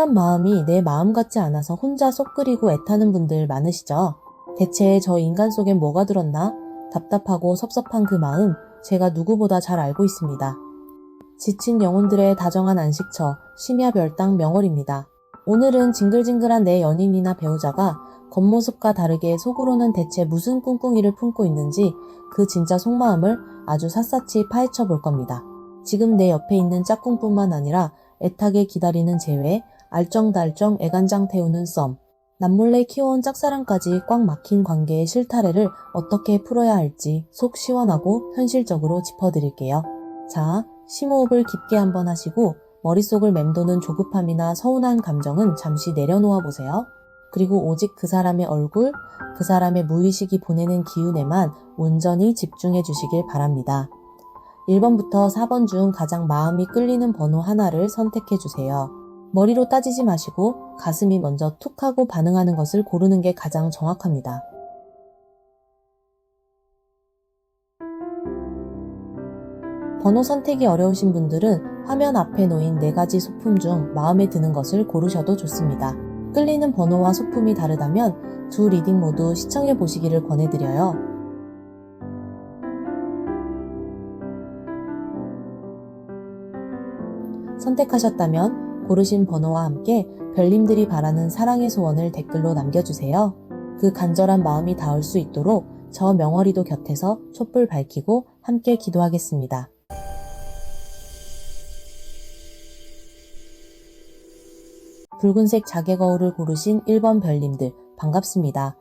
사람 마음이 내 마음 같지 않아서 혼자 속 끓이고 애타는 분들 많으시죠? 대체 저 인간 속엔 뭐가 들었나? 답답하고 섭섭한 그 마음 제가 누구보다 잘 알고 있습니다. 지친 영혼들의 다정한 안식처 심야별당 명월입니다. 오늘은 징글징글한 내 연인이나 배우자가 겉모습과 다르게 속으로는 대체 무슨 꿍꿍이를 품고 있는지 그 진짜 속마음을 아주 샅샅이 파헤쳐 볼 겁니다. 지금 내 옆에 있는 짝꿍뿐만 아니라 애타게 기다리는 재회, 알쩡달쩡 애간장 태우는 썸, 남몰래 키워온 짝사랑까지 꽉 막힌 관계의 실타래를 어떻게 풀어야 할지 속 시원하고 현실적으로 짚어드릴게요. 자, 심호흡을 깊게 한번 하시고 머릿속을 맴도는 조급함이나 서운한 감정은 잠시 내려놓아 보세요. 그리고 오직 그 사람의 얼굴, 그 사람의 무의식이 보내는 기운에만 온전히 집중해 주시길 바랍니다. 1번부터 4번 중 가장 마음이 끌리는 번호 하나를 선택해 주세요. 머리로 따지지 마시고 가슴이 먼저 툭 하고 반응하는 것을 고르는 게 가장 정확합니다. 번호 선택이 어려우신 분들은 화면 앞에 놓인 4가지 소품 중 마음에 드는 것을 고르셔도 좋습니다. 끌리는 번호와 소품이 다르다면 두 리딩 모두 시청해 보시기를 권해드려요. 선택하셨다면 고르신 번호와 함께 별님들이 바라는 사랑의 소원을 댓글로 남겨주세요. 그 간절한 마음이 닿을 수 있도록 저 명월이도 곁에서 촛불 밝히고 함께 기도하겠습니다. 붉은색 자개 거울을 고르신 1번 별님들 반갑습니다.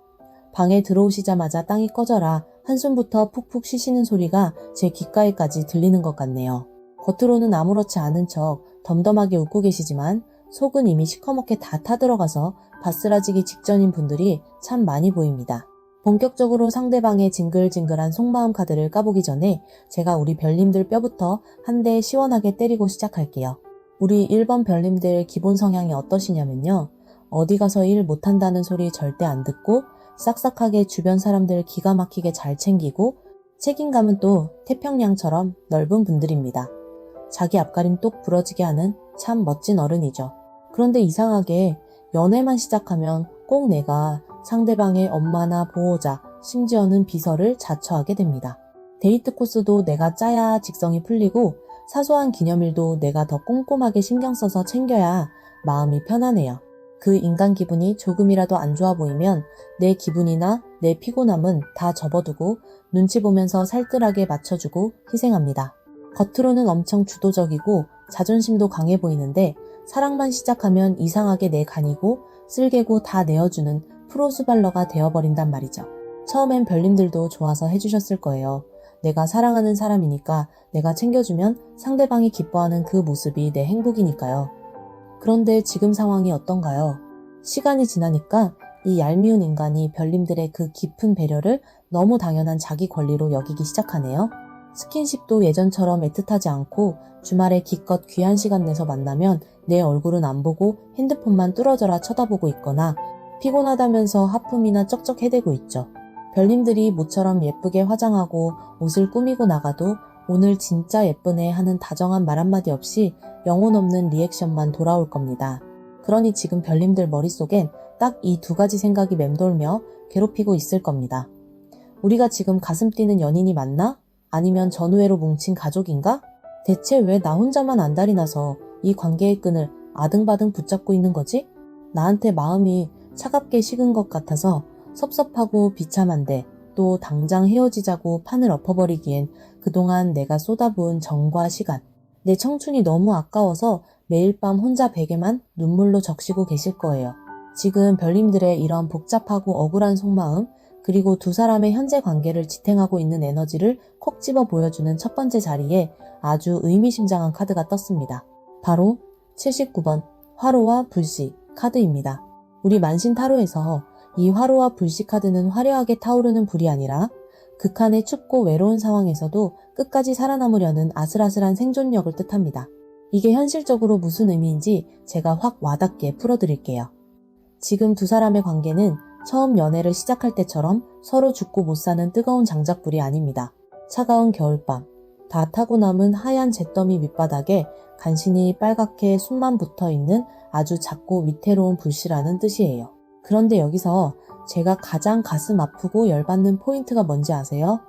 방에 들어오시자마자 땅이 꺼져라 한숨부터 푹푹 쉬시는 소리가 제 귓가에까지 들리는 것 같네요. 겉으로는 아무렇지 않은 척 덤덤하게 웃고 계시지만 속은 이미 시커멓게 다 타들어가서 바스라지기 직전인 분들이 참 많이 보입니다. 본격적으로 상대방의 징글징글한 속마음 카드를 까보기 전에 제가 우리 별님들 뼈부터 한 대 시원하게 때리고 시작할게요. 우리 1번 별님들 기본 성향이 어떠시냐면요. 어디 가서 일 못한다는 소리 절대 안 듣고 싹싹하게 주변 사람들 기가 막히게 잘 챙기고 책임감은 또 태평양처럼 넓은 분들입니다. 자기 앞가림 똑 부러지게 하는 참 멋진 어른이죠. 그런데 이상하게 연애만 시작하면 꼭 내가 상대방의 엄마나 보호자, 심지어는 비서를 자처하게 됩니다. 데이트 코스도 내가 짜야 직성이 풀리고 사소한 기념일도 내가 더 꼼꼼하게 신경 써서 챙겨야 마음이 편하네요. 그 인간 기분이 조금이라도 안 좋아 보이면 내 기분이나 내 피곤함은 다 접어두고 눈치 보면서 살뜰하게 맞춰주고 희생합니다. 겉으로는 엄청 주도적이고 자존심도 강해 보이는데 사랑만 시작하면 이상하게 내 간이고 쓸개고 다 내어주는 프로수발러가 되어버린단 말이죠. 처음엔 별님들도 좋아서 해주셨을 거예요. 내가 사랑하는 사람이니까 내가 챙겨주면 상대방이 기뻐하는 그 모습이 내 행복이니까요. 그런데 지금 상황이 어떤가요? 시간이 지나니까 이 얄미운 인간이 별님들의 그 깊은 배려를 너무 당연한 자기 권리로 여기기 시작하네요. 스킨십도 예전처럼 애틋하지 않고 주말에 기껏 귀한 시간 내서 만나면 내 얼굴은 안 보고 핸드폰만 뚫어져라 쳐다보고 있거나 피곤하다면서 하품이나 쩍쩍 해대고 있죠. 별님들이 모처럼 예쁘게 화장하고 옷을 꾸미고 나가도 오늘 진짜 예쁘네 하는 다정한 말 한마디 없이 영혼 없는 리액션만 돌아올 겁니다. 그러니 지금 별님들 머릿속엔 딱 이 2가지 생각이 맴돌며 괴롭히고 있을 겁니다. 우리가 지금 가슴 뛰는 연인이 맞나? 아니면 전우애로 뭉친 가족인가? 대체 왜 나 혼자만 안달이 나서 이 관계의 끈을 아등바등 붙잡고 있는 거지? 나한테 마음이 차갑게 식은 것 같아서 섭섭하고 비참한데 또 당장 헤어지자고 판을 엎어버리기엔 그동안 내가 쏟아부은 정과 시간, 내 청춘이 너무 아까워서 매일 밤 혼자 베개만 눈물로 적시고 계실 거예요. 지금 별님들의 이런 복잡하고 억울한 속마음, 그리고 두 사람의 현재 관계를 지탱하고 있는 에너지를 콕 집어 보여주는 첫 번째 자리에 아주 의미심장한 카드가 떴습니다. 바로 79번 화로와 불씨 카드입니다. 우리 만신 타로에서 이 화로와 불씨 카드는 화려하게 타오르는 불이 아니라 극한의 춥고 외로운 상황에서도 끝까지 살아남으려는 아슬아슬한 생존력을 뜻합니다. 이게 현실적으로 무슨 의미인지 제가 확 와닿게 풀어드릴게요. 지금 두 사람의 관계는 처음 연애를 시작할 때처럼 서로 죽고 못 사는 뜨거운 장작불이 아닙니다. 차가운 겨울밤, 다 타고 남은 하얀 잿더미 밑바닥에 간신히 빨갛게 숨만 붙어 있는 아주 작고 위태로운 불씨라는 뜻이에요. 그런데 여기서 제가 가장 가슴 아프고 열받는 포인트가 뭔지 아세요?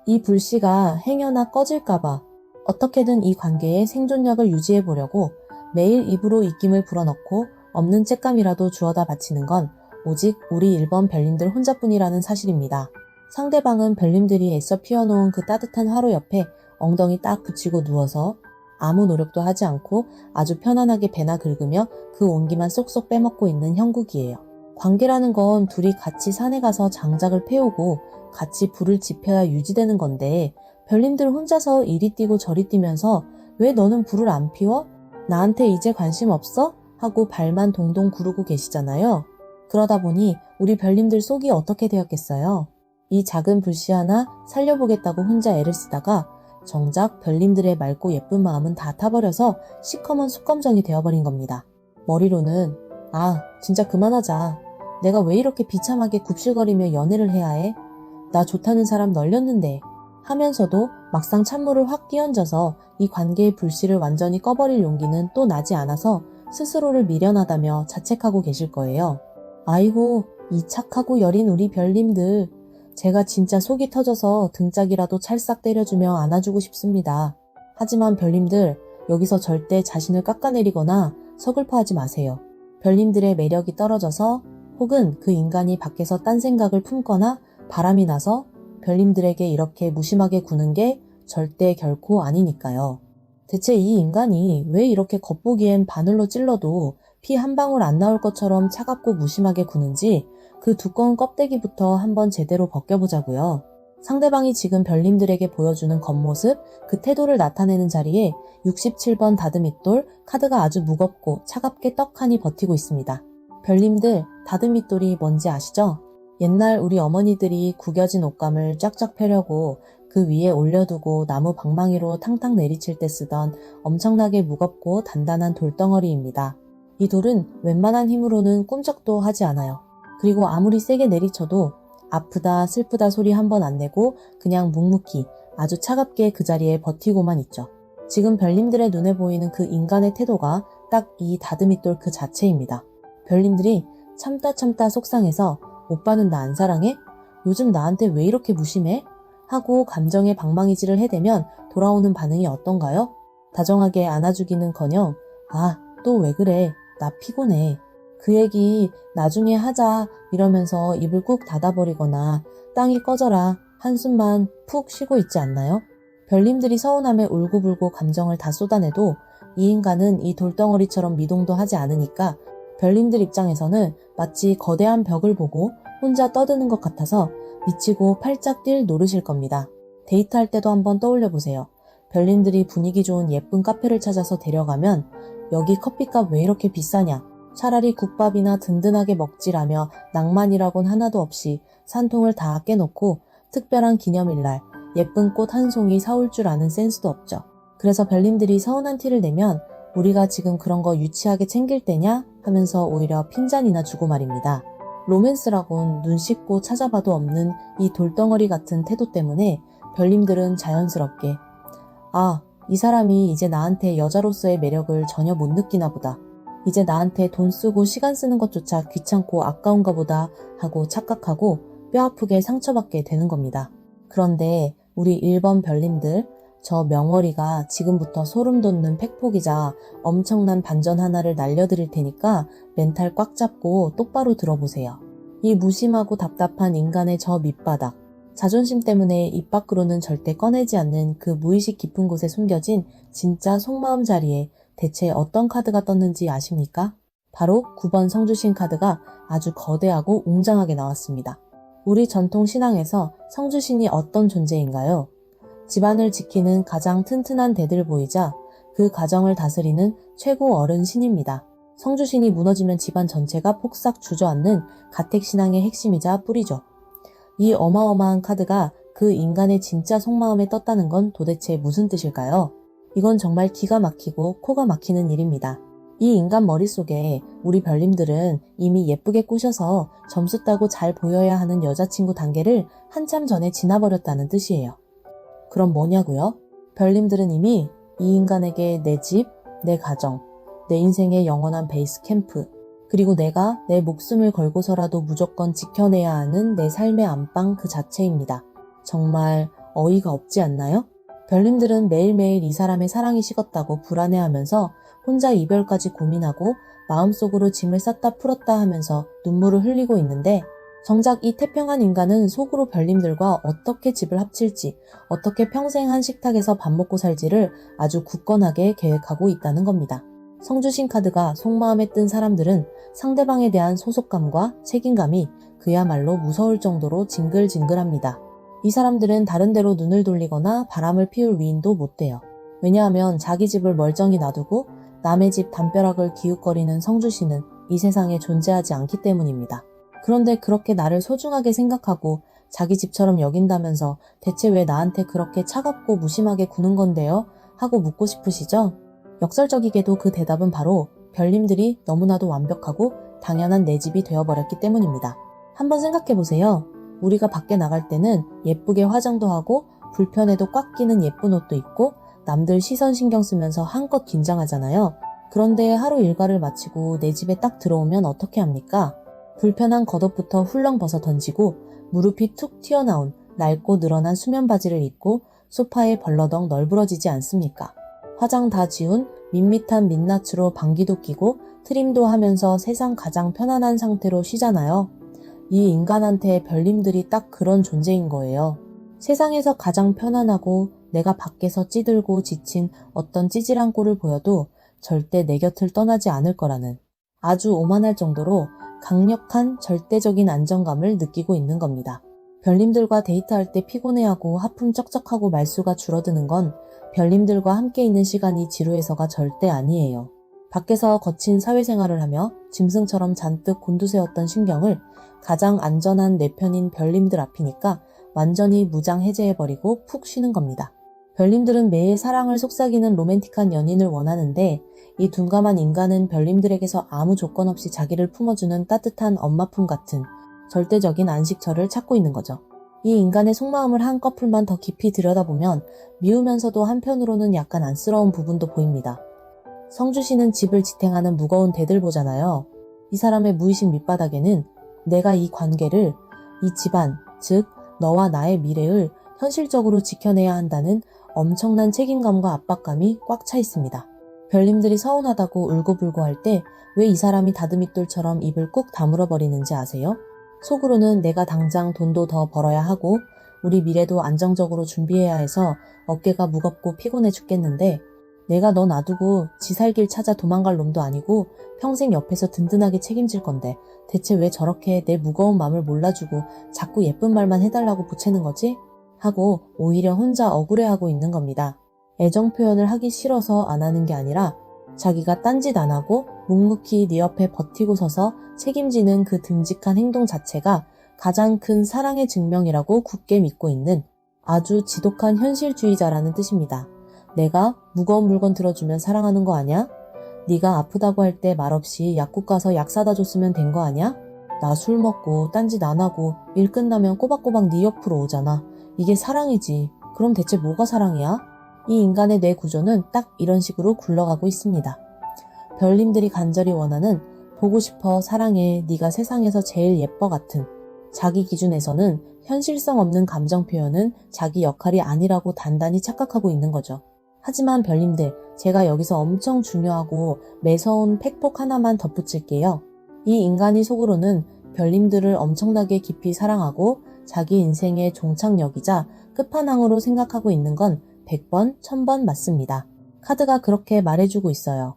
이 불씨가 행여나 꺼질까봐 어떻게든 이 관계의 생존력을 유지해보려고 매일 입으로 입김을 불어넣고 없는 쬐감이라도 주워다 바치는 건 오직 우리 1번 별님들 혼자뿐이라는 사실입니다. 상대방은 별님들이 애써 피워놓은 그 따뜻한 화로 옆에 엉덩이 딱 붙이고 누워서 아무 노력도 하지 않고 아주 편안하게 배나 긁으며 그 온기만 쏙쏙 빼먹고 있는 형국이에요. 관계라는 건 둘이 같이 산에 가서 장작을 패우고 같이 불을 지펴야 유지되는 건데 별님들 혼자서 이리 뛰고 저리 뛰면서 왜 너는 불을 안 피워? 나한테 이제 관심 없어? 하고 발만 동동 구르고 계시잖아요. 그러다 보니 우리 별님들 속이 어떻게 되었겠어요? 이 작은 불씨 하나 살려보겠다고 혼자 애를 쓰다가 정작 별님들의 맑고 예쁜 마음은 다 타버려서 시커먼 숯검정이 되어버린 겁니다. 머리로는 진짜 그만하자. 내가 왜 이렇게 비참하게 굽실거리며 연애를 해야 해? 나 좋다는 사람 널렸는데 하면서도 막상 찬물을 확 끼얹어서 이 관계의 불씨를 완전히 꺼버릴 용기는 또 나지 않아서 스스로를 미련하다며 자책하고 계실 거예요. 아이고, 이 착하고 여린 우리 별님들. 제가 진짜 속이 터져서 등짝이라도 찰싹 때려주며 안아주고 싶습니다. 하지만 별님들, 여기서 절대 자신을 깎아내리거나 서글퍼하지 마세요. 별님들의 매력이 떨어져서 혹은 그 인간이 밖에서 딴 생각을 품거나 바람이 나서 별님들에게 이렇게 무심하게 구는 게 절대 결코 아니니까요. 대체 이 인간이 왜 이렇게 겉보기엔 바늘로 찔러도 피 한 방울 안 나올 것처럼 차갑고 무심하게 구는지 그 두꺼운 껍데기부터 한번 제대로 벗겨보자고요. 상대방이 지금 별님들에게 보여주는 겉모습, 그 태도를 나타내는 자리에 67번 다듬이돌 카드가 아주 무겁고 차갑게 떡하니 버티고 있습니다. 별님들, 다듬이돌이 뭔지 아시죠? 옛날 우리 어머니들이 구겨진 옷감을 쫙쫙 펴려고 그 위에 올려두고 나무 방망이로 탕탕 내리칠 때 쓰던 엄청나게 무겁고 단단한 돌덩어리입니다. 이 돌은 웬만한 힘으로는 꿈쩍도 하지 않아요. 그리고 아무리 세게 내리쳐도 아프다 슬프다 소리 한 번 안 내고 그냥 묵묵히 아주 차갑게 그 자리에 버티고만 있죠. 지금 별님들의 눈에 보이는 그 인간의 태도가 딱 이 다듬이돌 그 자체입니다. 별님들이 참다 속상해서 오빠는 나 안 사랑해? 요즘 나한테 왜 이렇게 무심해? 하고 감정의 방망이질을 해대면 돌아오는 반응이 어떤가요? 다정하게 안아주기는커녕 또 왜 그래? 나 피곤해. 그 얘기 나중에 하자 이러면서 입을 꾹 닫아버리거나 땅이 꺼져라 한숨만 푹 쉬고 있지 않나요? 별님들이 서운함에 울고불고 감정을 다 쏟아내도 이 인간은 이 돌덩어리처럼 미동도 하지 않으니까 별님들 입장에서는 마치 거대한 벽을 보고 혼자 떠드는 것 같아서 미치고 팔짝 뛸 노릇일 겁니다. 데이트할 때도 한번 떠올려보세요. 별님들이 분위기 좋은 예쁜 카페를 찾아서 데려가면 여기 커피값 왜 이렇게 비싸냐? 차라리 국밥이나 든든하게 먹지라며 낭만이라곤 하나도 없이 산통을 다 깨놓고 특별한 기념일날 예쁜 꽃 한 송이 사올 줄 아는 센스도 없죠. 그래서 별님들이 서운한 티를 내면 우리가 지금 그런 거 유치하게 챙길 때냐? 하면서 오히려 핀잔이나 주고 말입니다. 로맨스라곤 눈 씻고 찾아봐도 없는 이 돌덩어리 같은 태도 때문에 별님들은 자연스럽게 이 사람이 이제 나한테 여자로서의 매력을 전혀 못 느끼나 보다. 이제 나한테 돈 쓰고 시간 쓰는 것조차 귀찮고 아까운가 보다 하고 착각하고 뼈아프게 상처받게 되는 겁니다. 그런데 우리 1번 별님들, 저 명월이가 지금부터 소름 돋는 팩폭이자 엄청난 반전 하나를 날려드릴 테니까 멘탈 꽉 잡고 똑바로 들어보세요. 이 무심하고 답답한 인간의 저 밑바닥, 자존심 때문에 입 밖으로는 절대 꺼내지 않는 그 무의식 깊은 곳에 숨겨진 진짜 속마음 자리에 대체 어떤 카드가 떴는지 아십니까? 바로 9번 성주신 카드가 아주 거대하고 웅장하게 나왔습니다. 우리 전통 신앙에서 성주신이 어떤 존재인가요? 집안을 지키는 가장 튼튼한 대들보이자 그 가정을 다스리는 최고 어른 신입니다. 성주신이 무너지면 집안 전체가 폭삭 주저앉는 가택신앙의 핵심이자 뿌리죠. 이 어마어마한 카드가 그 인간의 진짜 속마음에 떴다는 건 도대체 무슨 뜻일까요? 이건 정말 기가 막히고 코가 막히는 일입니다. 이 인간 머릿속에 우리 별님들은 이미 예쁘게 꾸셔서 점수 따고 잘 보여야 하는 여자친구 단계를 한참 전에 지나버렸다는 뜻이에요. 그럼 뭐냐고요? 별님들은 이미 이 인간에게 내 집, 내 가정, 내 인생의 영원한 베이스 캠프, 그리고 내가 내 목숨을 걸고서라도 무조건 지켜내야 하는 내 삶의 안방 그 자체입니다. 정말 어이가 없지 않나요? 별님들은 매일매일 이 사람의 사랑이 식었다고 불안해하면서 혼자 이별까지 고민하고 마음속으로 짐을 쌌다 풀었다 하면서 눈물을 흘리고 있는데, 정작 이 태평한 인간은 속으로 별님들과 어떻게 집을 합칠지, 어떻게 평생 한 식탁에서 밥 먹고 살지를 아주 굳건하게 계획하고 있다는 겁니다. 성주신 카드가 속마음에 뜬 사람들은 상대방에 대한 소속감과 책임감이 그야말로 무서울 정도로 징글징글합니다. 이 사람들은 다른 데로 눈을 돌리거나 바람을 피울 위인도 못 돼요. 왜냐하면 자기 집을 멀쩡히 놔두고 남의 집 담벼락을 기웃거리는 성주신은 이 세상에 존재하지 않기 때문입니다. 그런데 그렇게 나를 소중하게 생각하고 자기 집처럼 여긴다면서 대체 왜 나한테 그렇게 차갑고 무심하게 구는 건데요? 하고 묻고 싶으시죠? 역설적이게도 그 대답은 바로 별님들이 너무나도 완벽하고 당연한 내 집이 되어버렸기 때문입니다. 한번 생각해보세요. 우리가 밖에 나갈 때는 예쁘게 화장도 하고 불편해도 꽉 끼는 예쁜 옷도 입고 남들 시선 신경 쓰면서 한껏 긴장하잖아요. 그런데 하루 일과를 마치고 내 집에 딱 들어오면 어떻게 합니까? 불편한 겉옷부터 훌렁 벗어 던지고 무릎이 툭 튀어나온 낡고 늘어난 수면 바지를 입고 소파에 벌러덩 널브러지지 않습니까? 화장 다 지운 밋밋한 민낯으로 방귀도 끼고 트림도 하면서 세상 가장 편안한 상태로 쉬잖아요. 이 인간한테 별님들이 딱 그런 존재인 거예요. 세상에서 가장 편안하고 내가 밖에서 찌들고 지친 어떤 찌질한 꼴을 보여도 절대 내 곁을 떠나지 않을 거라는, 아주 오만할 정도로 강력한 절대적인 안정감을 느끼고 있는 겁니다. 별님들과 데이트할 때 피곤해하고 하품 쩍쩍하고 말수가 줄어드는 건 별님들과 함께 있는 시간이 지루해서가 절대 아니에요. 밖에서 거친 사회생활을 하며 짐승처럼 잔뜩 곤두세웠던 신경을 가장 안전한 내 편인 별님들 앞이니까 완전히 무장해제해버리고 푹 쉬는 겁니다. 별님들은 매일 사랑을 속삭이는 로맨틱한 연인을 원하는데, 이 둔감한 인간은 별님들에게서 아무 조건 없이 자기를 품어주는 따뜻한 엄마품 같은 절대적인 안식처를 찾고 있는 거죠. 이 인간의 속마음을 한꺼풀만 더 깊이 들여다보면 미우면서도 한편으로는 약간 안쓰러운 부분도 보입니다. 성주씨는 집을 지탱하는 무거운 대들보잖아요. 이 사람의 무의식 밑바닥에는 내가 이 관계를, 이 집안, 즉 너와 나의 미래를 현실적으로 지켜내야 한다는 엄청난 책임감과 압박감이 꽉 차 있습니다. 별님들이 서운하다고 울고불고 할 때 왜 이 사람이 다듬이돌처럼 입을 꾹 다물어 버리는지 아세요? 속으로는 내가 당장 돈도 더 벌어야 하고 우리 미래도 안정적으로 준비해야 해서 어깨가 무겁고 피곤해 죽겠는데, 내가 너 놔두고 지 살 길 찾아 도망갈 놈도 아니고 평생 옆에서 든든하게 책임질 건데 대체 왜 저렇게 내 무거운 맘을 몰라주고 자꾸 예쁜 말만 해달라고 보채는 거지? 하고 오히려 혼자 억울해하고 있는 겁니다. 애정 표현을 하기 싫어서 안 하는 게 아니라 자기가 딴짓 안 하고 묵묵히 네 옆에 버티고 서서 책임지는 그 듬직한 행동 자체가 가장 큰 사랑의 증명이라고 굳게 믿고 있는 아주 지독한 현실주의자라는 뜻입니다. 내가 무거운 물건 들어주면 사랑하는 거 아냐? 네가 아프다고 할 때 말없이 약국 가서 약 사다 줬으면 된 거 아냐? 나 술 먹고 딴짓 안 하고 일 끝나면 꼬박꼬박 네 옆으로 오잖아. 이게 사랑이지. 그럼 대체 뭐가 사랑이야? 이 인간의 뇌 구조는 딱 이런 식으로 굴러가고 있습니다. 별님들이 간절히 원하는 보고 싶어 사랑해 네가 세상에서 제일 예뻐 같은, 자기 기준에서는 현실성 없는 감정 표현은 자기 역할이 아니라고 단단히 착각하고 있는 거죠. 하지만 별님들, 제가 여기서 엄청 중요하고 매서운 팩폭 하나만 덧붙일게요. 이 인간이 속으로는 별님들을 엄청나게 깊이 사랑하고 자기 인생의 종착역이자 끝판왕으로 생각하고 있는 건 100번, 1000번 맞습니다. 카드가 그렇게 말해주고 있어요.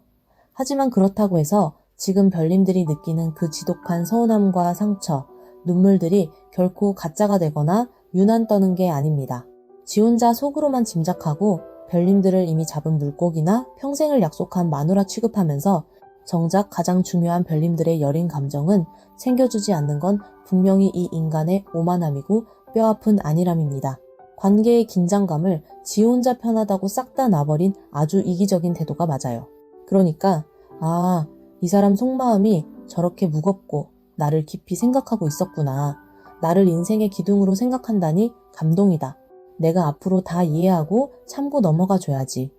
하지만 그렇다고 해서 지금 별님들이 느끼는 그 지독한 서운함과 상처, 눈물들이 결코 가짜가 되거나 유난 떠는 게 아닙니다. 지 혼자 속으로만 짐작하고 별님들을 이미 잡은 물고기나 평생을 약속한 마누라 취급하면서 정작 가장 중요한 별님들의 여린 감정은 챙겨주지 않는 건 분명히 이 인간의 오만함이고 뼈아픈 안일함입니다. 관계의 긴장감을 지 혼자 편하다고 싹 다 놔버린 아주 이기적인 태도가 맞아요. 그러니까 이 사람 속마음이 저렇게 무겁고 나를 깊이 생각하고 있었구나. 나를 인생의 기둥으로 생각한다니 감동이다. 내가 앞으로 다 이해하고 참고 넘어가 줘야지.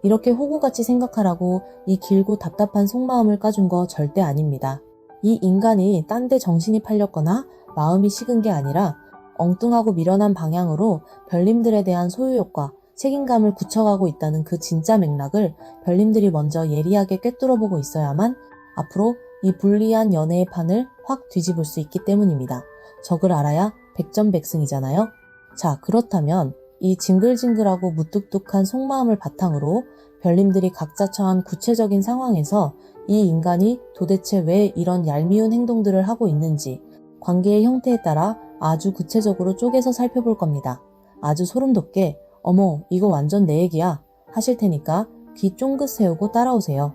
이렇게 호구같이 생각하라고 이 길고 답답한 속마음을 까준 거 절대 아닙니다. 이 인간이 딴 데 정신이 팔렸거나 마음이 식은 게 아니라 엉뚱하고 미련한 방향으로 별님들에 대한 소유욕과 책임감을 굳혀가고 있다는 그 진짜 맥락을 별님들이 먼저 예리하게 꿰뚫어보고 있어야만 앞으로 이 불리한 연애의 판을 확 뒤집을 수 있기 때문입니다. 적을 알아야 백전백승이잖아요. 자, 그렇다면 이 징글징글하고 무뚝뚝한 속마음을 바탕으로 별님들이 각자 처한 구체적인 상황에서 이 인간이 도대체 왜 이런 얄미운 행동들을 하고 있는지 관계의 형태에 따라 아주 구체적으로 쪼개서 살펴볼 겁니다. 아주 소름돋게 어머 이거 완전 내 얘기야 하실 테니까 귀 쫑긋 세우고 따라오세요.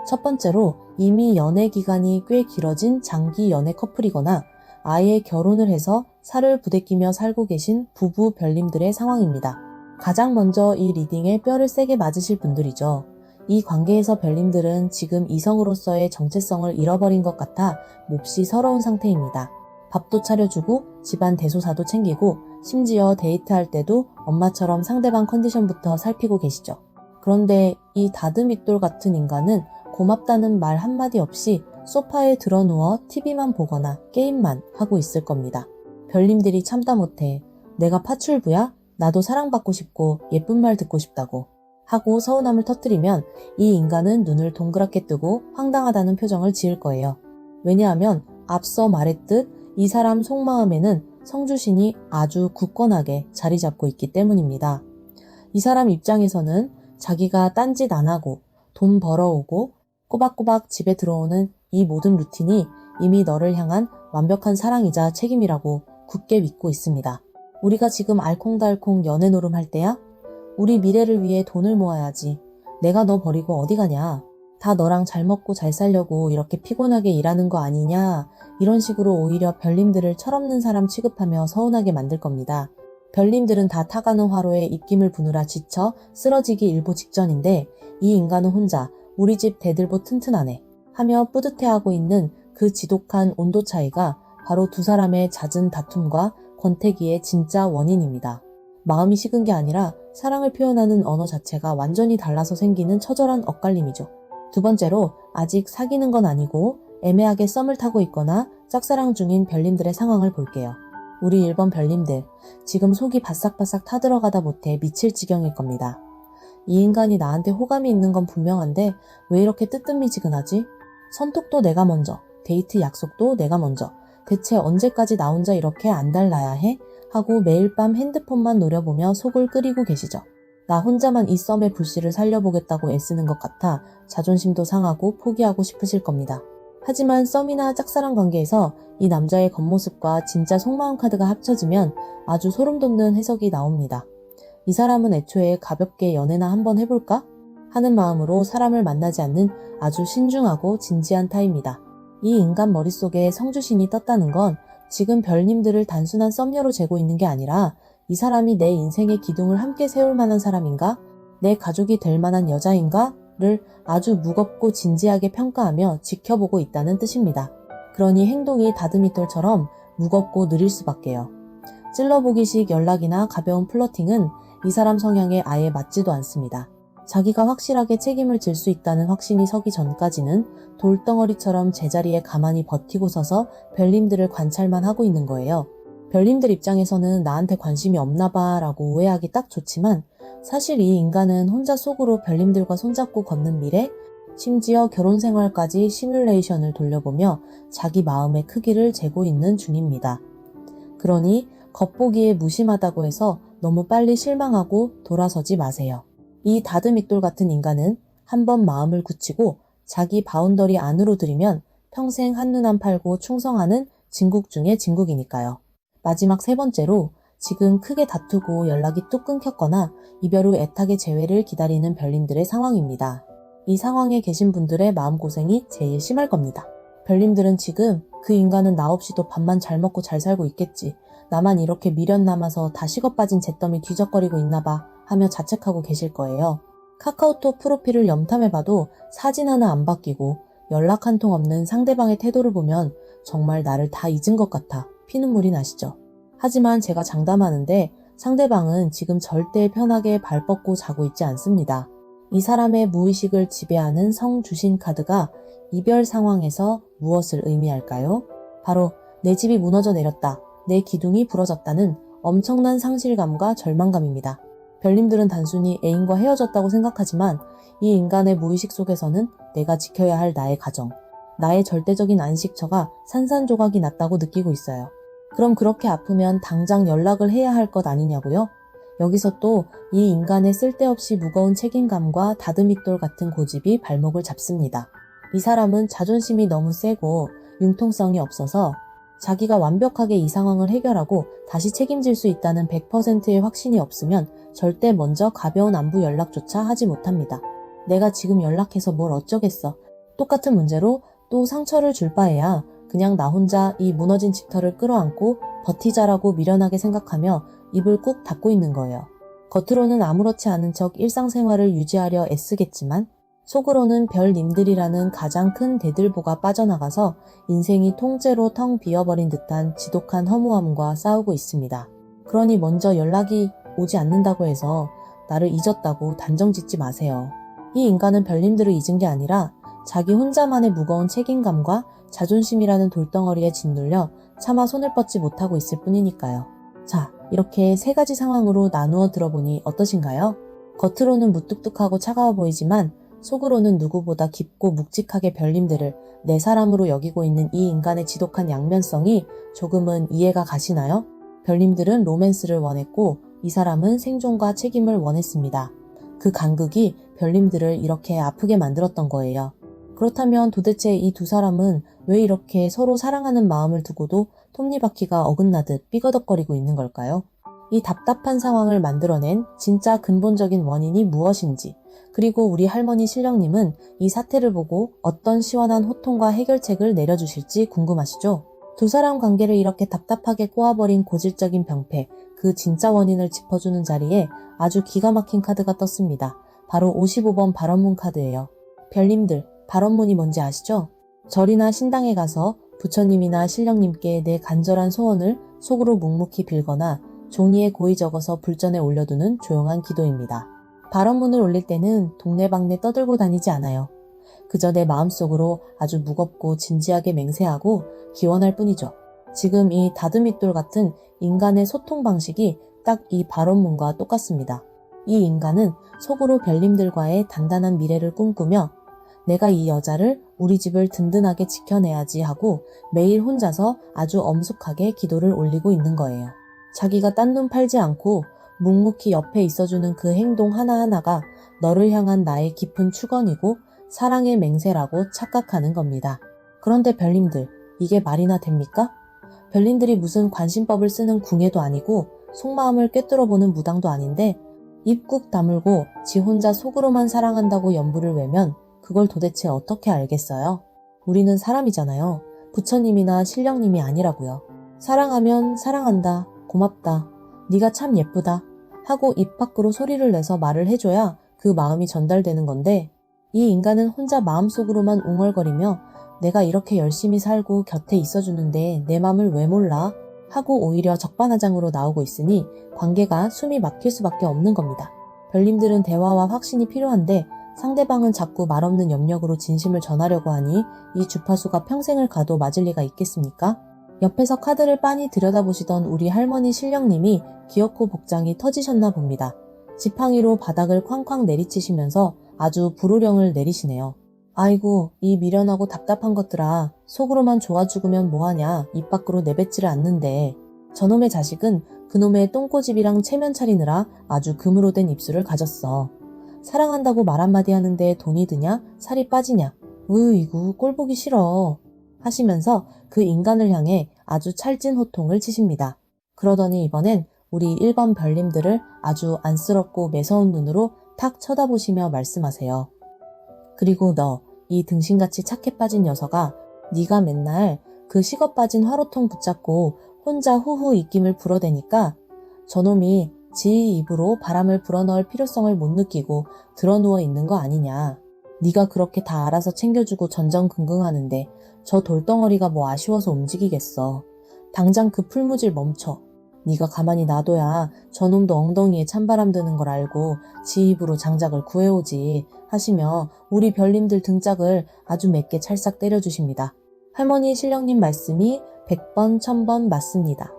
첫 번째로 이미 연애 기간이 꽤 길어진 장기 연애 커플이거나 아예 결혼을 해서 살을 부대끼며 살고 계신 부부 별님들의 상황입니다. 가장 먼저 이 리딩에 뼈를 세게 맞으실 분들이죠. 이 관계에서 별님들은 지금 이성으로서의 정체성을 잃어버린 것 같아 몹시 서러운 상태입니다. 밥도 차려주고 집안 대소사도 챙기고 심지어 데이트할 때도 엄마처럼 상대방 컨디션부터 살피고 계시죠. 그런데 이 다듬이돌 같은 인간은 고맙다는 말 한마디 없이 소파에 드러누워 TV만 보거나 게임만 하고 있을 겁니다. 별님들이 참다 못해 내가 파출부야? 나도 사랑받고 싶고 예쁜 말 듣고 싶다고 하고 서운함을 터뜨리면 이 인간은 눈을 동그랗게 뜨고 황당하다는 표정을 지을 거예요. 왜냐하면 앞서 말했듯 이 사람 속마음에는 성주신이 아주 굳건하게 자리 잡고 있기 때문입니다. 이 사람 입장에서는 자기가 딴짓 안 하고 돈 벌어오고 꼬박꼬박 집에 들어오는 이 모든 루틴이 이미 너를 향한 완벽한 사랑이자 책임이라고 굳게 믿고 있습니다. 우리가 지금 알콩달콩 연애 노름할 때야? 우리 미래를 위해 돈을 모아야지. 내가 너 버리고 어디 가냐? 다 너랑 잘 먹고 잘 살려고 이렇게 피곤하게 일하는 거 아니냐? 이런 식으로 오히려 별님들을 철없는 사람 취급하며 서운하게 만들 겁니다. 별님들은 다 타가는 화로에 입김을 부느라 지쳐 쓰러지기 일보 직전인데 이 인간은 혼자 우리 집 대들보 튼튼하네 하며 뿌듯해하고 있는 그 지독한 온도 차이가 바로 두 사람의 잦은 다툼과 권태기의 진짜 원인입니다. 마음이 식은 게 아니라 사랑을 표현하는 언어 자체가 완전히 달라서 생기는 처절한 엇갈림이죠. 두 번째로 아직 사귀는 건 아니고 애매하게 썸을 타고 있거나 짝사랑 중인 별님들의 상황을 볼게요. 우리 1번 별님들, 지금 속이 바싹바싹 타들어가다 못해 미칠 지경일 겁니다. 이 인간이 나한테 호감이 있는 건 분명한데 왜 이렇게 뜨뜻미지근하지? 선톡도 내가 먼저, 데이트 약속도 내가 먼저, 대체 언제까지 나 혼자 이렇게 안 달라야 해? 하고 매일 밤 핸드폰만 노려보며 속을 끓이고 계시죠. 나 혼자만 이 썸의 불씨를 살려보겠다고 애쓰는 것 같아 자존심도 상하고 포기하고 싶으실 겁니다. 하지만 썸이나 짝사랑 관계에서 이 남자의 겉모습과 진짜 속마음 카드가 합쳐지면 아주 소름돋는 해석이 나옵니다. 이 사람은 애초에 가볍게 연애나 한번 해볼까? 하는 마음으로 사람을 만나지 않는 아주 신중하고 진지한 타입니다. 이 인간 머릿속에 성주신이 떴다는 건 지금 별님들을 단순한 썸녀로 재고 있는 게 아니라 이 사람이 내 인생의 기둥을 함께 세울 만한 사람인가? 내 가족이 될 만한 여자인가? 를 아주 무겁고 진지하게 평가하며 지켜보고 있다는 뜻입니다. 그러니 행동이 다듬이돌처럼 무겁고 느릴 수밖에요. 찔러보기식 연락이나 가벼운 플러팅은 이 사람 성향에 아예 맞지도 않습니다. 자기가 확실하게 책임을 질 수 있다는 확신이 서기 전까지는 돌덩어리처럼 제자리에 가만히 버티고 서서 별님들을 관찰만 하고 있는 거예요. 별님들 입장에서는 나한테 관심이 없나 봐 라고 오해하기 딱 좋지만 사실 이 인간은 혼자 속으로 별님들과 손잡고 걷는 미래, 심지어 결혼 생활까지 시뮬레이션을 돌려보며 자기 마음의 크기를 재고 있는 중입니다. 그러니 겉보기에 무심하다고 해서 너무 빨리 실망하고 돌아서지 마세요. 이 다듬이돌 같은 인간은 한번 마음을 굳히고 자기 바운더리 안으로 들이면 평생 한눈 안 팔고 충성하는 진국 중의 진국이니까요. 마지막 세 번째로 지금 크게 다투고 연락이 뚝 끊겼거나 이별 후 애타게 재회를 기다리는 별님들의 상황입니다. 이 상황에 계신 분들의 마음고생이 제일 심할 겁니다. 별님들은 지금 그 인간은 나 없이도 밥만 잘 먹고 잘 살고 있겠지. 나만 이렇게 미련 남아서 다 식어 빠진 잿더미 뒤적거리고 있나 봐 하며 자책하고 계실 거예요. 카카오톡 프로필을 염탐해봐도 사진 하나 안 바뀌고 연락 한 통 없는 상대방의 태도를 보면 정말 나를 다 잊은 것 같아 피눈물이 나시죠. 하지만 제가 장담하는데 상대방은 지금 절대 편하게 발 뻗고 자고 있지 않습니다. 이 사람의 무의식을 지배하는 성주신 카드가 이별 상황에서 무엇을 의미할까요? 바로 내 집이 무너져 내렸다, 내 기둥이 부러졌다는 엄청난 상실감과 절망감입니다. 별님들은 단순히 애인과 헤어졌다고 생각하지만 이 인간의 무의식 속에서는 내가 지켜야 할 나의 가정, 나의 절대적인 안식처가 산산조각이 났다고 느끼고 있어요. 그럼 그렇게 아프면 당장 연락을 해야 할 것 아니냐고요? 여기서 또 이 인간의 쓸데없이 무거운 책임감과 다듬이돌 같은 고집이 발목을 잡습니다. 이 사람은 자존심이 너무 세고 융통성이 없어서 자기가 완벽하게 이 상황을 해결하고 다시 책임질 수 있다는 100%의 확신이 없으면 절대 먼저 가벼운 안부 연락조차 하지 못합니다. 내가 지금 연락해서 뭘 어쩌겠어. 똑같은 문제로 또 상처를 줄 바에야 그냥 나 혼자 이 무너진 집터를 끌어안고 버티자라고 미련하게 생각하며 입을 꾹 닫고 있는 거예요. 겉으로는 아무렇지 않은 척 일상생활을 유지하려 애쓰겠지만 속으로는 별님들이라는 가장 큰 대들보가 빠져나가서 인생이 통째로 텅 비어버린 듯한 지독한 허무함과 싸우고 있습니다. 그러니 먼저 연락이 오지 않는다고 해서 나를 잊었다고 단정 짓지 마세요. 이 인간은 별님들을 잊은 게 아니라 자기 혼자만의 무거운 책임감과 자존심이라는 돌덩어리에 짓눌려 차마 손을 뻗지 못하고 있을 뿐이니까요. 자, 이렇게 세 가지 상황으로 나누어 들어보니 어떠신가요? 겉으로는 무뚝뚝하고 차가워 보이지만 속으로는 누구보다 깊고 묵직하게 별님들을 내 사람으로 여기고 있는 이 인간의 지독한 양면성이 조금은 이해가 가시나요? 별님들은 로맨스를 원했고 이 사람은 생존과 책임을 원했습니다. 그 간극이 별님들을 이렇게 아프게 만들었던 거예요. 그렇다면 도대체 이 두 사람은 왜 이렇게 서로 사랑하는 마음을 두고도 톱니바퀴가 어긋나듯 삐거덕거리고 있는 걸까요? 이 답답한 상황을 만들어낸 진짜 근본적인 원인이 무엇인지, 그리고 우리 할머니 신령님은 이 사태를 보고 어떤 시원한 호통과 해결책을 내려주실지 궁금하시죠? 두 사람 관계를 이렇게 답답하게 꼬아버린 고질적인 병폐, 그 진짜 원인을 짚어주는 자리에 아주 기가 막힌 카드가 떴습니다. 바로 55번 발언문 카드예요. 별님들, 발언문이 뭔지 아시죠? 절이나 신당에 가서 부처님이나 신령님께 내 간절한 소원을 속으로 묵묵히 빌거나 종이에 고이 적어서 불전에 올려두는 조용한 기도입니다. 발언문을 올릴 때는 동네방네 떠들고 다니지 않아요. 그저 내 마음속으로 아주 무겁고 진지하게 맹세하고 기원할 뿐이죠. 지금 이 다듬이돌 같은 인간의 소통 방식이 딱 이 발언문과 똑같습니다. 이 인간은 속으로 별님들과의 단단한 미래를 꿈꾸며 내가 이 여자를 우리 집을 든든하게 지켜내야지 하고 매일 혼자서 아주 엄숙하게 기도를 올리고 있는 거예요. 자기가 딴 눈 팔지 않고 묵묵히 옆에 있어주는 그 행동 하나하나가 너를 향한 나의 깊은 축원이고 사랑의 맹세라고 착각하는 겁니다. 그런데 별님들, 이게 말이나 됩니까? 별님들이 무슨 관심법을 쓰는 궁예도 아니고 속마음을 꿰뚫어보는 무당도 아닌데 입 꾹 다물고 지 혼자 속으로만 사랑한다고 연부를 외면 그걸 도대체 어떻게 알겠어요? 우리는 사람이잖아요. 부처님이나 신령님이 아니라고요. 사랑하면 사랑한다, 고맙다, 네가 참 예쁘다 하고 입 밖으로 소리를 내서 말을 해줘야 그 마음이 전달되는 건데 이 인간은 혼자 마음속으로만 웅얼거리며 내가 이렇게 열심히 살고 곁에 있어주는데 내 맘을 왜 몰라? 하고 오히려 적반하장으로 나오고 있으니 관계가 숨이 막힐 수밖에 없는 겁니다. 별님들은 대화와 확신이 필요한데 상대방은 자꾸 말없는 염력으로 진심을 전하려고 하니 이 주파수가 평생을 가도 맞을 리가 있겠습니까? 옆에서 카드를 빤히 들여다보시던 우리 할머니 신령님이 기어코 복장이 터지셨나 봅니다. 지팡이로 바닥을 쾅쾅 내리치시면서 아주 불호령을 내리시네요. 아이고, 이 미련하고 답답한 것들아, 속으로만 좋아 죽으면 뭐하냐, 입 밖으로 내뱉지를 않는데. 저놈의 자식은 그놈의 똥꼬집이랑 체면 차리느라 아주 금으로 된 입술을 가졌어. 사랑한다고 말 한마디 하는데 돈이 드냐, 살이 빠지냐, 으이구 꼴보기 싫어 하시면서 그 인간을 향해 아주 찰진 호통을 치십니다. 그러더니 이번엔 우리 1번 별님들을 아주 안쓰럽고 매서운 눈으로 탁 쳐다보시며 말씀하세요. 그리고 너, 이 등신같이 착해 빠진 녀석아, 네가 맨날 그 식어 빠진 화로통 붙잡고 혼자 후후 입김을 불어대니까 저놈이 지 입으로 바람을 불어넣을 필요성을 못 느끼고 드러누워 있는 거 아니냐. 네가 그렇게 다 알아서 챙겨주고 전전긍긍하는데 저 돌덩어리가 뭐 아쉬워서 움직이겠어. 당장 그 풀무질 멈춰. 네가 가만히 놔둬야 저놈도 엉덩이에 찬바람 드는 걸 알고 지 입으로 장작을 구해오지 하시며 우리 별님들 등짝을 아주 맵게 찰싹 때려주십니다. 할머니 신령님 말씀이 100번 1000번 맞습니다.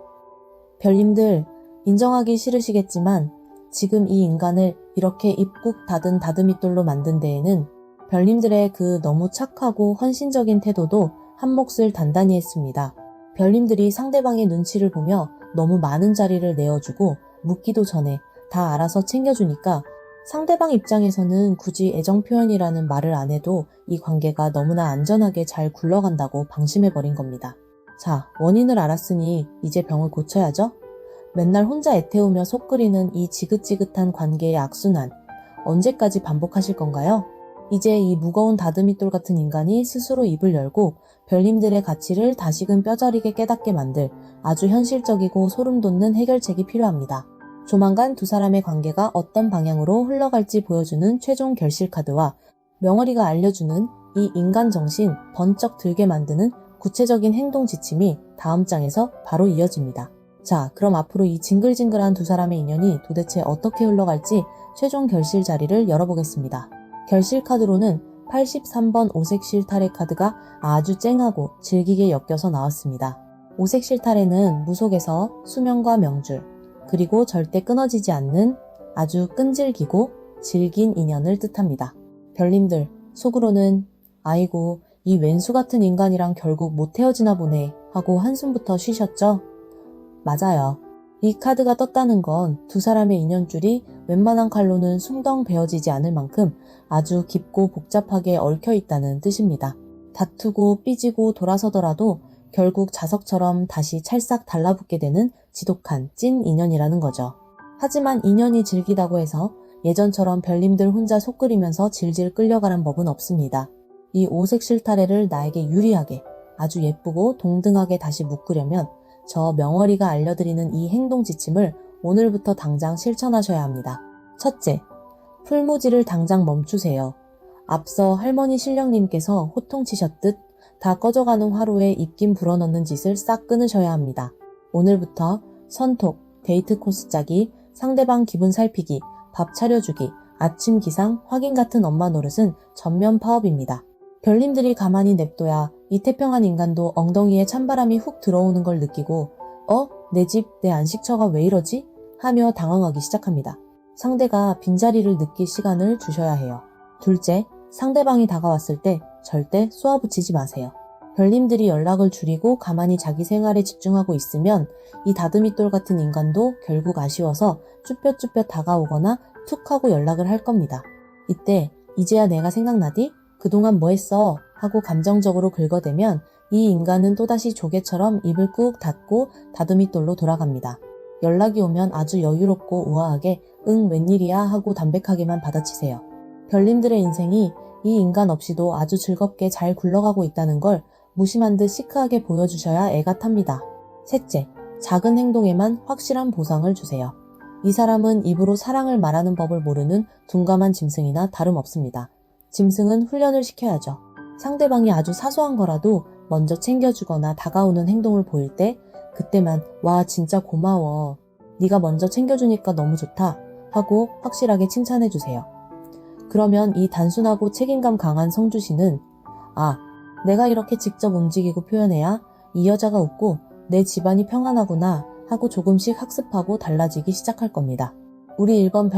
별님들 인정하기 싫으시겠지만 지금 이 인간을 이렇게 입국 닫은 다듬이돌로 만든 데에는 별님들의 그 너무 착하고 헌신적인 태도도 한 몫을 단단히 했습니다. 별님들이 상대방의 눈치를 보며 너무 많은 자리를 내어주고 묻기도 전에 다 알아서 챙겨주니까 상대방 입장에서는 굳이 애정 표현이라는 말을 안 해도 이 관계가 너무나 안전하게 잘 굴러간다고 방심해버린 겁니다. 자, 원인을 알았으니 이제 병을 고쳐야죠? 맨날 혼자 애태우며 속 끓이는 이 지긋지긋한 관계의 악순환, 언제까지 반복하실 건가요? 이제 이 무거운 다듬이돌 같은 인간이 스스로 입을 열고 별님들의 가치를 다시금 뼈저리게 깨닫게 만들 아주 현실적이고 소름 돋는 해결책이 필요합니다. 조만간 두 사람의 관계가 어떤 방향으로 흘러갈지 보여주는 최종 결실 카드와 명월이가 알려주는 이 인간 정신 번쩍 들게 만드는 구체적인 행동 지침이 다음 장에서 바로 이어집니다. 자, 그럼 앞으로 이 징글징글한 두 사람의 인연이 도대체 어떻게 흘러갈지 최종 결실 자리를 열어보겠습니다. 결실 카드로는 83번 오색 실타래 카드가 아주 쨍하고 질기게 엮여서 나왔습니다. 오색 실타래는 무속에서 수명과 명줄, 그리고 절대 끊어지지 않는 아주 끈질기고 질긴 인연을 뜻합니다. 별님들, 속으로는 아이고 이 왼수 같은 인간이랑 결국 못 헤어지나 보네 하고 한숨부터 쉬셨죠? 맞아요. 이 카드가 떴다는 건 두 사람의 인연줄이 웬만한 칼로는 숭덩 베어지지 않을 만큼 아주 깊고 복잡하게 얽혀 있다는 뜻입니다. 다투고 삐지고 돌아서더라도 결국 자석처럼 다시 찰싹 달라붙게 되는 지독한 찐 인연이라는 거죠. 하지만 인연이 질기다고 해서 예전처럼 별님들 혼자 속 끓이면서 질질 끌려가는 법은 없습니다. 이 오색 실타래를 나에게 유리하게 아주 예쁘고 동등하게 다시 묶으려면 저 명월이가 알려드리는 이 행동 지침을 오늘부터 당장 실천하셔야 합니다. 첫째, 풀무지를 당장 멈추세요. 앞서 할머니 신령님께서 호통치셨듯 다 꺼져가는 화로에 입김 불어넣는 짓을 싹 끊으셔야 합니다. 오늘부터 선톡, 데이트 코스 짜기, 상대방 기분 살피기, 밥 차려주기, 아침 기상, 확인 같은 엄마 노릇은 전면 파업입니다. 별님들이 가만히 냅둬야 이 태평한 인간도 엉덩이에 찬바람이 훅 들어오는 걸 느끼고 내 집, 내 안식처가 왜 이러지? 하며 당황하기 시작합니다. 상대가 빈자리를 느낄 시간을 주셔야 해요. 둘째, 상대방이 다가왔을 때 절대 쏘아붙이지 마세요. 별님들이 연락을 줄이고 가만히 자기 생활에 집중하고 있으면 이 다듬이돌 같은 인간도 결국 아쉬워서 쭈뼛쭈뼛 다가오거나 툭 하고 연락을 할 겁니다. 이때 이제야 내가 생각나디? 그동안 뭐 했어? 하고 감정적으로 긁어대면 이 인간은 또다시 조개처럼 입을 꾹 닫고 다듬이돌로 돌아갑니다. 연락이 오면 아주 여유롭고 우아하게 응 웬일이야 하고 담백하게만 받아치세요. 별님들의 인생이 이 인간 없이도 아주 즐겁게 잘 굴러가고 있다는 걸 무심한 듯 시크하게 보여주셔야 애가 탑니다. 셋째, 작은 행동에만 확실한 보상을 주세요. 이 사람은 입으로 사랑을 말하는 법을 모르는 둔감한 짐승이나 다름없습니다. 짐승은 훈련을 시켜야죠. 상대방이 아주 사소한 거라도 먼저 챙겨주거나 다가오는 행동을 보일 때 그때만 와 진짜 고마워. 네가 먼저 챙겨주니까 너무 좋다 하고 확실하게 칭찬해주세요. 그러면 이 단순하고 책임감 강한 성주씨는 내가 이렇게 직접 움직이고 표현해야 이 여자가 웃고 내 집안이 평안하구나 하고 조금씩 학습하고 달라지기 시작할 겁니다. 우리 1번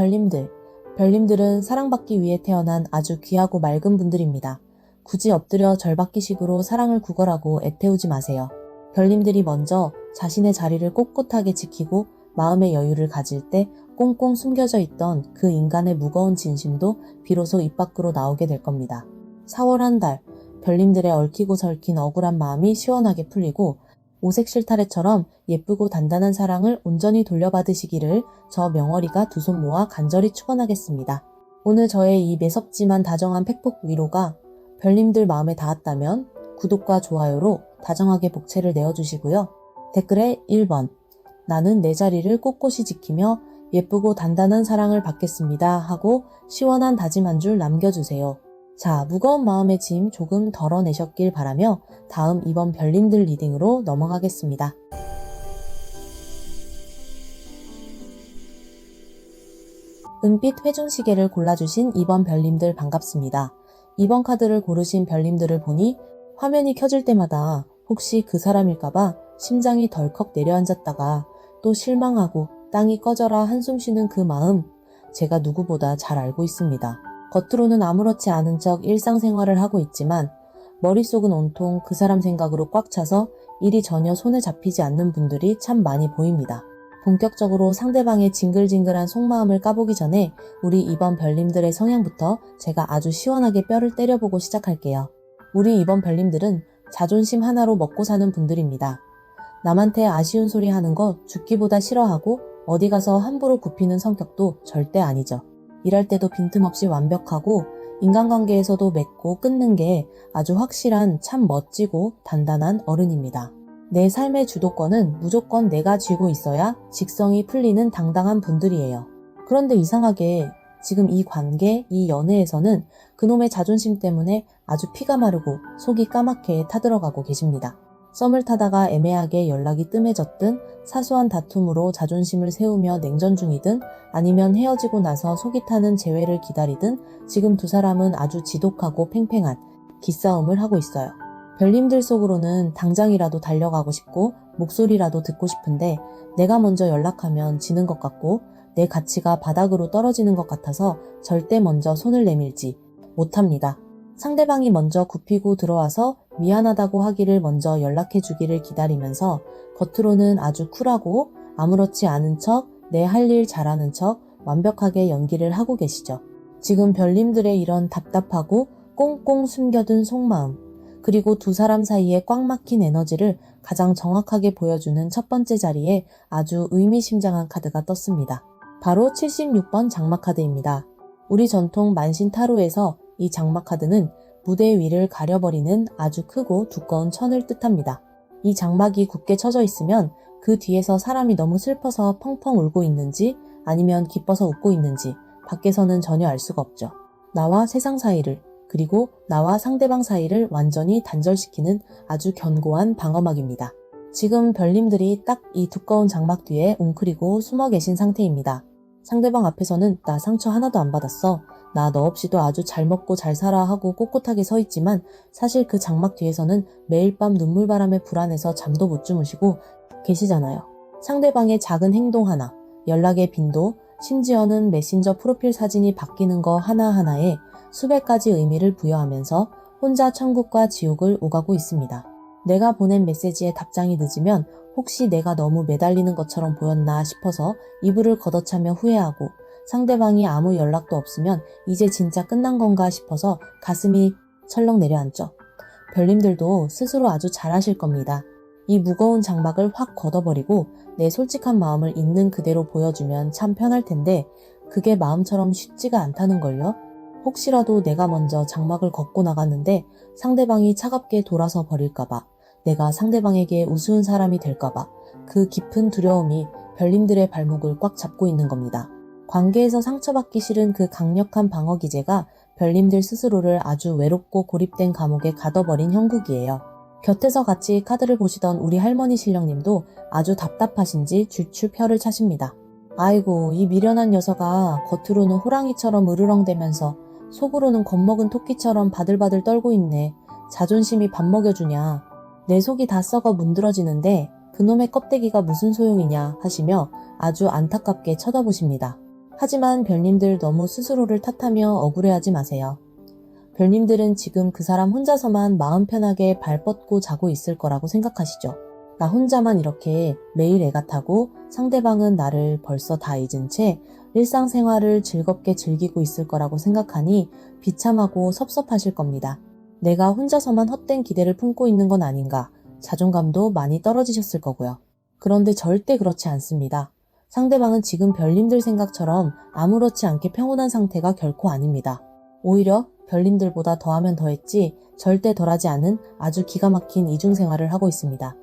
별님들은 사랑받기 위해 태어난 아주 귀하고 맑은 분들입니다. 굳이 엎드려 절받기식으로 사랑을 구걸하고 애태우지 마세요. 별님들이 먼저 자신의 자리를 꼿꼿하게 지키고 마음의 여유를 가질 때 꽁꽁 숨겨져 있던 그 인간의 무거운 진심도 비로소 입 밖으로 나오게 될 겁니다. 4월 한 달, 별님들의 얽히고 설킨 억울한 마음이 시원하게 풀리고 오색 실타래처럼 예쁘고 단단한 사랑을 온전히 돌려받으시기를 저 명월이가 두 손 모아 간절히 축원하겠습니다. 오늘 저의 이 매섭지만 다정한 팩폭 위로가 별님들 마음에 닿았다면 구독과 좋아요로 다정하게 복채를 내어주시고요. 댓글에 1번 나는 내 자리를 꼿꼿이 지키며 예쁘고 단단한 사랑을 받겠습니다 하고 시원한 다짐 한 줄 남겨주세요. 자, 무거운 마음의 짐 조금 덜어내셨길 바라며 다음 이번 별님들 리딩으로 넘어가겠습니다. 은빛 회중시계를 골라주신 2번 별님들 반갑습니다. 2번 카드를 고르신 별님들을 보니 화면이 켜질 때마다 혹시 그 사람일까봐 심장이 덜컥 내려앉았다가 또 실망하고 땅이 꺼져라 한숨 쉬는 그 마음, 제가 누구보다 잘 알고 있습니다. 겉으로는 아무렇지 않은 척 일상생활을 하고 있지만 머릿속은 온통 그 사람 생각으로 꽉 차서 일이 전혀 손에 잡히지 않는 분들이 참 많이 보입니다. 본격적으로 상대방의 징글징글한 속마음을 까보기 전에 우리 2번 별님들의 성향부터 제가 아주 시원하게 뼈를 때려보고 시작할게요. 우리 2번 별님들은 자존심 하나로 먹고 사는 분들입니다. 남한테 아쉬운 소리 하는 거 죽기보다 싫어하고 어디 가서 함부로 굽히는 성격도 절대 아니죠. 일할 때도 빈틈없이 완벽하고 인간관계에서도 맺고 끊는 게 아주 확실한 참 멋지고 단단한 어른입니다. 내 삶의 주도권은 무조건 내가 쥐고 있어야 직성이 풀리는 당당한 분들이에요. 그런데 이상하게 지금 이 관계, 이 연애에서는 그놈의 자존심 때문에 아주 피가 마르고 속이 까맣게 타들어가고 계십니다. 썸을 타다가 애매하게 연락이 뜸해졌든 사소한 다툼으로 자존심을 세우며 냉전 중이든 아니면 헤어지고 나서 속이 타는 재회를 기다리든 지금 두 사람은 아주 지독하고 팽팽한 기싸움을 하고 있어요. 별님들 속으로는 당장이라도 달려가고 싶고 목소리라도 듣고 싶은데 내가 먼저 연락하면 지는 것 같고 내 가치가 바닥으로 떨어지는 것 같아서 절대 먼저 손을 내밀지 못합니다. 상대방이 먼저 굽히고 들어와서 미안하다고 하기를 먼저 연락해주기를 기다리면서 겉으로는 아주 쿨하고 아무렇지 않은 척, 내 할 일 잘하는 척 완벽하게 연기를 하고 계시죠. 지금 별님들의 이런 답답하고 꽁꽁 숨겨둔 속마음, 그리고 두 사람 사이에 꽉 막힌 에너지를 가장 정확하게 보여주는 첫 번째 자리에 아주 의미심장한 카드가 떴습니다. 바로 76번 장마카드입니다. 우리 전통 만신 타로에서 이 장마카드는 무대 위를 가려버리는 아주 크고 두꺼운 천을 뜻합니다. 이 장막이 굳게 쳐져 있으면 그 뒤에서 사람이 너무 슬퍼서 펑펑 울고 있는지 아니면 기뻐서 웃고 있는지 밖에서는 전혀 알 수가 없죠. 나와 세상 사이를 그리고 나와 상대방 사이를 완전히 단절시키는 아주 견고한 방어막입니다. 지금 별님들이 딱 이 두꺼운 장막 뒤에 웅크리고 숨어 계신 상태입니다. 상대방 앞에서는 나 상처 하나도 안 받았어. 나 너 없이도 아주 잘 먹고 잘 살아 하고 꼿꼿하게 서 있지만 사실 그 장막 뒤에서는 매일 밤 눈물바람에 불안해서 잠도 못 주무시고 계시잖아요. 상대방의 작은 행동 하나, 연락의 빈도, 심지어는 메신저 프로필 사진이 바뀌는 거 하나하나에 수백 가지 의미를 부여하면서 혼자 천국과 지옥을 오가고 있습니다. 내가 보낸 메시지에 답장이 늦으면 혹시 내가 너무 매달리는 것처럼 보였나 싶어서 이불을 걷어차며 후회하고 상대방이 아무 연락도 없으면 이제 진짜 끝난 건가 싶어서 가슴이 철렁 내려앉죠. 별님들도 스스로 아주 잘하실 겁니다. 이 무거운 장막을 확 걷어버리고 내 솔직한 마음을 있는 그대로 보여주면 참 편할 텐데 그게 마음처럼 쉽지가 않다는걸요. 혹시라도 내가 먼저 장막을 걷고 나갔는데 상대방이 차갑게 돌아서 버릴까봐, 내가 상대방에게 우스운 사람이 될까봐 그 깊은 두려움이 별님들의 발목을 꽉 잡고 있는 겁니다. 관계에서 상처받기 싫은 그 강력한 방어 기제가 별님들 스스로를 아주 외롭고 고립된 감옥에 가둬버린 형국이에요. 곁에서 같이 카드를 보시던 우리 할머니 신령님도 아주 답답하신지 줄줄 펴를 차십니다. 아이고, 이 미련한 녀석아 겉으로는 호랑이처럼 으르렁대면서 속으로는 겁먹은 토끼처럼 바들바들 떨고 있네. 자존심이 밥 먹여주냐. 내 속이 다 썩어 문드러지는데 그놈의 껍데기가 무슨 소용이냐 하시며 아주 안타깝게 쳐다보십니다. 하지만 별님들 너무 스스로를 탓하며 억울해하지 마세요. 별님들은 지금 그 사람 혼자서만 마음 편하게 발 뻗고 자고 있을 거라고 생각하시죠. 나 혼자만 이렇게 매일 애가 타고 상대방은 나를 벌써 다 잊은 채 일상생활을 즐겁게 즐기고 있을 거라고 생각하니 비참하고 섭섭하실 겁니다. 내가 혼자서만 헛된 기대를 품고 있는 건 아닌가, 자존감도 많이 떨어지셨을 거고요. 그런데 절대 그렇지 않습니다. 상대방은 지금 별님들 생각처럼 아무렇지 않게 평온한 상태가 결코 아닙니다. 오히려 별님들보다 더하면 더했지 절대 덜하지 않은 아주 기가 막힌 이중생활을 하고 있습니다.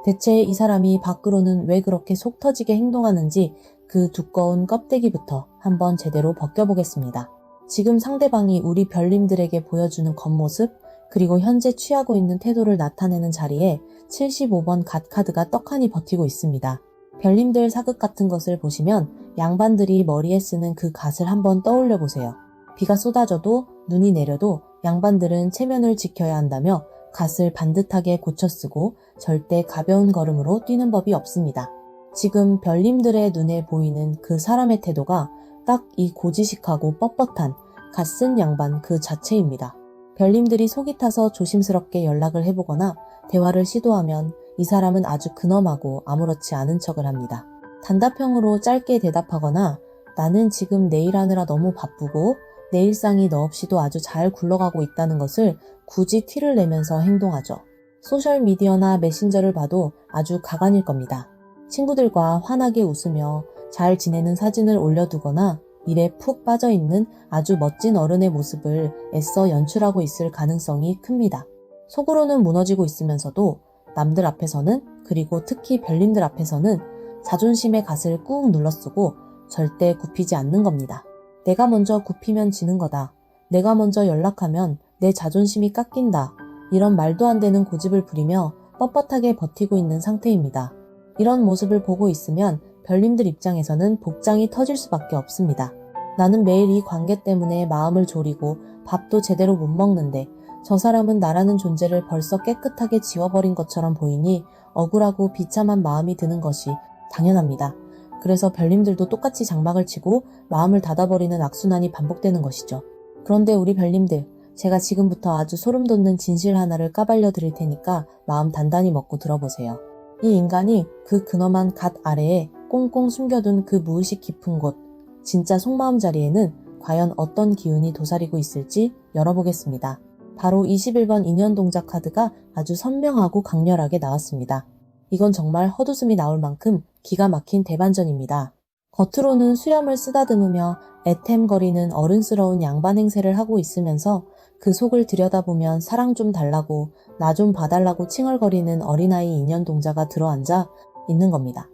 대체 이 사람이 밖으로는 왜 그렇게 속 터지게 행동하는지 그 두꺼운 껍데기부터 한번 제대로 벗겨보겠습니다. 지금 상대방이 우리 별님들에게 보여주는 겉모습, 그리고 현재 취하고 있는 태도를 나타내는 자리에 75번 갓카드가 떡하니 버티고 있습니다. 별님들 사극 같은 것을 보시면 양반들이 머리에 쓰는 그 갓을 한번 떠올려 보세요. 비가 쏟아져도 눈이 내려도 양반들은 체면을 지켜야 한다며 갓을 반듯하게 고쳐 쓰고 절대 가벼운 걸음으로 뛰는 법이 없습니다. 지금 별님들의 눈에 보이는 그 사람의 태도가 딱 이 고지식하고 뻣뻣한 갓 쓴 양반 그 자체입니다. 별님들이 속이 타서 조심스럽게 연락을 해보거나 대화를 시도하면 이 사람은 아주 근엄하고 아무렇지 않은 척을 합니다. 단답형으로 짧게 대답하거나 나는 지금 내 일하느라 너무 바쁘고 내 일상이 너 없이도 아주 잘 굴러가고 있다는 것을 굳이 티를 내면서 행동하죠. 소셜미디어나 메신저를 봐도 아주 가관일 겁니다. 친구들과 환하게 웃으며 잘 지내는 사진을 올려두거나 일에 푹 빠져있는 아주 멋진 어른의 모습을 애써 연출하고 있을 가능성이 큽니다. 속으로는 무너지고 있으면서도 남들 앞에서는, 그리고 특히 별님들 앞에서는 자존심의 갓을 꾹 눌러쓰고 절대 굽히지 않는 겁니다. 내가 먼저 굽히면 지는 거다. 내가 먼저 연락하면 내 자존심이 깎인다. 이런 말도 안 되는 고집을 부리며 뻣뻣하게 버티고 있는 상태입니다. 이런 모습을 보고 있으면 별님들 입장에서는 복장이 터질 수밖에 없습니다. 나는 매일 이 관계 때문에 마음을 졸이고 밥도 제대로 못 먹는데 저 사람은 나라는 존재를 벌써 깨끗하게 지워버린 것처럼 보이니 억울하고 비참한 마음이 드는 것이 당연합니다. 그래서 별님들도 똑같이 장막을 치고 마음을 닫아버리는 악순환이 반복되는 것이죠. 그런데 우리 별님들, 제가 지금부터 아주 소름 돋는 진실 하나를 까발려 드릴 테니까 마음 단단히 먹고 들어보세요. 이 인간이 그 근엄한 갓 아래에 꽁꽁 숨겨둔 그 무의식 깊은 곳, 진짜 속마음 자리에는 과연 어떤 기운이 도사리고 있을지 열어보겠습니다. 바로 21번 인연동자 카드가 아주 선명하고 강렬하게 나왔습니다. 이건 정말 헛웃음이 나올 만큼 기가 막힌 대반전입니다. 겉으로는 수염을 쓰다듬으며 애템거리는 어른스러운 양반 행세를 하고 있으면서 그 속을 들여다보면 사랑 좀 달라고 나 좀 봐달라고 칭얼거리는 어린아이 인연동자가 들어앉아 있는 겁니다.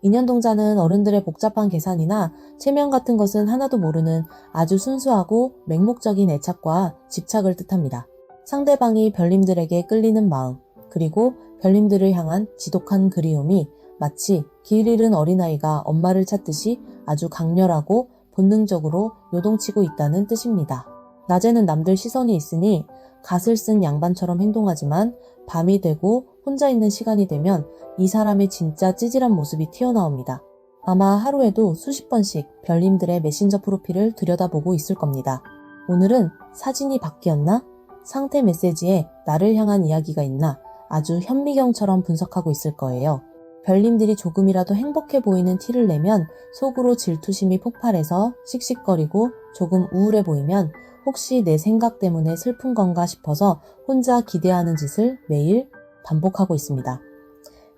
인연동자는 어른들의 복잡한 계산이나 체면 같은 것은 하나도 모르는 아주 순수하고 맹목적인 애착과 집착을 뜻합니다. 상대방이 별님들에게 끌리는 마음, 그리고 별님들을 향한 지독한 그리움이 마치 길 잃은 어린아이가 엄마를 찾듯이 아주 강렬하고 본능적으로 요동치고 있다는 뜻입니다. 낮에는 남들 시선이 있으니 갓을 쓴 양반처럼 행동하지만 밤이 되고 혼자 있는 시간이 되면 이 사람의 진짜 찌질한 모습이 튀어나옵니다. 아마 하루에도 수십 번씩 별님들의 메신저 프로필을 들여다보고 있을 겁니다. 오늘은 사진이 바뀌었나? 상태 메시지에 나를 향한 이야기가 있나? 아주 현미경처럼 분석하고 있을 거예요. 별님들이 조금이라도 행복해 보이는 티를 내면 속으로 질투심이 폭발해서 씩씩거리고 조금 우울해 보이면 혹시 내 생각 때문에 슬픈 건가 싶어서 혼자 기대하는 짓을 매일 반복하고 있습니다.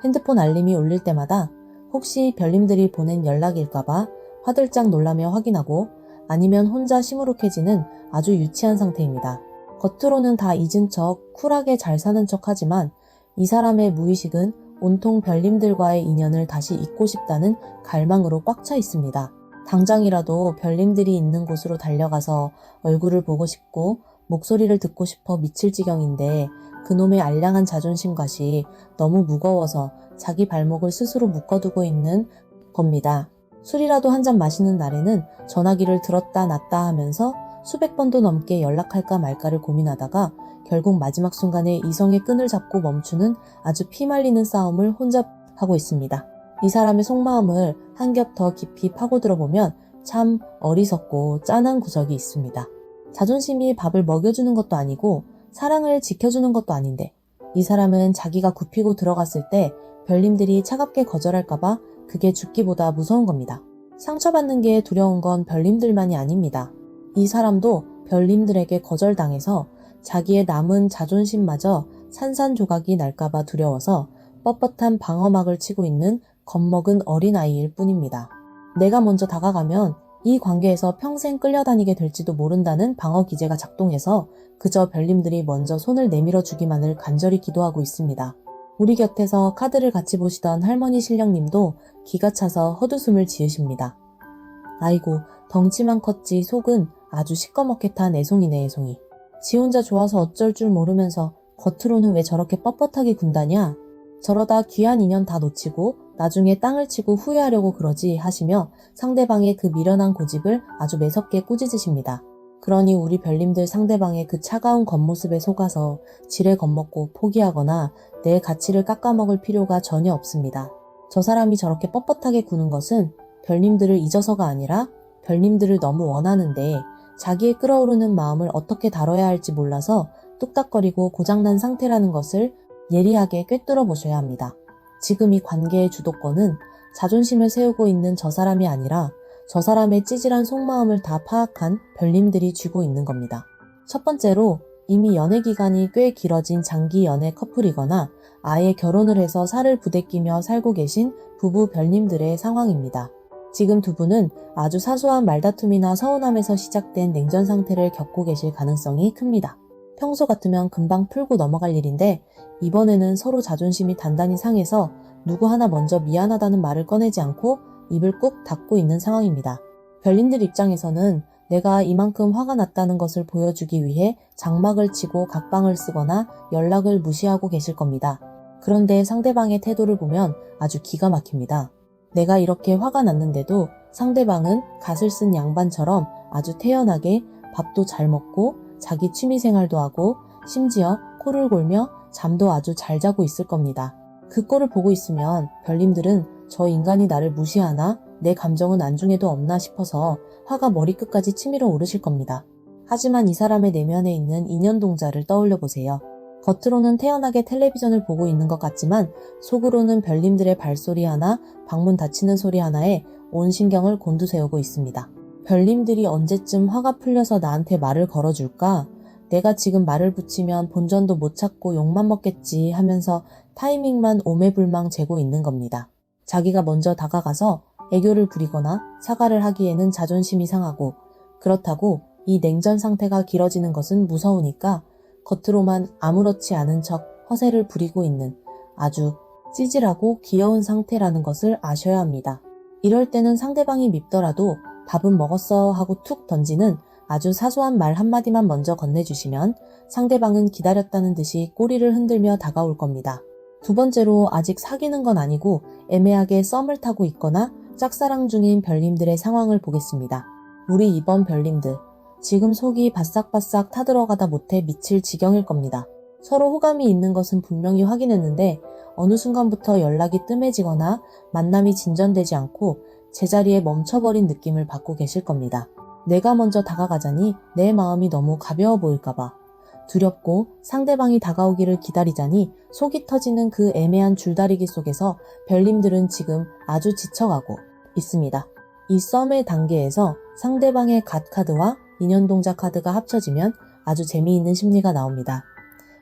핸드폰 알림이 울릴 때마다 혹시 별님들이 보낸 연락일까봐 화들짝 놀라며 확인하고 아니면 혼자 시무룩해지는 아주 유치한 상태입니다. 겉으로는 다 잊은 척 쿨하게 잘 사는 척 하지만 이 사람의 무의식은 온통 별님들과의 인연을 다시 잇고 싶다는 갈망으로 꽉 차 있습니다. 당장이라도 별님들이 있는 곳으로 달려가서 얼굴을 보고 싶고 목소리를 듣고 싶어 미칠 지경인데 그놈의 알량한 자존심과시 너무 무거워서 자기 발목을 스스로 묶어두고 있는 겁니다. 술이라도 한 잔 마시는 날에는 전화기를 들었다 놨다 하면서 수백 번도 넘게 연락할까 말까를 고민하다가 결국 마지막 순간에 이성의 끈을 잡고 멈추는 아주 피말리는 싸움을 혼자 하고 있습니다. 이 사람의 속마음을 한 겹 더 깊이 파고들어보면 참 어리석고 짠한 구석이 있습니다. 자존심이 밥을 먹여주는 것도 아니고 사랑을 지켜주는 것도 아닌데 이 사람은 자기가 굽히고 들어갔을 때 별님들이 차갑게 거절할까봐 그게 죽기보다 무서운 겁니다. 상처받는 게 두려운 건 별님들만이 아닙니다. 이 사람도 별님들에게 거절당해서 자기의 남은 자존심마저 산산조각이 날까봐 두려워서 뻣뻣한 방어막을 치고 있는 겁먹은 어린아이일 뿐입니다. 내가 먼저 다가가면 이 관계에서 평생 끌려다니게 될지도 모른다는 방어 기제가 작동해서 그저 별님들이 먼저 손을 내밀어 주기만을 간절히 기도하고 있습니다. 우리 곁에서 카드를 같이 보시던 할머니 신령님도 기가 차서 헛웃음을 지으십니다. 아이고, 덩치만 컸지 속은 아주 시꺼멓게 탄 애송이네 애송이. 지 혼자 좋아서 어쩔 줄 모르면서 겉으로는 왜 저렇게 뻣뻣하게 군다냐? 저러다 귀한 인연 다 놓치고 나중에 땅을 치고 후회하려고 그러지 하시며 상대방의 그 미련한 고집을 아주 매섭게 꾸짖으십니다. 그러니 우리 별님들 상대방의 그 차가운 겉모습에 속아서 지레 겁먹고 포기하거나 내 가치를 깎아먹을 필요가 전혀 없습니다. 저 사람이 저렇게 뻣뻣하게 구는 것은 별님들을 잊어서가 아니라 별님들을 너무 원하는데 자기의 끓어오르는 마음을 어떻게 다뤄야 할지 몰라서 뚝딱거리고 고장난 상태라는 것을 예리하게 꿰뚫어 보셔야 합니다. 지금 이 관계의 주도권은 자존심을 세우고 있는 저 사람이 아니라 저 사람의 찌질한 속마음을 다 파악한 별님들이 쥐고 있는 겁니다. 첫 번째로 이미 연애 기간이 꽤 길어진 장기 연애 커플이거나 아예 결혼을 해서 살을 부대끼며 살고 계신 부부 별님들의 상황입니다. 지금 두 분은 아주 사소한 말다툼이나 서운함에서 시작된 냉전 상태를 겪고 계실 가능성이 큽니다. 평소 같으면 금방 풀고 넘어갈 일인데 이번에는 서로 자존심이 단단히 상해서 누구 하나 먼저 미안하다는 말을 꺼내지 않고 입을 꾹 닫고 있는 상황입니다. 별님들 입장에서는 내가 이만큼 화가 났다는 것을 보여주기 위해 장막을 치고 각방을 쓰거나 연락을 무시하고 계실 겁니다. 그런데 상대방의 태도를 보면 아주 기가 막힙니다. 내가 이렇게 화가 났는데도 상대방은 갓을 쓴 양반처럼 아주 태연하게 밥도 잘 먹고 자기 취미생활도 하고 심지어 코를 골며 잠도 아주 잘 자고 있을 겁니다. 그 꼴을 보고 있으면 별님들은 저 인간이 나를 무시하나 내 감정은 안중에도 없나 싶어서 화가 머리끝까지 치밀어 오르실 겁니다. 하지만 이 사람의 내면에 있는 인연동자를 떠올려 보세요. 겉으로는 태연하게 텔레비전을 보고 있는 것 같지만 속으로는 별님들의 발소리 하나, 방문 닫히는 소리 하나에 온 신경을 곤두세우고 있습니다. 별님들이 언제쯤 화가 풀려서 나한테 말을 걸어줄까? 내가 지금 말을 붙이면 본전도 못 찾고 욕만 먹겠지 하면서 타이밍만 오매불망 재고 있는 겁니다. 자기가 먼저 다가가서 애교를 부리거나 사과를 하기에는 자존심이 상하고 그렇다고 이 냉전 상태가 길어지는 것은 무서우니까 겉으로만 아무렇지 않은 척 허세를 부리고 있는 아주 찌질하고 귀여운 상태라는 것을 아셔야 합니다. 이럴 때는 상대방이 밉더라도 밥은 먹었어 하고 툭 던지는 아주 사소한 말 한마디만 먼저 건네주시면 상대방은 기다렸다는 듯이 꼬리를 흔들며 다가올 겁니다. 두 번째로 아직 사귀는 건 아니고 애매하게 썸을 타고 있거나 짝사랑 중인 별님들의 상황을 보겠습니다. 우리 이번 별님들 지금 속이 바싹바싹 타들어가다 못해 미칠 지경일 겁니다. 서로 호감이 있는 것은 분명히 확인했는데 어느 순간부터 연락이 뜸해지거나 만남이 진전되지 않고 제자리에 멈춰버린 느낌을 받고 계실 겁니다. 내가 먼저 다가가자니 내 마음이 너무 가벼워 보일까봐 두렵고 상대방이 다가오기를 기다리자니 속이 터지는 그 애매한 줄다리기 속에서 별님들은 지금 아주 지쳐가고 있습니다. 이 썸의 단계에서 상대방의 갓 카드와 인연동자 카드가 합쳐지면 아주 재미있는 심리가 나옵니다.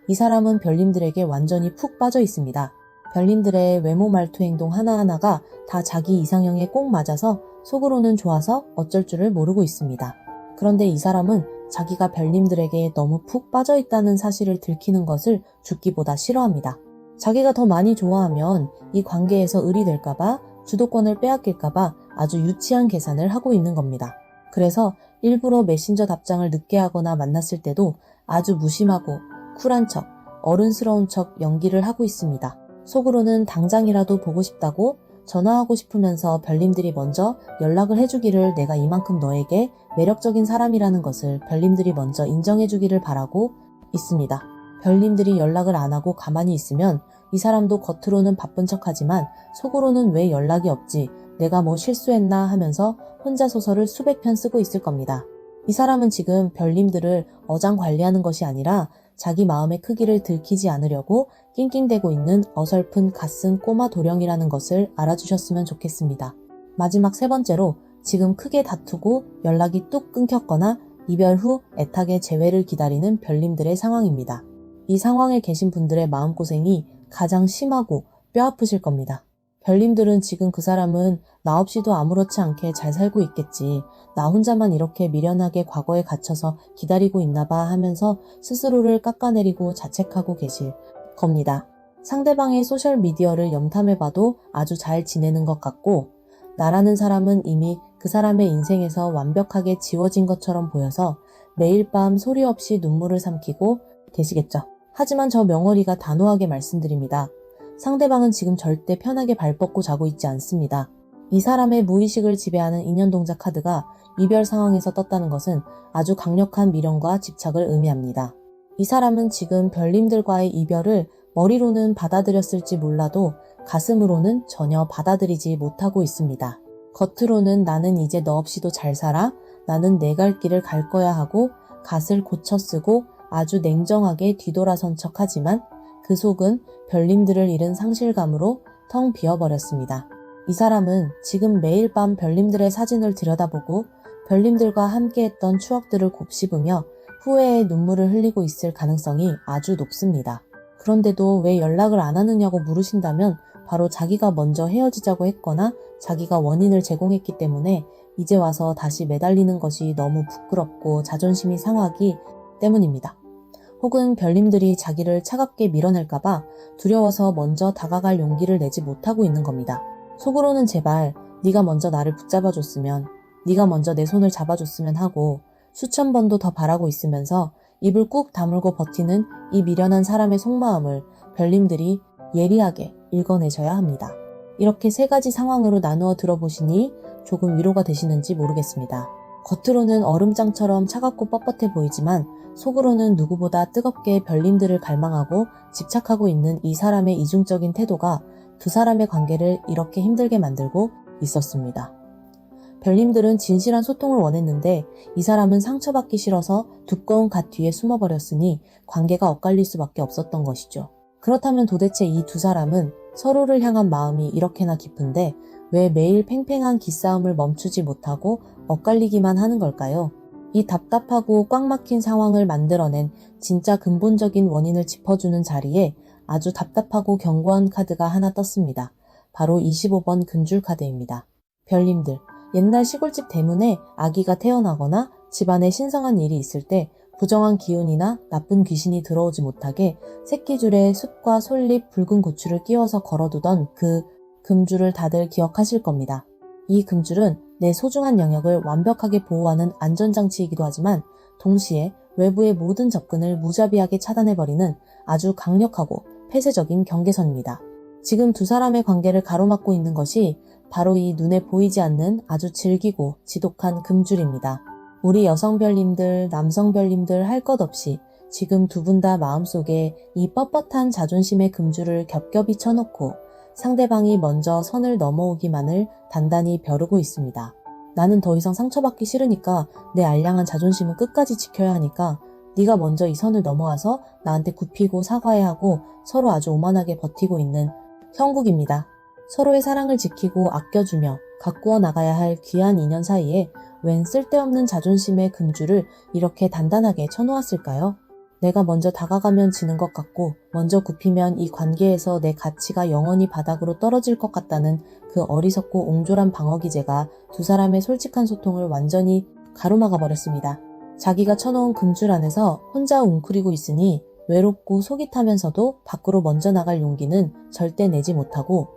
이 사람은 별님들에게 완전히 푹 빠져 있습니다. 별님들의 외모 말투 행동 하나하나가 다 자기 이상형에 꼭 맞아서 속으로는 좋아서 어쩔 줄을 모르고 있습니다. 그런데 이 사람은 자기가 별님들에게 너무 푹 빠져 있다는 사실을 들키는 것을 죽기보다 싫어합니다. 자기가 더 많이 좋아하면 이 관계에서 을이 될까봐 주도권을 빼앗길까봐 아주 유치한 계산을 하고 있는 겁니다. 그래서 일부러 메신저 답장을 늦게 하거나 만났을 때도 아주 무심하고 쿨한 척, 어른스러운 척 연기를 하고 있습니다. 속으로는 당장이라도 보고 싶다고 전화하고 싶으면서 별님들이 먼저 연락을 해주기를 내가 이만큼 너에게 매력적인 사람이라는 것을 별님들이 먼저 인정해주기를 바라고 있습니다. 별님들이 연락을 안 하고 가만히 있으면 이 사람도 겉으로는 바쁜 척하지만 속으로는 왜 연락이 없지? 내가 뭐 실수했나 하면서 혼자 소설을 수백 편 쓰고 있을 겁니다. 이 사람은 지금 별님들을 어장관리하는 것이 아니라 자기 마음의 크기를 들키지 않으려고 낑낑대고 있는 어설픈 갓쓴 꼬마 도령이라는 것을 알아주셨으면 좋겠습니다. 마지막 세 번째로 지금 크게 다투고 연락이 뚝 끊겼거나 이별 후 애타게 재회를 기다리는 별님들의 상황입니다. 이 상황에 계신 분들의 마음고생이 가장 심하고 뼈아프실 겁니다. 별님들은 지금 그 사람은 나 없이도 아무렇지 않게 잘 살고 있겠지. 나 혼자만 이렇게 미련하게 과거에 갇혀서 기다리고 있나봐 하면서 스스로를 깎아내리고 자책하고 계실 겁니다. 상대방의 소셜미디어를 염탐해봐도 아주 잘 지내는 것 같고 나라는 사람은 이미 그 사람의 인생에서 완벽하게 지워진 것처럼 보여서 매일 밤 소리 없이 눈물을 삼키고 계시겠죠. 하지만 저 명월이가 단호하게 말씀드립니다. 상대방은 지금 절대 편하게 발 뻗고 자고 있지 않습니다. 이 사람의 무의식을 지배하는 인연동작 카드가 이별 상황에서 떴다는 것은 아주 강력한 미련과 집착을 의미합니다. 이 사람은 지금 별님들과의 이별을 머리로는 받아들였을지 몰라도 가슴으로는 전혀 받아들이지 못하고 있습니다. 겉으로는 나는 이제 너 없이도 잘 살아, 나는 내 갈 길을 갈 거야 하고 갓을 고쳐 쓰고 아주 냉정하게 뒤돌아선 척하지만 그 속은 별님들을 잃은 상실감으로 텅 비어버렸습니다. 이 사람은 지금 매일 밤 별님들의 사진을 들여다보고 별님들과 함께했던 추억들을 곱씹으며 후회의 눈물을 흘리고 있을 가능성이 아주 높습니다. 그런데도 왜 연락을 안 하느냐고 물으신다면 바로 자기가 먼저 헤어지자고 했거나 자기가 원인을 제공했기 때문에 이제 와서 다시 매달리는 것이 너무 부끄럽고 자존심이 상하기 때문입니다. 혹은 별님들이 자기를 차갑게 밀어낼까봐 두려워서 먼저 다가갈 용기를 내지 못하고 있는 겁니다. 속으로는 제발 네가 먼저 나를 붙잡아줬으면, 네가 먼저 내 손을 잡아줬으면 하고 수천 번도 더 바라고 있으면서 입을 꾹 다물고 버티는 이 미련한 사람의 속마음을 별님들이 예리하게 읽어내셔야 합니다. 이렇게 세 가지 상황으로 나누어 들어보시니 조금 위로가 되시는지 모르겠습니다. 겉으로는 얼음장처럼 차갑고 뻣뻣해 보이지만 속으로는 누구보다 뜨겁게 별님들을 갈망하고 집착하고 있는 이 사람의 이중적인 태도가 두 사람의 관계를 이렇게 힘들게 만들고 있었습니다. 별님들은 진실한 소통을 원했는데 이 사람은 상처받기 싫어서 두꺼운 갓 뒤에 숨어버렸으니 관계가 엇갈릴 수밖에 없었던 것이죠. 그렇다면 도대체 이 두 사람은 서로를 향한 마음이 이렇게나 깊은데 왜 매일 팽팽한 기싸움을 멈추지 못하고 엇갈리기만 하는 걸까요? 이 답답하고 꽉 막힌 상황을 만들어낸 진짜 근본적인 원인을 짚어주는 자리에 아주 답답하고 견고한 카드가 하나 떴습니다. 바로 25번 금줄 카드입니다. 별님들, 옛날 시골집 대문에 아기가 태어나거나 집안에 신성한 일이 있을 때 부정한 기운이나 나쁜 귀신이 들어오지 못하게 새끼줄에 숯과 솔잎, 붉은 고추를 끼워서 걸어두던 그 금줄을 다들 기억하실 겁니다. 이 금줄은 내 소중한 영역을 완벽하게 보호하는 안전장치이기도 하지만 동시에 외부의 모든 접근을 무자비하게 차단해버리는 아주 강력하고 폐쇄적인 경계선입니다. 지금 두 사람의 관계를 가로막고 있는 것이 바로 이 눈에 보이지 않는 아주 질기고 지독한 금줄입니다. 우리 여성 별님들, 남성 별님들 할 것 없이 지금 두 분 다 마음속에 이 뻣뻣한 자존심의 금줄을 겹겹이 쳐놓고 상대방이 먼저 선을 넘어오기만을 단단히 벼르고 있습니다. 나는 더 이상 상처받기 싫으니까 내 알량한 자존심은 끝까지 지켜야 하니까 네가 먼저 이 선을 넘어와서 나한테 굽히고 사과해야 하고 서로 아주 오만하게 버티고 있는 형국입니다. 서로의 사랑을 지키고 아껴주며 가꾸어 나가야 할 귀한 인연 사이에 웬 쓸데없는 자존심의 금줄을 이렇게 단단하게 쳐놓았을까요? 내가 먼저 다가가면 지는 것 같고 먼저 굽히면 이 관계에서 내 가치가 영원히 바닥으로 떨어질 것 같다는 그 어리석고 옹졸한 방어 기제가 두 사람의 솔직한 소통을 완전히 가로막아 버렸습니다. 자기가 쳐놓은 금줄 안에서 혼자 웅크리고 있으니 외롭고 속이 타면서도 밖으로 먼저 나갈 용기는 절대 내지 못하고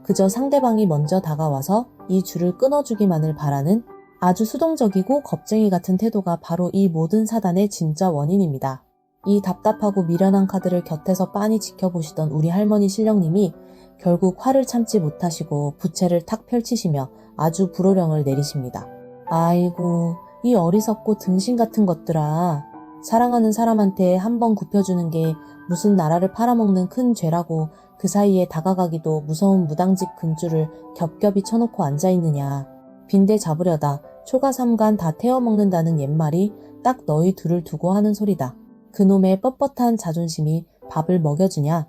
그저 상대방이 먼저 다가와서 이 줄을 끊어주기만을 바라는 아주 수동적이고 겁쟁이 같은 태도가 바로 이 모든 사단의 진짜 원인입니다. 이 답답하고 미련한 카드를 곁에서 빤히 지켜보시던 우리 할머니 신령님이 결국 화를 참지 못하시고 부채를 탁 펼치시며 아주 불호령을 내리십니다. 아이고, 이 어리석고 등신 같은 것들아. 사랑하는 사람한테 한번 굽혀주는 게 무슨 나라를 팔아먹는 큰 죄라고 그 사이에 다가가기도 무서운 무당집 금줄을 겹겹이 쳐놓고 앉아있느냐. 빈대 잡으려다 초가삼간 다 태워먹는다는 옛말이 딱 너희 둘을 두고 하는 소리다. 그놈의 뻣뻣한 자존심이 밥을 먹여주냐?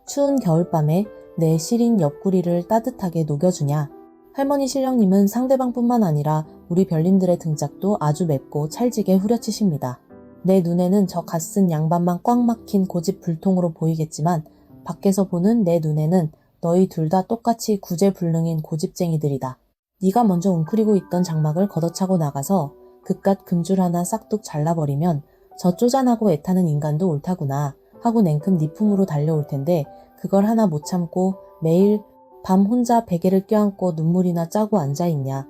추운 겨울밤에 내 시린 옆구리를 따뜻하게 녹여주냐? 할머니 신령님은 상대방뿐만 아니라 우리 별님들의 등짝도 아주 맵고 찰지게 후려치십니다. 내 눈에는 저 갓쓴 양반만 꽉 막힌 고집 불통으로 보이겠지만 밖에서 보는 내 눈에는 너희 둘 다 똑같이 구제불능인 고집쟁이들이다. 네가 먼저 웅크리고 있던 장막을 걷어차고 나가서 그깟 금줄 하나 싹둑 잘라버리면 저 쪼잔하고 애타는 인간도 옳다구나 하고 냉큼 네 품으로 달려올 텐데 그걸 하나 못 참고 매일 밤 혼자 베개를 껴안고 눈물이나 짜고 앉아있냐.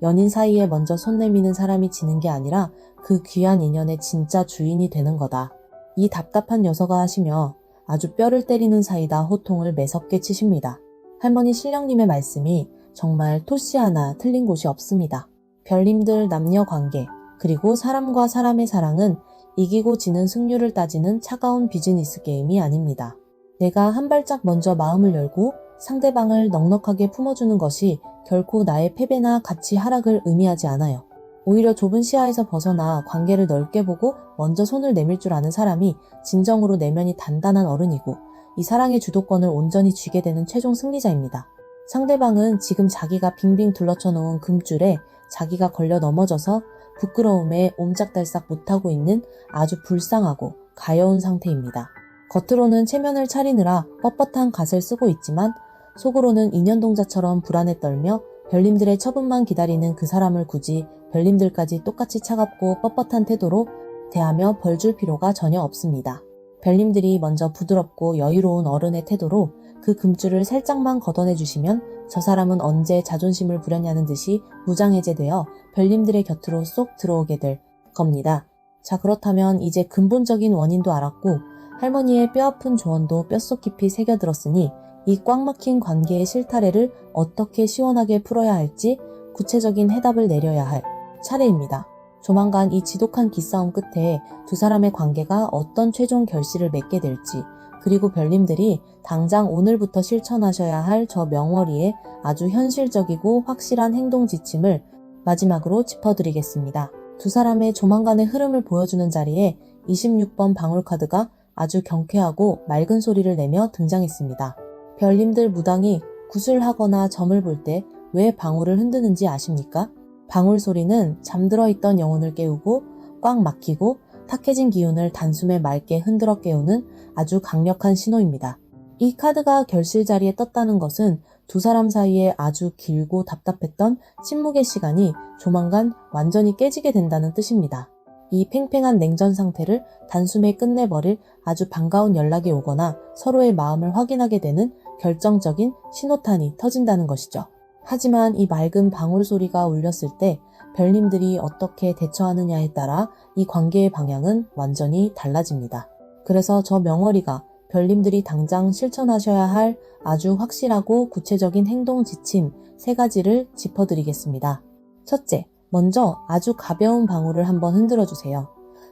연인 사이에 먼저 손 내미는 사람이 지는 게 아니라 그 귀한 인연의 진짜 주인이 되는 거다. 이 답답한 녀석아 하시며 아주 뼈를 때리는 사이다 호통을 매섭게 치십니다. 할머니 신령님의 말씀이 정말 토씨 하나 틀린 곳이 없습니다. 별님들 남녀 관계, 그리고 사람과 사람의 사랑은 이기고 지는 승률을 따지는 차가운 비즈니스 게임이 아닙니다. 내가 한 발짝 먼저 마음을 열고 상대방을 넉넉하게 품어주는 것이 결코 나의 패배나 가치 하락을 의미하지 않아요. 오히려 좁은 시야에서 벗어나 관계를 넓게 보고 먼저 손을 내밀 줄 아는 사람이 진정으로 내면이 단단한 어른이고 이 사랑의 주도권을 온전히 쥐게 되는 최종 승리자입니다. 상대방은 지금 자기가 빙빙 둘러쳐 놓은 금줄에 자기가 걸려 넘어져서 부끄러움에 옴짝달싹 못하고 있는 아주 불쌍하고 가여운 상태입니다. 겉으로는 체면을 차리느라 뻣뻣한 갓을 쓰고 있지만 속으로는 인연동자처럼 불안에 떨며 별님들의 처분만 기다리는 그 사람을 굳이 별님들까지 똑같이 차갑고 뻣뻣한 태도로 대하며 벌줄 필요가 전혀 없습니다. 별님들이 먼저 부드럽고 여유로운 어른의 태도로 그 금줄을 살짝만 걷어내 주시면 저 사람은 언제 자존심을 부렸냐는 듯이 무장해제되어 별님들의 곁으로 쏙 들어오게 될 겁니다. 자, 그렇다면 이제 근본적인 원인도 알았고 할머니의 뼈아픈 조언도 뼛속 깊이 새겨들었으니 이 꽉 막힌 관계의 실타래를 어떻게 시원하게 풀어야 할지 구체적인 해답을 내려야 할 차례입니다. 조만간 이 지독한 기싸움 끝에 두 사람의 관계가 어떤 최종 결실을 맺게 될지, 그리고 별님들이 당장 오늘부터 실천하셔야 할 저 명월이의 아주 현실적이고 확실한 행동 지침을 마지막으로 짚어드리겠습니다. 두 사람의 조만간의 흐름을 보여주는 자리에 26번 방울카드가 아주 경쾌하고 맑은 소리를 내며 등장했습니다. 별님들 무당이 구슬하거나 점을 볼 때 왜 방울을 흔드는지 아십니까? 방울 소리는 잠들어 있던 영혼을 깨우고 꽉 막히고 탁해진 기운을 단숨에 맑게 흔들어 깨우는 아주 강력한 신호입니다. 이 카드가 결실 자리에 떴다는 것은 두 사람 사이에 아주 길고 답답했던 침묵의 시간이 조만간 완전히 깨지게 된다는 뜻입니다. 이 팽팽한 냉전 상태를 단숨에 끝내버릴 아주 반가운 연락이 오거나 서로의 마음을 확인하게 되는 결정적인 신호탄이 터진다는 것이죠. 하지만 이 맑은 방울 소리가 울렸을 때 별님들이 어떻게 대처하느냐에 따라 이 관계의 방향은 완전히 달라집니다. 그래서 저 명월이가 별님들이 당장 실천하셔야 할 아주 확실하고 구체적인 행동 지침 3가지를 짚어드리겠습니다. 첫째, 먼저 아주 가벼운 방울을 한번 흔들어 주세요.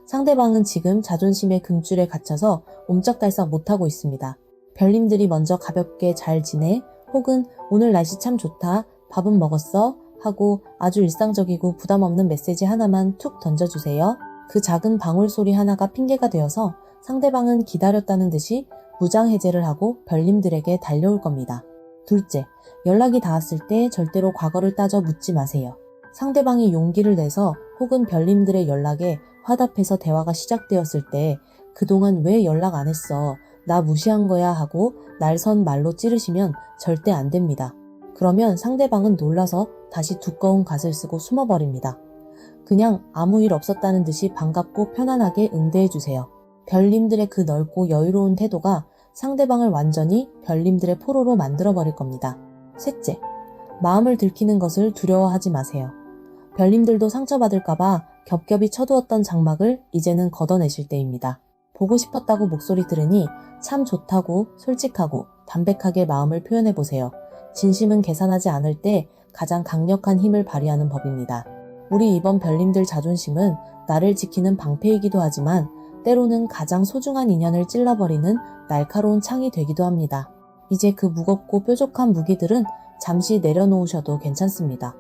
상대방은 지금 자존심의 금줄에 갇혀서 옴짝달싹 못하고 있습니다. 별님들이 먼저 가볍게 잘 지내? 혹은 오늘 날씨 참 좋다, 밥은 먹었어? 하고 아주 일상적이고 부담 없는 메시지 하나만 툭 던져주세요. 그 작은 방울 소리 하나가 핑계가 되어서 상대방은 기다렸다는 듯이 무장해제를 하고 별님들에게 달려올 겁니다. 둘째, 연락이 닿았을 때 절대로 과거를 따져 묻지 마세요. 상대방이 용기를 내서 혹은 별님들의 연락에 화답해서 대화가 시작되었을 때 그동안 왜 연락 안 했어? 나 무시한 거야 하고 날선 말로 찌르시면 절대 안 됩니다. 그러면 상대방은 놀라서 다시 두꺼운 갓을 쓰고 숨어버립니다. 그냥 아무 일 없었다는 듯이 반갑고 편안하게 응대해주세요. 별님들의 그 넓고 여유로운 태도가 상대방을 완전히 별님들의 포로로 만들어버릴 겁니다. 셋째, 마음을 들키는 것을 두려워하지 마세요. 별님들도 상처받을까봐 겹겹이 쳐두었던 장막을 이제는 걷어내실 때입니다. 보고 싶었다고 목소리 들으니 참 좋다고 솔직하고 담백하게 마음을 표현해보세요. 진심은 계산하지 않을 때 가장 강력한 힘을 발휘하는 법입니다. 우리 이번 별님들 자존심은 나를 지키는 방패이기도 하지만 때로는 가장 소중한 인연을 찔러버리는 날카로운 창이 되기도 합니다. 이제 그 무겁고 뾰족한 무기들은 잠시 내려놓으셔도 괜찮습니다.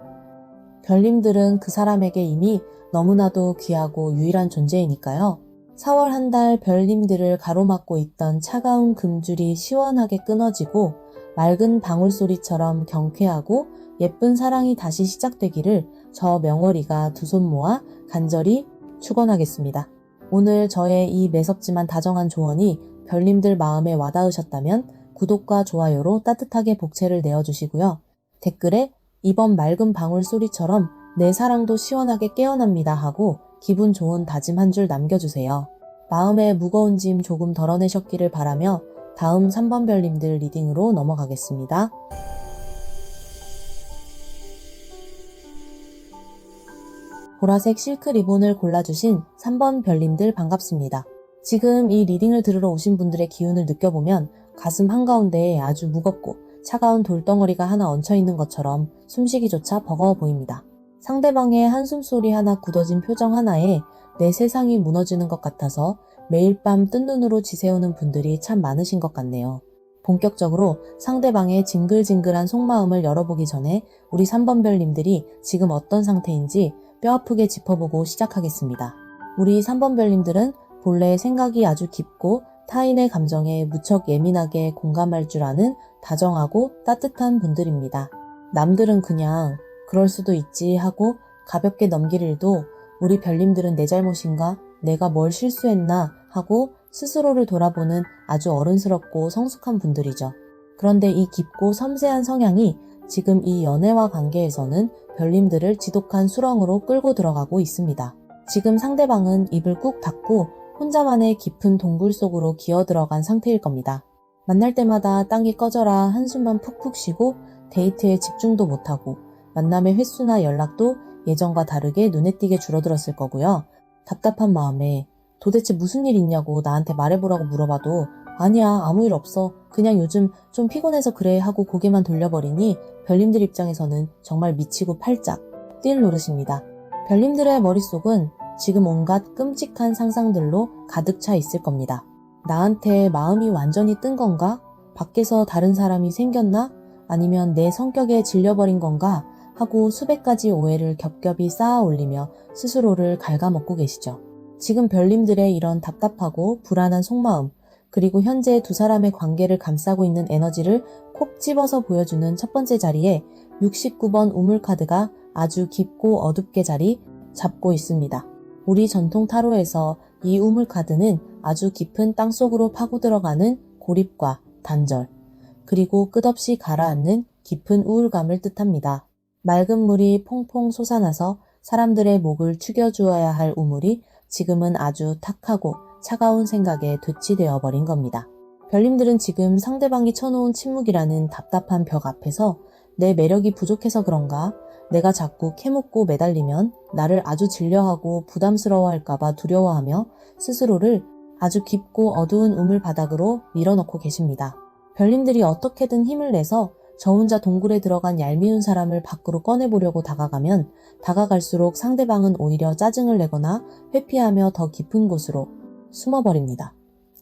별님들은 그 사람에게 이미 너무나도 귀하고 유일한 존재이니까요. 4월 한 달 별님들을 가로막고 있던 차가운 금줄이 시원하게 끊어지고 맑은 방울소리처럼 경쾌하고 예쁜 사랑이 다시 시작되기를 저 명월이가 두 손 모아 간절히 축원하겠습니다. 오늘 저의 이 매섭지만 다정한 조언이 별님들 마음에 와닿으셨다면 구독과 좋아요로 따뜻하게 복채를 내어주시고요. 댓글에 이번 맑은 방울 소리처럼 내 사랑도 시원하게 깨어납니다 하고 기분 좋은 다짐 한 줄 남겨주세요. 마음의 무거운 짐 조금 덜어내셨기를 바라며 다음 3번 별님들 리딩으로 넘어가겠습니다. 보라색 실크 리본을 골라주신 3번 별님들 반갑습니다. 지금 이 리딩을 들으러 오신 분들의 기운을 느껴보면 가슴 한가운데에 아주 무겁고 차가운 돌덩어리가 하나 얹혀있는 것처럼 숨쉬기조차 버거워 보입니다. 상대방의 한숨소리 하나 굳어진 표정 하나에 내 세상이 무너지는 것 같아서 매일 밤 뜬 눈으로 지새우는 분들이 참 많으신 것 같네요. 본격적으로 상대방의 징글징글한 속마음을 열어보기 전에 우리 3번 별님들이 지금 어떤 상태인지 뼈아프게 짚어보고 시작하겠습니다. 우리 3번 별님들은 본래 생각이 아주 깊고 타인의 감정에 무척 예민하게 공감할 줄 아는 다정하고 따뜻한 분들입니다. 남들은 그냥 그럴 수도 있지 하고 가볍게 넘길 일도 우리 별님들은 내 잘못인가? 내가 뭘 실수했나? 하고 스스로를 돌아보는 아주 어른스럽고 성숙한 분들이죠. 그런데 이 깊고 섬세한 성향이 지금 이 연애와 관계에서는 별님들을 지독한 수렁으로 끌고 들어가고 있습니다. 지금 상대방은 입을 꾹 닫고 혼자만의 깊은 동굴 속으로 기어 들어간 상태일 겁니다. 만날 때마다 땅이 꺼져라 한숨만 푹푹 쉬고 데이트에 집중도 못하고 만남의 횟수나 연락도 예전과 다르게 눈에 띄게 줄어들었을 거고요. 답답한 마음에 도대체 무슨 일 있냐고 나한테 말해보라고 물어봐도 아니야 아무 일 없어 그냥 요즘 좀 피곤해서 그래 하고 고개만 돌려버리니 별님들 입장에서는 정말 미치고 팔짝 뛸 노릇입니다. 별님들의 머릿속은 지금 온갖 끔찍한 상상들로 가득 차 있을 겁니다. 나한테 마음이 완전히 뜬 건가? 밖에서 다른 사람이 생겼나? 아니면 내 성격에 질려버린 건가? 하고 수백 가지 오해를 겹겹이 쌓아 올리며 스스로를 갉아먹고 계시죠. 지금 별님들의 이런 답답하고 불안한 속마음, 그리고 현재 두 사람의 관계를 감싸고 있는 에너지를 콕 집어서 보여주는 첫 번째 자리에 69번 우물카드가 아주 깊고 어둡게 자리 잡고 있습니다. 우리 전통 타로에서 이 우물카드는 아주 깊은 땅속으로 파고 들어가는 고립과 단절, 그리고 끝없이 가라앉는 깊은 우울감을 뜻합니다. 맑은 물이 퐁퐁 솟아나서 사람들의 목을 축여주어야 할 우물이 지금은 아주 탁하고 차가운 생각에 되치되어 버린 겁니다. 별님들은 지금 상대방이 쳐놓은 침묵이라는 답답한 벽 앞에서 내 매력이 부족해서 그런가? 내가 자꾸 캐묻고 매달리면 나를 아주 질려하고 부담스러워할까봐 두려워하며 스스로를 아주 깊고 어두운 우물 바닥으로 밀어넣고 계십니다. 별님들이 어떻게든 힘을 내서 저 혼자 동굴에 들어간 얄미운 사람을 밖으로 꺼내보려고 다가가면 다가갈수록 상대방은 오히려 짜증을 내거나 회피하며 더 깊은 곳으로 숨어버립니다.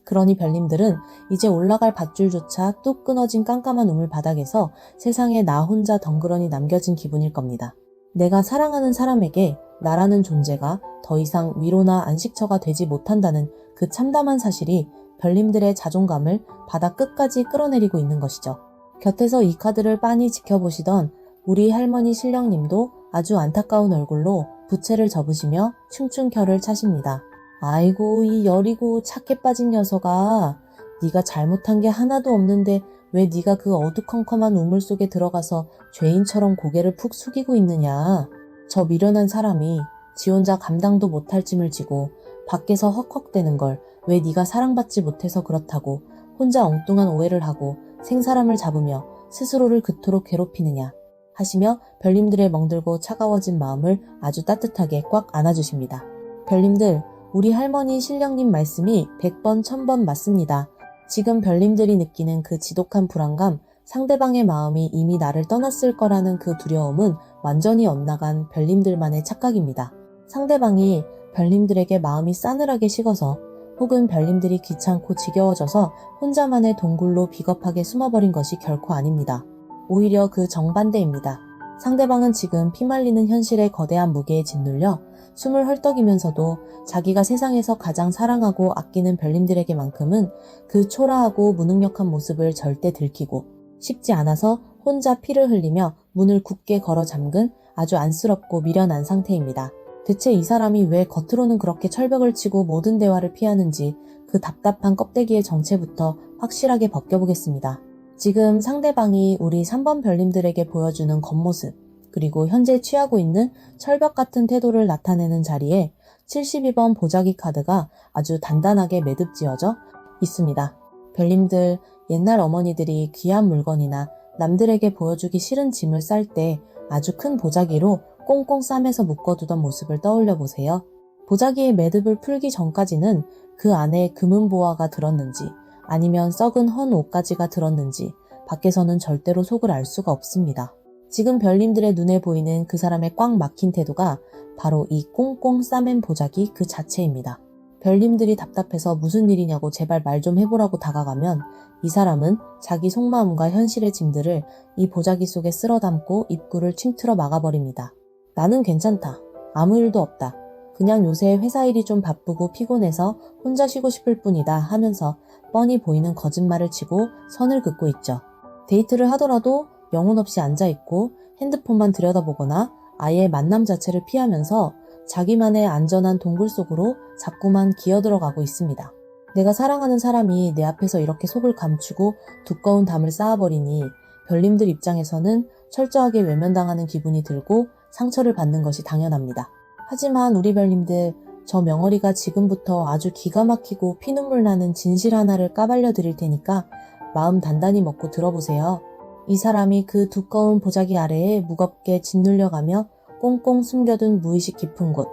그러니 별님들은 이제 올라갈 밧줄조차 뚝 끊어진 깜깜한 우물 바닥에서 세상에 나 혼자 덩그러니 남겨진 기분일 겁니다. 내가 사랑하는 사람에게 나라는 존재가 더 이상 위로나 안식처가 되지 못한다는 그 참담한 사실이 별님들의 자존감을 바닥 끝까지 끌어내리고 있는 것이죠. 곁에서 이 카드를 빤히 지켜보시던 우리 할머니 신령님도 아주 안타까운 얼굴로 부채를 접으시며 충충 혀를 차십니다. 아이고 이 여리고 착해 빠진 녀석아, 네가 잘못한 게 하나도 없는데 왜 네가 그 어두컴컴한 우물 속에 들어가서 죄인처럼 고개를 푹 숙이고 있느냐. 저 미련한 사람이 지 혼자 감당도 못할 짐을 지고 밖에서 헉헉대는 걸 왜 네가 사랑받지 못해서 그렇다고 혼자 엉뚱한 오해를 하고 생사람을 잡으며 스스로를 그토록 괴롭히느냐 하시며 별님들의 멍들고 차가워진 마음을 아주 따뜻하게 꽉 안아주십니다. 별님들, 우리 할머니 신령님 말씀이 100번 1000번 맞습니다. 지금 별님들이 느끼는 그 지독한 불안감, 상대방의 마음이 이미 나를 떠났을 거라는 그 두려움은 완전히 엇나간 별님들만의 착각입니다. 상대방이 별님들에게 마음이 싸늘하게 식어서 혹은 별님들이 귀찮고 지겨워져서 혼자만의 동굴로 비겁하게 숨어버린 것이 결코 아닙니다. 오히려 그 정반대입니다. 상대방은 지금 피말리는 현실의 거대한 무게에 짓눌려 숨을 헐떡이면서도 자기가 세상에서 가장 사랑하고 아끼는 별님들에게만큼은 그 초라하고 무능력한 모습을 절대 들키고 쉽지 않아서 혼자 피를 흘리며 문을 굳게 걸어 잠근 아주 안쓰럽고 미련한 상태입니다. 대체 이 사람이 왜 겉으로는 그렇게 철벽을 치고 모든 대화를 피하는지 그 답답한 껍데기의 정체부터 확실하게 벗겨보겠습니다. 지금 상대방이 우리 3번 별님들에게 보여주는 겉모습, 그리고 현재 취하고 있는 철벽 같은 태도를 나타내는 자리에 72번 보자기 카드가 아주 단단하게 매듭지어져 있습니다. 별님들, 옛날 어머니들이 귀한 물건이나 남들에게 보여주기 싫은 짐을 쌀 때 아주 큰 보자기로 꽁꽁 싸매서 묶어두던 모습을 떠올려 보세요. 보자기의 매듭을 풀기 전까지는 그 안에 금은 보화가 들었는지 아니면 썩은 헌 옷가지가 들었는지 밖에서는 절대로 속을 알 수가 없습니다. 지금 별님들의 눈에 보이는 그 사람의 꽉 막힌 태도가 바로 이 꽁꽁 싸맨 보자기 그 자체입니다. 별님들이 답답해서 무슨 일이냐고 제발 말 좀 해보라고 다가가면 이 사람은 자기 속마음과 현실의 짐들을 이 보자기 속에 쓸어 담고 입구를 침틀어 막아버립니다. 나는 괜찮다. 아무 일도 없다. 그냥 요새 회사 일이 좀 바쁘고 피곤해서 혼자 쉬고 싶을 뿐이다 하면서 뻔히 보이는 거짓말을 치고 선을 긋고 있죠. 데이트를 하더라도 영혼 없이 앉아있고 핸드폰만 들여다보거나 아예 만남 자체를 피하면서 자기만의 안전한 동굴 속으로 자꾸만 기어들어가고 있습니다. 내가 사랑하는 사람이 내 앞에서 이렇게 속을 감추고 두꺼운 담을 쌓아버리니 별님들 입장에서는 철저하게 외면당하는 기분이 들고 상처를 받는 것이 당연합니다. 하지만 우리 별님들, 저 명어리가 지금부터 아주 기가 막히고 피눈물 나는 진실 하나를 까발려 드릴 테니까 마음 단단히 먹고 들어보세요. 이 사람이 그 두꺼운 보자기 아래에 무겁게 짓눌려가며 꽁꽁 숨겨둔 무의식 깊은 곳,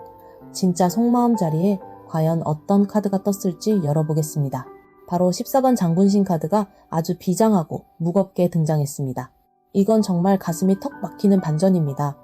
진짜 속마음 자리에 과연 어떤 카드가 떴을지 열어보겠습니다. 바로 14번 장군신 카드가 아주 비장하고 무겁게 등장했습니다. 이건 정말 가슴이 턱 막히는 반전입니다.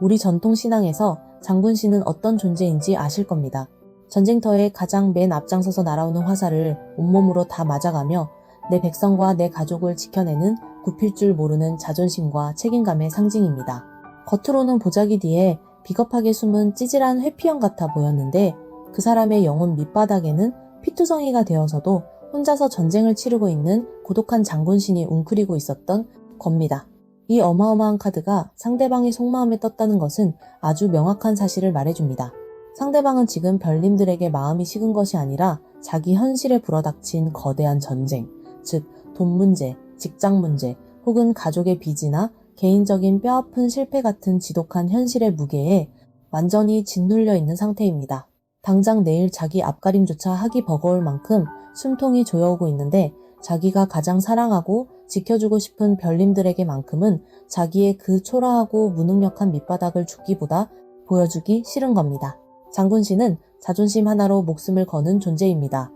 우리 전통 신앙에서 장군신은 어떤 존재인지 아실 겁니다. 전쟁터에 가장 맨 앞장서서 날아오는 화살을 온몸으로 다 맞아가며 내 백성과 내 가족을 지켜내는 굽힐 줄 모르는 자존심과 책임감의 상징입니다. 겉으로는 보자기 뒤에 비겁하게 숨은 찌질한 회피형 같아 보였는데 그 사람의 영혼 밑바닥에는 피투성이가 되어서도 혼자서 전쟁을 치르고 있는 고독한 장군신이 웅크리고 있었던 겁니다. 이 어마어마한 카드가 상대방의 속마음에 떴다는 것은 아주 명확한 사실을 말해줍니다. 상대방은 지금 별님들에게 마음이 식은 것이 아니라 자기 현실에 불어닥친 거대한 전쟁, 즉 돈 문제, 직장 문제, 혹은 가족의 빚이나 개인적인 뼈아픈 실패 같은 지독한 현실의 무게에 완전히 짓눌려 있는 상태입니다. 당장 내일 자기 앞가림조차 하기 버거울 만큼 숨통이 조여오고 있는데 자기가 가장 사랑하고 지켜주고 싶은 별님들에게만큼은 자기의 그 초라하고 무능력한 밑바닥을 죽기보다 보여주기 싫은 겁니다. 장군신은 자존심 하나로 목숨을 거는 존재입니다.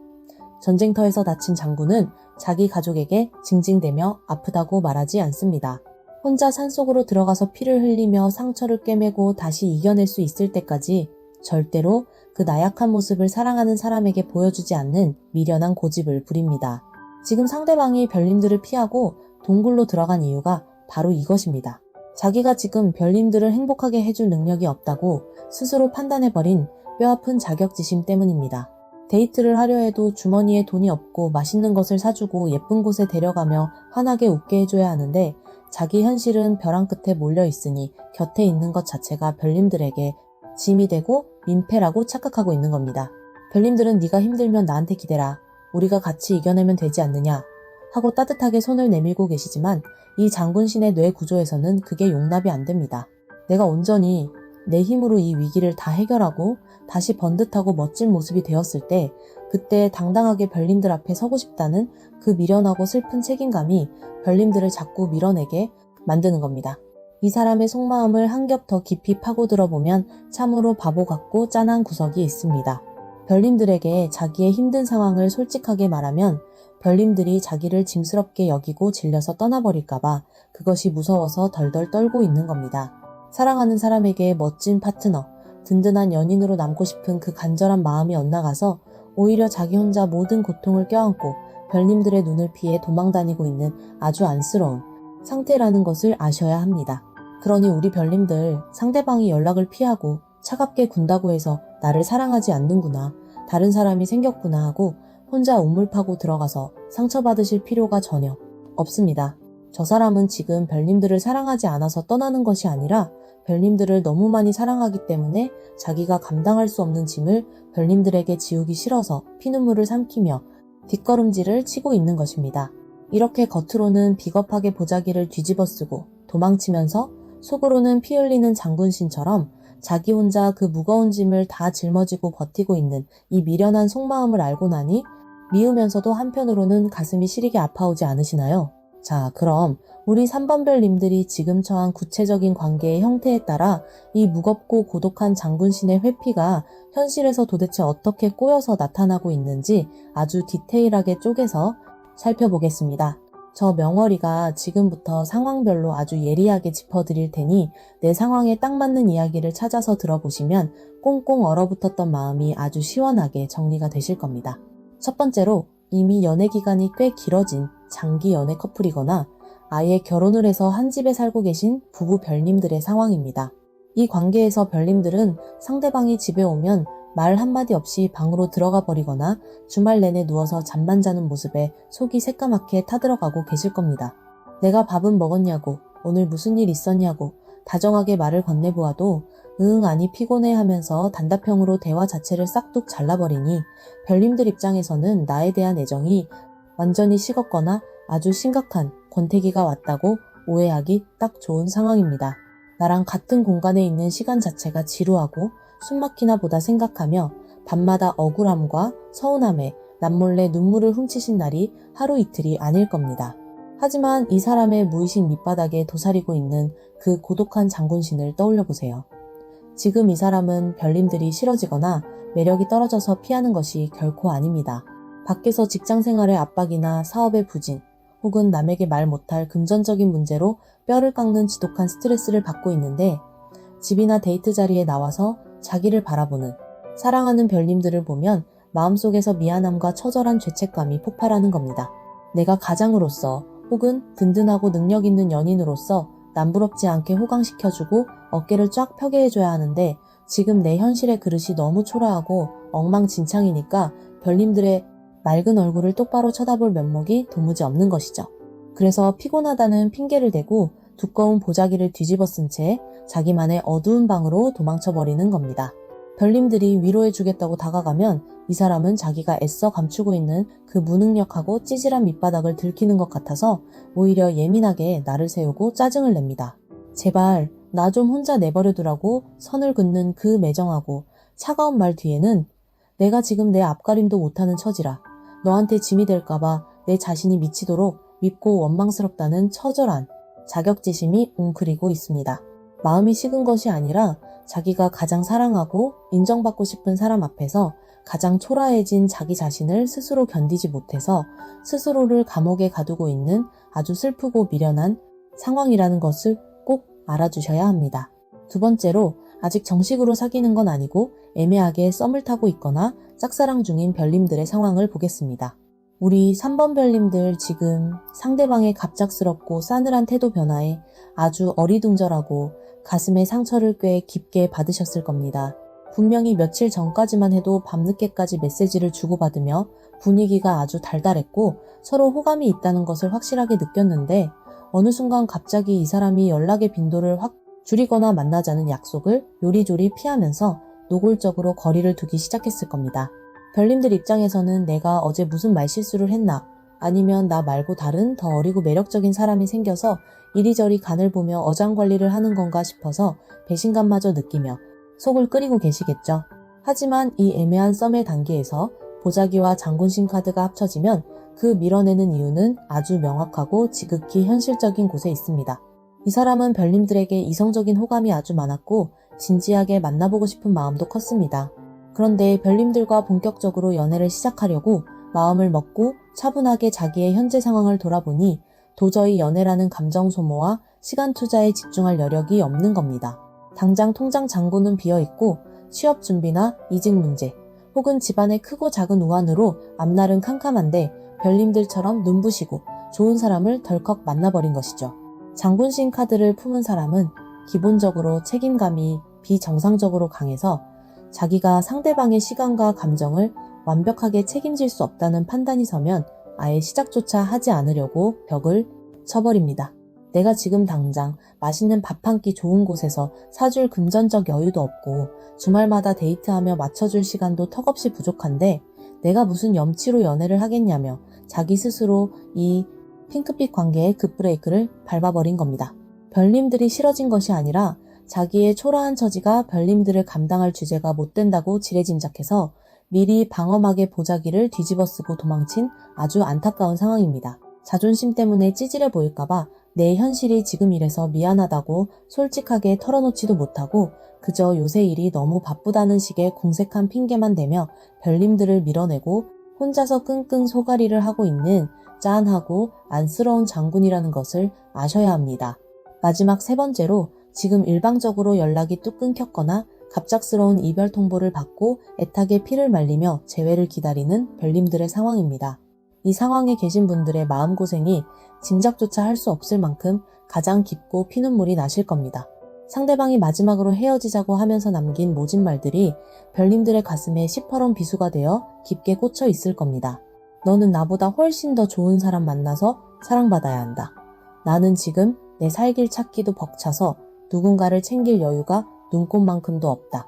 전쟁터에서 다친 장군은 자기 가족에게 징징대며 아프다고 말하지 않습니다. 혼자 산속으로 들어가서 피를 흘리며 상처를 꿰매고 다시 이겨낼 수 있을 때까지 절대로 그 나약한 모습을 사랑하는 사람에게 보여주지 않는 미련한 고집을 부립니다. 지금 상대방이 별님들을 피하고 동굴로 들어간 이유가 바로 이것입니다. 자기가 지금 별님들을 행복하게 해줄 능력이 없다고 스스로 판단해버린 뼈아픈 자격지심 때문입니다. 데이트를 하려 해도 주머니에 돈이 없고 맛있는 것을 사주고 예쁜 곳에 데려가며 환하게 웃게 해줘야 하는데 자기 현실은 벼랑 끝에 몰려 있으니 곁에 있는 것 자체가 별님들에게 짐이 되고 민폐라고 착각하고 있는 겁니다. 별님들은 네가 힘들면 나한테 기대라. 우리가 같이 이겨내면 되지 않느냐 하고 따뜻하게 손을 내밀고 계시지만 이 장군신의 뇌 구조에서는 그게 용납이 안 됩니다. 내가 온전히 내 힘으로 이 위기를 다 해결하고 다시 번듯하고 멋진 모습이 되었을 때 그때 당당하게 별님들 앞에 서고 싶다는 그 미련하고 슬픈 책임감이 별님들을 자꾸 밀어내게 만드는 겁니다. 이 사람의 속마음을 한 겹 더 깊이 파고들어 보면 참으로 바보 같고 짠한 구석이 있습니다. 별님들에게 자기의 힘든 상황을 솔직하게 말하면 별님들이 자기를 짐스럽게 여기고 질려서 떠나버릴까봐 그것이 무서워서 덜덜 떨고 있는 겁니다. 사랑하는 사람에게 멋진 파트너, 든든한 연인으로 남고 싶은 그 간절한 마음이 엇나가서 오히려 자기 혼자 모든 고통을 껴안고 별님들의 눈을 피해 도망다니고 있는 아주 안쓰러운 상태라는 것을 아셔야 합니다. 그러니 우리 별님들, 상대방이 연락을 피하고 차갑게 군다고 해서 나를 사랑하지 않는구나, 다른 사람이 생겼구나 하고 혼자 우물 파고 들어가서 상처받으실 필요가 전혀 없습니다. 저 사람은 지금 별님들을 사랑하지 않아서 떠나는 것이 아니라 별님들을 너무 많이 사랑하기 때문에 자기가 감당할 수 없는 짐을 별님들에게 지우기 싫어서 피눈물을 삼키며 뒷걸음질을 치고 있는 것입니다. 이렇게 겉으로는 비겁하게 보자기를 뒤집어 쓰고 도망치면서 속으로는 피 흘리는 장군신처럼 자기 혼자 그 무거운 짐을 다 짊어지고 버티고 있는 이 미련한 속마음을 알고 나니 미우면서도 한편으로는 가슴이 시리게 아파오지 않으시나요? 자, 그럼 우리 3번 별님들이 지금 처한 구체적인 관계의 형태에 따라 이 무겁고 고독한 장군신의 회피가 현실에서 도대체 어떻게 꼬여서 나타나고 있는지 아주 디테일하게 쪼개서 살펴보겠습니다. 저 명월이가 지금부터 상황별로 아주 예리하게 짚어드릴 테니 내 상황에 딱 맞는 이야기를 찾아서 들어보시면 꽁꽁 얼어붙었던 마음이 아주 시원하게 정리가 되실 겁니다. 첫 번째로, 이미 연애 기간이 꽤 길어진 장기 연애 커플이거나 아예 결혼을 해서 한 집에 살고 계신 부부 별님들의 상황입니다. 이 관계에서 별님들은 상대방이 집에 오면 말 한마디 없이 방으로 들어가 버리거나 주말 내내 누워서 잠만 자는 모습에 속이 새까맣게 타들어가고 계실 겁니다. 내가 밥은 먹었냐고, 오늘 무슨 일 있었냐고 다정하게 말을 건네보아도 응 아니 피곤해 하면서 단답형으로 대화 자체를 싹둑 잘라버리니 별님들 입장에서는 나에 대한 애정이 완전히 식었거나 아주 심각한 권태기가 왔다고 오해하기 딱 좋은 상황입니다. 나랑 같은 공간에 있는 시간 자체가 지루하고 숨막히나 보다 생각하며 밤마다 억울함과 서운함에 남몰래 눈물을 훔치신 날이 하루 이틀이 아닐 겁니다. 하지만 이 사람의 무의식 밑바닥에 도사리고 있는 그 고독한 장군신을 떠올려 보세요. 지금 이 사람은 별님들이 싫어지거나 매력이 떨어져서 피하는 것이 결코 아닙니다. 밖에서 직장 생활의 압박이나 사업의 부진, 혹은 남에게 말 못할 금전적인 문제로 뼈를 깎는 지독한 스트레스를 받고 있는데 집이나 데이트 자리에 나와서 자기를 바라보는 사랑하는 별님들을 보면 마음속에서 미안함과 처절한 죄책감이 폭발하는 겁니다. 내가 가장으로서 혹은 든든하고 능력 있는 연인으로서 남부럽지 않게 호강시켜주고 어깨를 쫙 펴게 해줘야 하는데 지금 내 현실의 그릇이 너무 초라하고 엉망진창이니까 별님들의 맑은 얼굴을 똑바로 쳐다볼 면목이 도무지 없는 것이죠. 그래서 피곤하다는 핑계를 대고 두꺼운 보자기를 뒤집어 쓴 채 자기만의 어두운 방으로 도망쳐버리는 겁니다. 별님들이 위로해주겠다고 다가가면 이 사람은 자기가 애써 감추고 있는 그 무능력하고 찌질한 밑바닥을 들키는 것 같아서 오히려 예민하게 나를 세우고 짜증을 냅니다. 제발 나 좀 혼자 내버려두라고 선을 긋는 그 매정하고 차가운 말 뒤에는 내가 지금 내 앞가림도 못하는 처지라 너한테 짐이 될까봐 내 자신이 미치도록 밉고 원망스럽다는 처절한 자격지심이 웅크리고 있습니다. 마음이 식은 것이 아니라 자기가 가장 사랑하고 인정받고 싶은 사람 앞에서 가장 초라해진 자기 자신을 스스로 견디지 못해서 스스로를 감옥에 가두고 있는 아주 슬프고 미련한 상황이라는 것을 꼭 알아주셔야 합니다. 두 번째로, 아직 정식으로 사귀는 건 아니고 애매하게 썸을 타고 있거나 짝사랑 중인 별님들의 상황을 보겠습니다. 우리 3번 별님들 지금 상대방의 갑작스럽고 싸늘한 태도 변화에 아주 어리둥절하고 가슴에 상처를 꽤 깊게 받으셨을 겁니다. 분명히 며칠 전까지만 해도 밤늦게까지 메시지를 주고받으며 분위기가 아주 달달했고 서로 호감이 있다는 것을 확실하게 느꼈는데 어느 순간 갑자기 이 사람이 연락의 빈도를 확 줄이거나 만나자는 약속을 요리조리 피하면서 노골적으로 거리를 두기 시작했을 겁니다. 별님들 입장에서는 내가 어제 무슨 말실수를 했나, 아니면 나 말고 다른 더 어리고 매력적인 사람이 생겨서 이리저리 간을 보며 어장관리를 하는 건가 싶어서 배신감마저 느끼며 속을 끓이고 계시겠죠. 하지만 이 애매한 썸의 단계에서 보자기와 장군신 카드가 합쳐지면 그 밀어내는 이유는 아주 명확하고 지극히 현실적인 곳에 있습니다. 이 사람은 별님들에게 이성적인 호감이 아주 많았고 진지하게 만나보고 싶은 마음도 컸습니다. 그런데 별님들과 본격적으로 연애를 시작하려고 마음을 먹고 차분하게 자기의 현재 상황을 돌아보니 도저히 연애라는 감정 소모와 시간 투자에 집중할 여력이 없는 겁니다. 당장 통장 잔고는 비어있고 취업 준비나 이직 문제 혹은 집안의 크고 작은 우환으로 앞날은 캄캄한데 별님들처럼 눈부시고 좋은 사람을 덜컥 만나버린 것이죠. 장군신 카드를 품은 사람은 기본적으로 책임감이 비정상적으로 강해서 자기가 상대방의 시간과 감정을 완벽하게 책임질 수 없다는 판단이 서면 아예 시작조차 하지 않으려고 벽을 쳐버립니다. 내가 지금 당장 맛있는 밥 한 끼 좋은 곳에서 사줄 금전적 여유도 없고 주말마다 데이트하며 맞춰줄 시간도 턱없이 부족한데 내가 무슨 염치로 연애를 하겠냐며 자기 스스로 이 핑크빛 관계의 급브레이크를 밟아버린 겁니다. 별님들이 싫어진 것이 아니라 자기의 초라한 처지가 별님들을 감당할 주제가 못 된다고 지레짐작해서 미리 방엄하게 보자기를 뒤집어 쓰고 도망친 아주 안타까운 상황입니다. 자존심 때문에 찌질해 보일까봐 내 현실이 지금 이래서 미안하다고 솔직하게 털어놓지도 못하고 그저 요새 일이 너무 바쁘다는 식의 궁색한 핑계만 대며 별님들을 밀어내고 혼자서 끙끙 소가리를 하고 있는 짠하고 안쓰러운 장군이라는 것을 아셔야 합니다. 마지막 세 번째로 지금 일방적으로 연락이 뚝 끊겼거나 갑작스러운 이별 통보를 받고 애타게 피를 말리며 재회를 기다리는 별님들의 상황입니다. 이 상황에 계신 분들의 마음고생이 짐작조차 할 수 없을 만큼 가장 깊고 피눈물이 나실 겁니다. 상대방이 마지막으로 헤어지자고 하면서 남긴 모진 말들이 별님들의 가슴에 시퍼런 비수가 되어 깊게 꽂혀 있을 겁니다. 너는 나보다 훨씬 더 좋은 사람 만나서 사랑받아야 한다. 나는 지금 내 살길 찾기도 벅차서 누군가를 챙길 여유가 눈꼽만큼도 없다.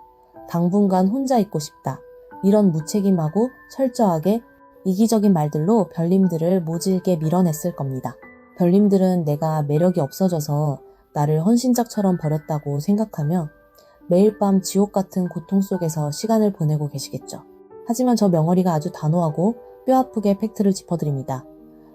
당분간 혼자 있고 싶다. 이런 무책임하고 철저하게 이기적인 말들로 별님들을 모질게 밀어냈을 겁니다. 별님들은 내가 매력이 없어져서 나를 헌신짝처럼 버렸다고 생각하며 매일 밤 지옥 같은 고통 속에서 시간을 보내고 계시겠죠. 하지만 저 명어리가 아주 단호하고 뼈아프게 팩트를 짚어드립니다.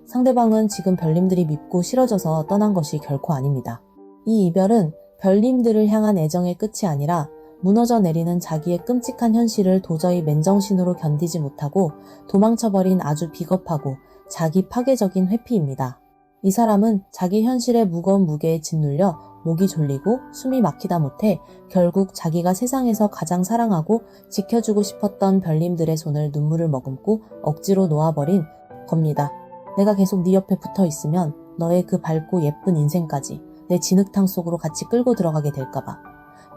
상대방은 지금 별님들이 밉고 싫어져서 떠난 것이 결코 아닙니다. 이 이별은 별님들을 향한 애정의 끝이 아니라 무너져 내리는 자기의 끔찍한 현실을 도저히 맨정신으로 견디지 못하고 도망쳐버린 아주 비겁하고 자기 파괴적인 회피입니다. 이 사람은 자기 현실의 무거운 무게에 짓눌려 목이 졸리고 숨이 막히다 못해 결국 자기가 세상에서 가장 사랑하고 지켜주고 싶었던 별님들의 손을 눈물을 머금고 억지로 놓아버린 겁니다. 내가 계속 네 옆에 붙어 있으면 너의 그 밝고 예쁜 인생까지 내 진흙탕 속으로 같이 끌고 들어가게 될까봐.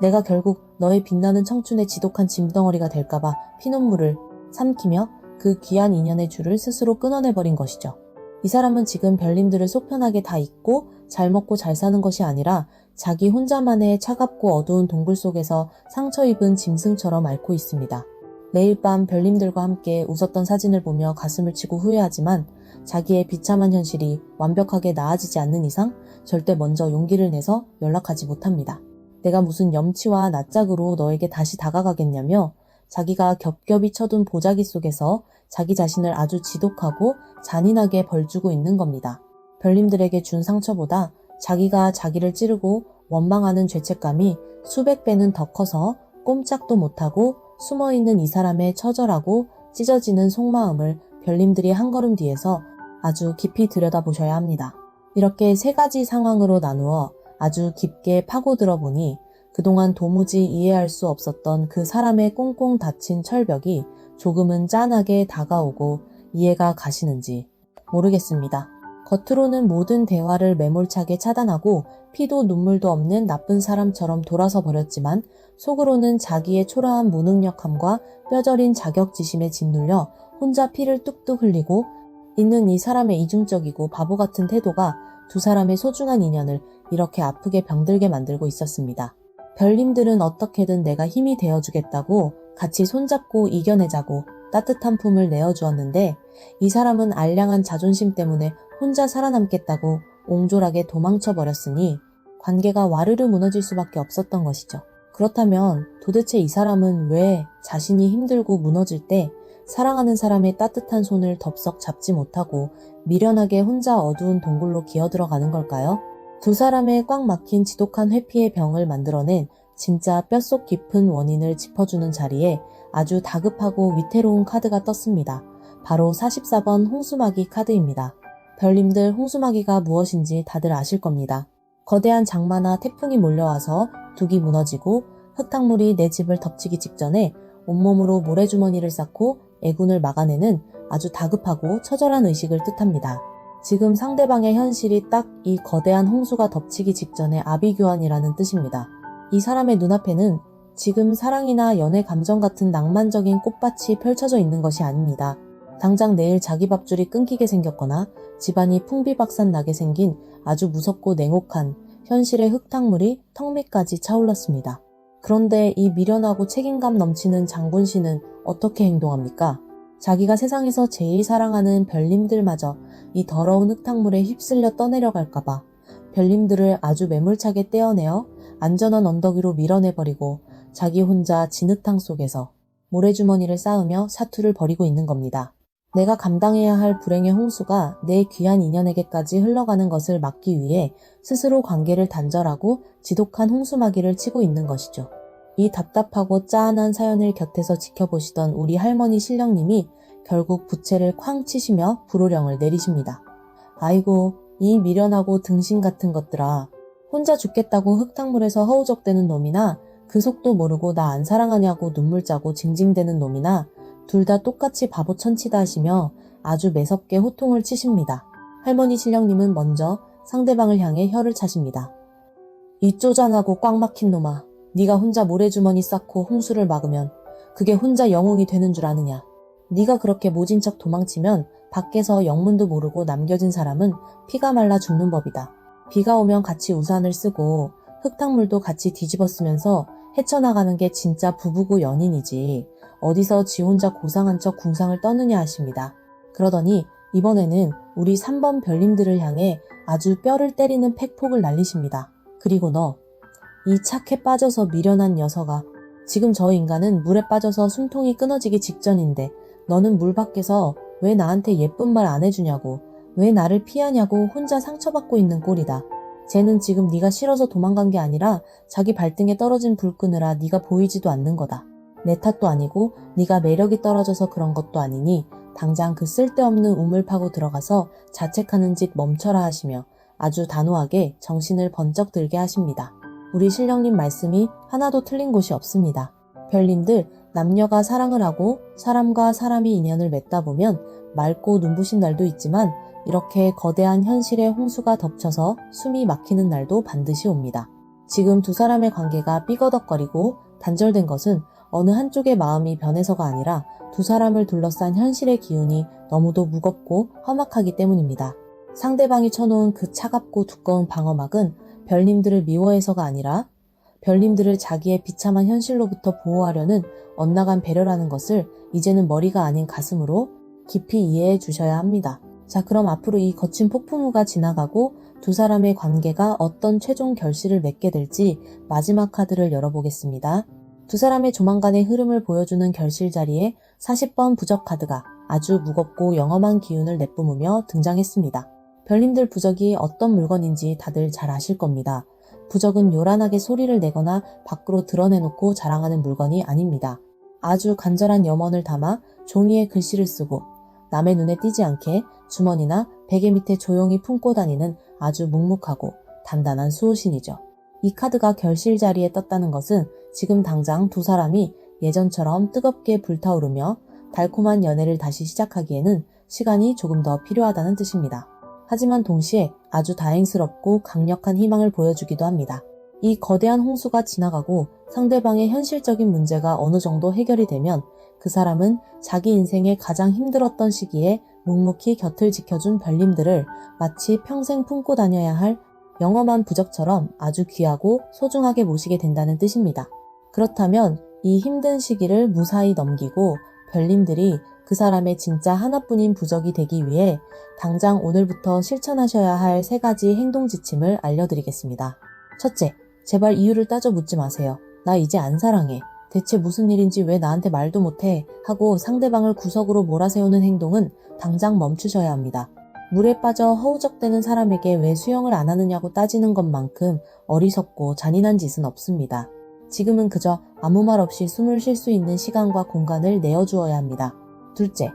내가 결국 너의 빛나는 청춘의 지독한 짐덩어리가 될까봐 피눈물을 삼키며 그 귀한 인연의 줄을 스스로 끊어내버린 것이죠. 이 사람은 지금 별님들을 속편하게 다 잊고 잘 먹고 잘 사는 것이 아니라 자기 혼자만의 차갑고 어두운 동굴 속에서 상처 입은 짐승처럼 앓고 있습니다. 매일 밤 별님들과 함께 웃었던 사진을 보며 가슴을 치고 후회하지만 자기의 비참한 현실이 완벽하게 나아지지 않는 이상 절대 먼저 용기를 내서 연락하지 못합니다. 내가 무슨 염치와 낯짝으로 너에게 다시 다가가겠냐며 자기가 겹겹이 쳐둔 보자기 속에서 자기 자신을 아주 지독하고 잔인하게 벌주고 있는 겁니다. 별님들에게 준 상처보다 자기가 자기를 찌르고 원망하는 죄책감이 수백 배는 더 커서 꼼짝도 못하고 숨어있는 이 사람의 처절하고 찢어지는 속마음을 별님들이 한 걸음 뒤에서 아주 깊이 들여다보셔야 합니다. 이렇게 세 가지 상황으로 나누어 아주 깊게 파고들어 보니 그동안 도무지 이해할 수 없었던 그 사람의 꽁꽁 닫힌 철벽이 조금은 짠하게 다가오고 이해가 가시는지 모르겠습니다. 겉으로는 모든 대화를 매몰차게 차단하고 피도 눈물도 없는 나쁜 사람처럼 돌아서 버렸지만 속으로는 자기의 초라한 무능력함과 뼈저린 자격지심에 짓눌려 혼자 피를 뚝뚝 흘리고 있는 이 사람의 이중적이고 바보 같은 태도가 두 사람의 소중한 인연을 이렇게 아프게 병들게 만들고 있었습니다. 별님들은 어떻게든 내가 힘이 되어주겠다고 같이 손잡고 이겨내자고 따뜻한 품을 내어주었는데 이 사람은 알량한 자존심 때문에 혼자 살아남겠다고 옹졸하게 도망쳐버렸으니 관계가 와르르 무너질 수밖에 없었던 것이죠. 그렇다면 도대체 이 사람은 왜 자신이 힘들고 무너질 때 사랑하는 사람의 따뜻한 손을 덥석 잡지 못하고 미련하게 혼자 어두운 동굴로 기어들어가는 걸까요? 두 사람의 꽉 막힌 지독한 회피의 병을 만들어낸 진짜 뼛속 깊은 원인을 짚어주는 자리에 아주 다급하고 위태로운 카드가 떴습니다. 바로 44번 홍수마기 카드입니다. 별님들, 홍수마기가 무엇인지 다들 아실 겁니다. 거대한 장마나 태풍이 몰려와서 둑이 무너지고 흙탕물이 내 집을 덮치기 직전에 온몸으로 모래주머니를 쌓고 애군을 막아내는 아주 다급하고 처절한 의식을 뜻합니다. 지금 상대방의 현실이 딱 이 거대한 홍수가 덮치기 직전의 아비규환이라는 뜻입니다. 이 사람의 눈앞에는 지금 사랑이나 연애 감정 같은 낭만적인 꽃밭이 펼쳐져 있는 것이 아닙니다. 당장 내일 자기 밥줄이 끊기게 생겼거나 집안이 풍비박산 나게 생긴 아주 무섭고 냉혹한 현실의 흙탕물이 턱 밑까지 차올랐습니다. 그런데 이 미련하고 책임감 넘치는 장군 씨는 어떻게 행동합니까? 자기가 세상에서 제일 사랑하는 별님들마저 이 더러운 흙탕물에 휩쓸려 떠내려갈까봐 별님들을 아주 매몰차게 떼어내어 안전한 언덕 위로 밀어내버리고 자기 혼자 진흙탕 속에서 모래주머니를 쌓으며 사투를 벌이고 있는 겁니다. 내가 감당해야 할 불행의 홍수가 내 귀한 인연에게까지 흘러가는 것을 막기 위해 스스로 관계를 단절하고 지독한 홍수마귀를 치고 있는 것이죠. 이 답답하고 짠한 사연을 곁에서 지켜보시던 우리 할머니 신령님이 결국 부채를 쾅 치시며 불호령을 내리십니다. 아이고, 이 미련하고 등신 같은 것들아. 혼자 죽겠다고 흙탕물에서 허우적대는 놈이나 그 속도 모르고 나 안 사랑하냐고 눈물 짜고 징징대는 놈이나 둘 다 똑같이 바보 천치다 하시며 아주 매섭게 호통을 치십니다. 할머니 신령님은 먼저 상대방을 향해 혀를 차십니다. 이 쪼잔하고 꽉 막힌 놈아. 네가 혼자 모래주머니 쌓고 홍수를 막으면 그게 혼자 영웅이 되는 줄 아느냐. 네가 그렇게 모진 척 도망치면 밖에서 영문도 모르고 남겨진 사람은 피가 말라 죽는 법이다. 비가 오면 같이 우산을 쓰고 흙탕물도 같이 뒤집어 쓰면서 헤쳐나가는 게 진짜 부부고 연인이지. 어디서 지 혼자 고상한 척 궁상을 떠느냐 하십니다. 그러더니 이번에는 우리 3번 별님들을 향해 아주 뼈를 때리는 팩폭을 날리십니다. 그리고 너, 이 착해 빠져서 미련한 녀석아. 지금 저 인간은 물에 빠져서 숨통이 끊어지기 직전인데 너는 물 밖에서 왜 나한테 예쁜 말 안 해주냐고, 왜 나를 피하냐고 혼자 상처받고 있는 꼴이다. 쟤는 지금 네가 싫어서 도망간 게 아니라 자기 발등에 떨어진 불 끄느라 네가 보이지도 않는 거다. 내 탓도 아니고 네가 매력이 떨어져서 그런 것도 아니니 당장 그 쓸데없는 우물 파고 들어가서 자책하는 짓 멈춰라 하시며 아주 단호하게 정신을 번쩍 들게 하십니다. 우리 신령님 말씀이 하나도 틀린 곳이 없습니다. 별님들, 남녀가 사랑을 하고 사람과 사람이 인연을 맺다 보면 맑고 눈부신 날도 있지만 이렇게 거대한 현실의 홍수가 덮쳐서 숨이 막히는 날도 반드시 옵니다. 지금 두 사람의 관계가 삐거덕거리고 단절된 것은 어느 한쪽의 마음이 변해서가 아니라 두 사람을 둘러싼 현실의 기운이 너무도 무겁고 험악하기 때문입니다. 상대방이 쳐놓은 그 차갑고 두꺼운 방어막은 별님들을 미워해서가 아니라 별님들을 자기의 비참한 현실로부터 보호하려는 엇나간 배려라는 것을 이제는 머리가 아닌 가슴으로 깊이 이해해 주셔야 합니다. 자, 그럼 앞으로 이 거친 폭풍우가 지나가고 두 사람의 관계가 어떤 최종 결실을 맺게 될지 마지막 카드를 열어보겠습니다. 두 사람의 조만간의 흐름을 보여주는 결실 자리에 40번 부적 카드가 아주 무겁고 영험한 기운을 내뿜으며 등장했습니다. 별님들 부적이 어떤 물건인지 다들 잘 아실 겁니다. 부적은 요란하게 소리를 내거나 밖으로 드러내놓고 자랑하는 물건이 아닙니다. 아주 간절한 염원을 담아 종이에 글씨를 쓰고 남의 눈에 띄지 않게 주머니나 베개 밑에 조용히 품고 다니는 아주 묵묵하고 단단한 수호신이죠. 이 카드가 결실 자리에 떴다는 것은 지금 당장 두 사람이 예전처럼 뜨겁게 불타오르며 달콤한 연애를 다시 시작하기에는 시간이 조금 더 필요하다는 뜻입니다. 하지만 동시에 아주 다행스럽고 강력한 희망을 보여주기도 합니다. 이 거대한 홍수가 지나가고 상대방의 현실적인 문제가 어느 정도 해결이 되면 그 사람은 자기 인생에 가장 힘들었던 시기에 묵묵히 곁을 지켜준 별님들을 마치 평생 품고 다녀야 할 영험한 부적처럼 아주 귀하고 소중하게 모시게 된다는 뜻입니다. 그렇다면 이 힘든 시기를 무사히 넘기고 별님들이 그 사람의 진짜 하나뿐인 부적이 되기 위해 당장 오늘부터 실천하셔야 할 3가지 행동 지침을 알려드리겠습니다. 첫째, 제발 이유를 따져 묻지 마세요. 나 이제 안 사랑해. 대체 무슨 일인지 왜 나한테 말도 못해? 하고 상대방을 구석으로 몰아세우는 행동은 당장 멈추셔야 합니다. 물에 빠져 허우적대는 사람에게 왜 수영을 안 하느냐고 따지는 것만큼 어리석고 잔인한 짓은 없습니다. 지금은 그저 아무 말 없이 숨을 쉴 수 있는 시간과 공간을 내어주어야 합니다. 둘째,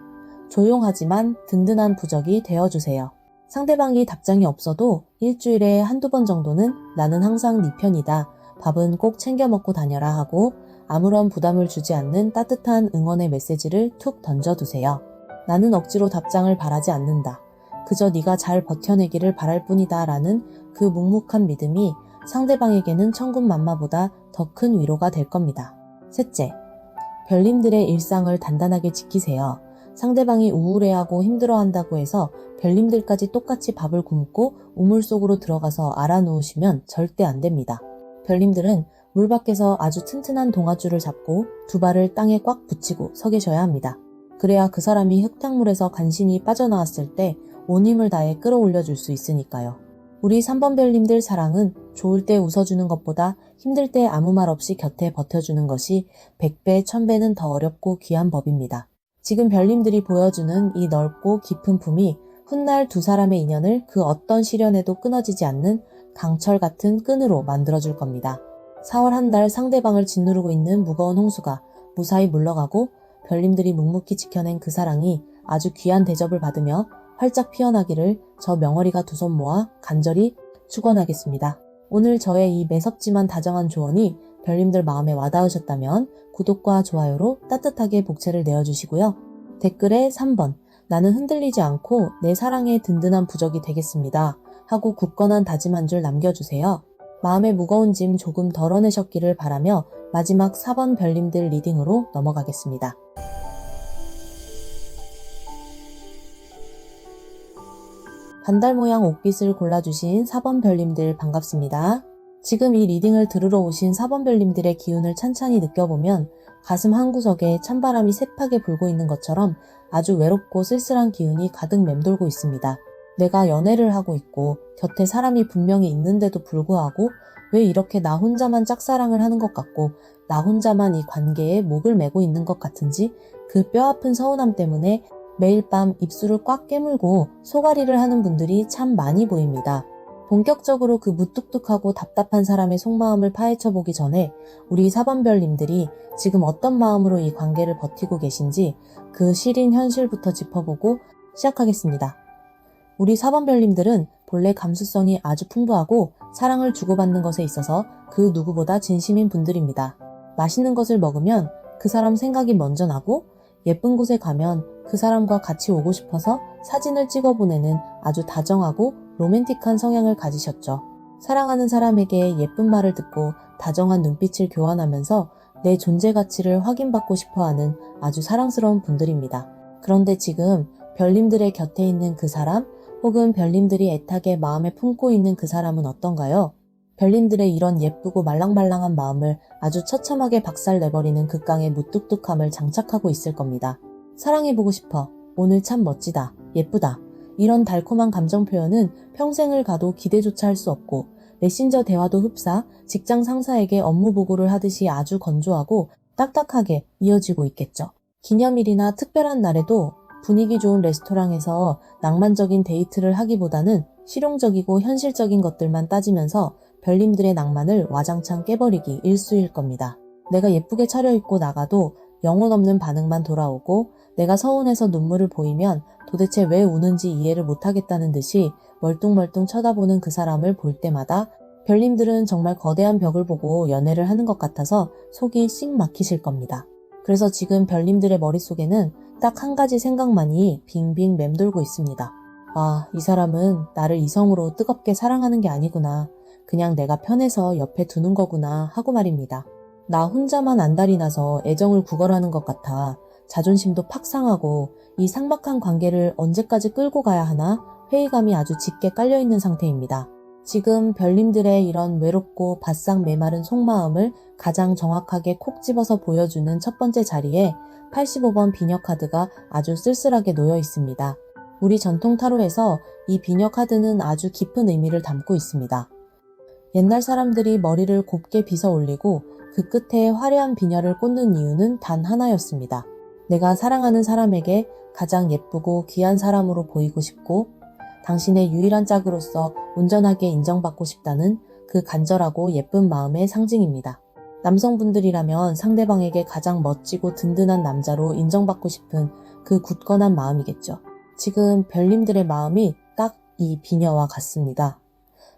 조용하지만 든든한 부적이 되어주세요. 상대방이 답장이 없어도 일주일에 한두 번 정도는 나는 항상 네 편이다. 밥은 꼭 챙겨 먹고 다녀라 하고 아무런 부담을 주지 않는 따뜻한 응원의 메시지를 툭 던져두세요. 나는 억지로 답장을 바라지 않는다. 그저 네가 잘 버텨내기를 바랄 뿐이다 라는 그 묵묵한 믿음이 상대방에게는 천군만마보다 더 큰 위로가 될 겁니다. 셋째, 별님들의 일상을 단단하게 지키세요. 상대방이 우울해하고 힘들어한다고 해서 별님들까지 똑같이 밥을 굶고 우물 속으로 들어가서 알아누우시면 절대 안 됩니다. 별님들은 물 밖에서 아주 튼튼한 동아줄을 잡고 두 발을 땅에 꽉 붙이고 서 계셔야 합니다. 그래야 그 사람이 흙탕물에서 간신히 빠져나왔을 때 온 힘을 다해 끌어올려 줄 수 있으니까요. 우리 3번 별님들 사랑은 좋을 때 웃어주는 것보다 힘들 때 아무 말 없이 곁에 버텨주는 것이 100배, 1000배는 더 어렵고 귀한 법입니다. 지금 별님들이 보여주는 이 넓고 깊은 품이 훗날 두 사람의 인연을 그 어떤 시련에도 끊어지지 않는 강철 같은 끈으로 만들어줄 겁니다. 4월 한 달 상대방을 짓누르고 있는 무거운 홍수가 무사히 물러가고 별님들이 묵묵히 지켜낸 그 사랑이 아주 귀한 대접을 받으며 활짝 피어나기를 저 명어리가 두 손 모아 간절히 축원하겠습니다. 오늘 저의 이 매섭지만 다정한 조언이 별님들 마음에 와닿으셨다면 구독과 좋아요로 따뜻하게 복채를 내어주시고요. 댓글에 3번 나는 흔들리지 않고 내 사랑의 든든한 부적이 되겠습니다 하고 굳건한 다짐 한 줄 남겨주세요. 마음의 무거운 짐 조금 덜어내셨기를 바라며 마지막 4번 별님들 리딩으로 넘어가겠습니다. 반달 모양 옥빛을 골라주신 4번 별님들 반갑습니다. 지금 이 리딩을 들으러 오신 4번 별님들의 기운을 찬찬히 느껴보면 가슴 한구석에 찬바람이 새파게 불고 있는 것처럼 아주 외롭고 쓸쓸한 기운이 가득 맴돌고 있습니다. 내가 연애를 하고 있고 곁에 사람이 분명히 있는데도 불구하고 왜 이렇게 나 혼자만 짝사랑을 하는 것 같고 나 혼자만 이 관계에 목을 메고 있는 것 같은지 그 뼈아픈 서운함 때문에 매일 밤 입술을 꽉 깨물고 소가리를 하는 분들이 참 많이 보입니다. 본격적으로 그 무뚝뚝하고 답답한 사람의 속마음을 파헤쳐보기 전에 우리 4번 별님들이 지금 어떤 마음으로 이 관계를 버티고 계신지 그 시린 현실부터 짚어보고 시작하겠습니다. 우리 4번 별님들은 본래 감수성이 아주 풍부하고 사랑을 주고받는 것에 있어서 그 누구보다 진심인 분들입니다. 맛있는 것을 먹으면 그 사람 생각이 먼저 나고 예쁜 곳에 가면 그 사람과 같이 오고 싶어서 사진을 찍어 보내는 아주 다정하고 로맨틱한 성향을 가지셨죠. 사랑하는 사람에게 예쁜 말을 듣고 다정한 눈빛을 교환하면서 내 존재 가치를 확인받고 싶어하는 아주 사랑스러운 분들입니다. 그런데 지금 별님들의 곁에 있는 그 사람 혹은 별님들이 애타게 마음에 품고 있는 그 사람은 어떤가요? 별님들의 이런 예쁘고 말랑말랑한 마음을 아주 처참하게 박살내버리는 극강의 무뚝뚝함을 장착하고 있을 겁니다. 사랑해보고 싶어. 오늘 참 멋지다. 예쁘다. 이런 달콤한 감정 표현은 평생을 가도 기대조차 할 수 없고 메신저 대화도 흡사 직장 상사에게 업무 보고를 하듯이 아주 건조하고 딱딱하게 이어지고 있겠죠. 기념일이나 특별한 날에도 분위기 좋은 레스토랑에서 낭만적인 데이트를 하기보다는 실용적이고 현실적인 것들만 따지면서 별님들의 낭만을 와장창 깨버리기 일쑤일 겁니다. 내가 예쁘게 차려입고 나가도 영혼 없는 반응만 돌아오고 내가 서운해서 눈물을 보이면 도대체 왜 우는지 이해를 못하겠다는 듯이 멀뚱멀뚱 쳐다보는 그 사람을 볼 때마다 별님들은 정말 거대한 벽을 보고 연애를 하는 것 같아서 속이 씩 막히실 겁니다. 그래서 지금 별님들의 머릿속에는 딱 한 가지 생각만이 빙빙 맴돌고 있습니다. 아, 이 사람은 나를 이성으로 뜨겁게 사랑하는 게 아니구나. 그냥 내가 편해서 옆에 두는 거구나 하고 말입니다. 나 혼자만 안달이 나서 애정을 구걸하는 것 같아 자존심도 팍 상하고 이 삭막한 관계를 언제까지 끌고 가야 하나 회의감이 아주 짙게 깔려있는 상태입니다. 지금 별님들의 이런 외롭고 바싹 메마른 속마음을 가장 정확하게 콕 집어서 보여주는 첫 번째 자리에 85번 비녀 카드가 아주 쓸쓸하게 놓여 있습니다. 우리 전통 타로에서 이 비녀 카드는 아주 깊은 의미를 담고 있습니다. 옛날 사람들이 머리를 곱게 빗어 올리고 그 끝에 화려한 비녀를 꽂는 이유는 단 하나였습니다. 내가 사랑하는 사람에게 가장 예쁘고 귀한 사람으로 보이고 싶고 당신의 유일한 짝으로서 온전하게 인정받고 싶다는 그 간절하고 예쁜 마음의 상징입니다. 남성분들이라면 상대방에게 가장 멋지고 든든한 남자로 인정받고 싶은 그 굳건한 마음이겠죠. 지금 별님들의 마음이 딱 이 비녀와 같습니다.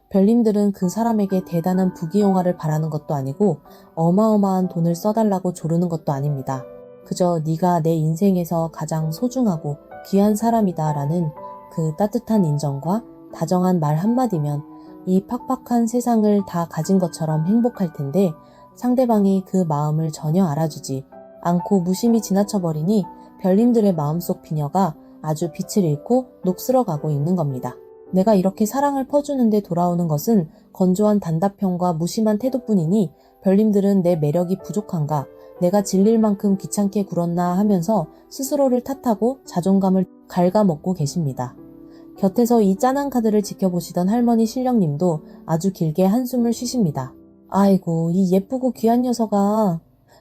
별님들은 그 사람에게 대단한 부귀영화를 바라는 것도 아니고 어마어마한 돈을 써달라고 조르는 것도 아닙니다. 그저 네가 내 인생에서 가장 소중하고 귀한 사람이다 라는 그 따뜻한 인정과 다정한 말 한마디면 이 팍팍한 세상을 다 가진 것처럼 행복할 텐데 상대방이 그 마음을 전혀 알아주지 않고 무심히 지나쳐버리니 별님들의 마음속 비녀가 아주 빛을 잃고 녹슬어가고 있는 겁니다. 내가 이렇게 사랑을 퍼주는데 돌아오는 것은 건조한 단답형과 무심한 태도뿐이니 별님들은 내 매력이 부족한가, 내가 질릴 만큼 귀찮게 굴었나 하면서 스스로를 탓하고 자존감을 갉아먹고 계십니다. 곁에서 이 짠한 카드를 지켜보시던 할머니 신령님도 아주 길게 한숨을 쉬십니다. 아이고, 이 예쁘고 귀한 녀석아.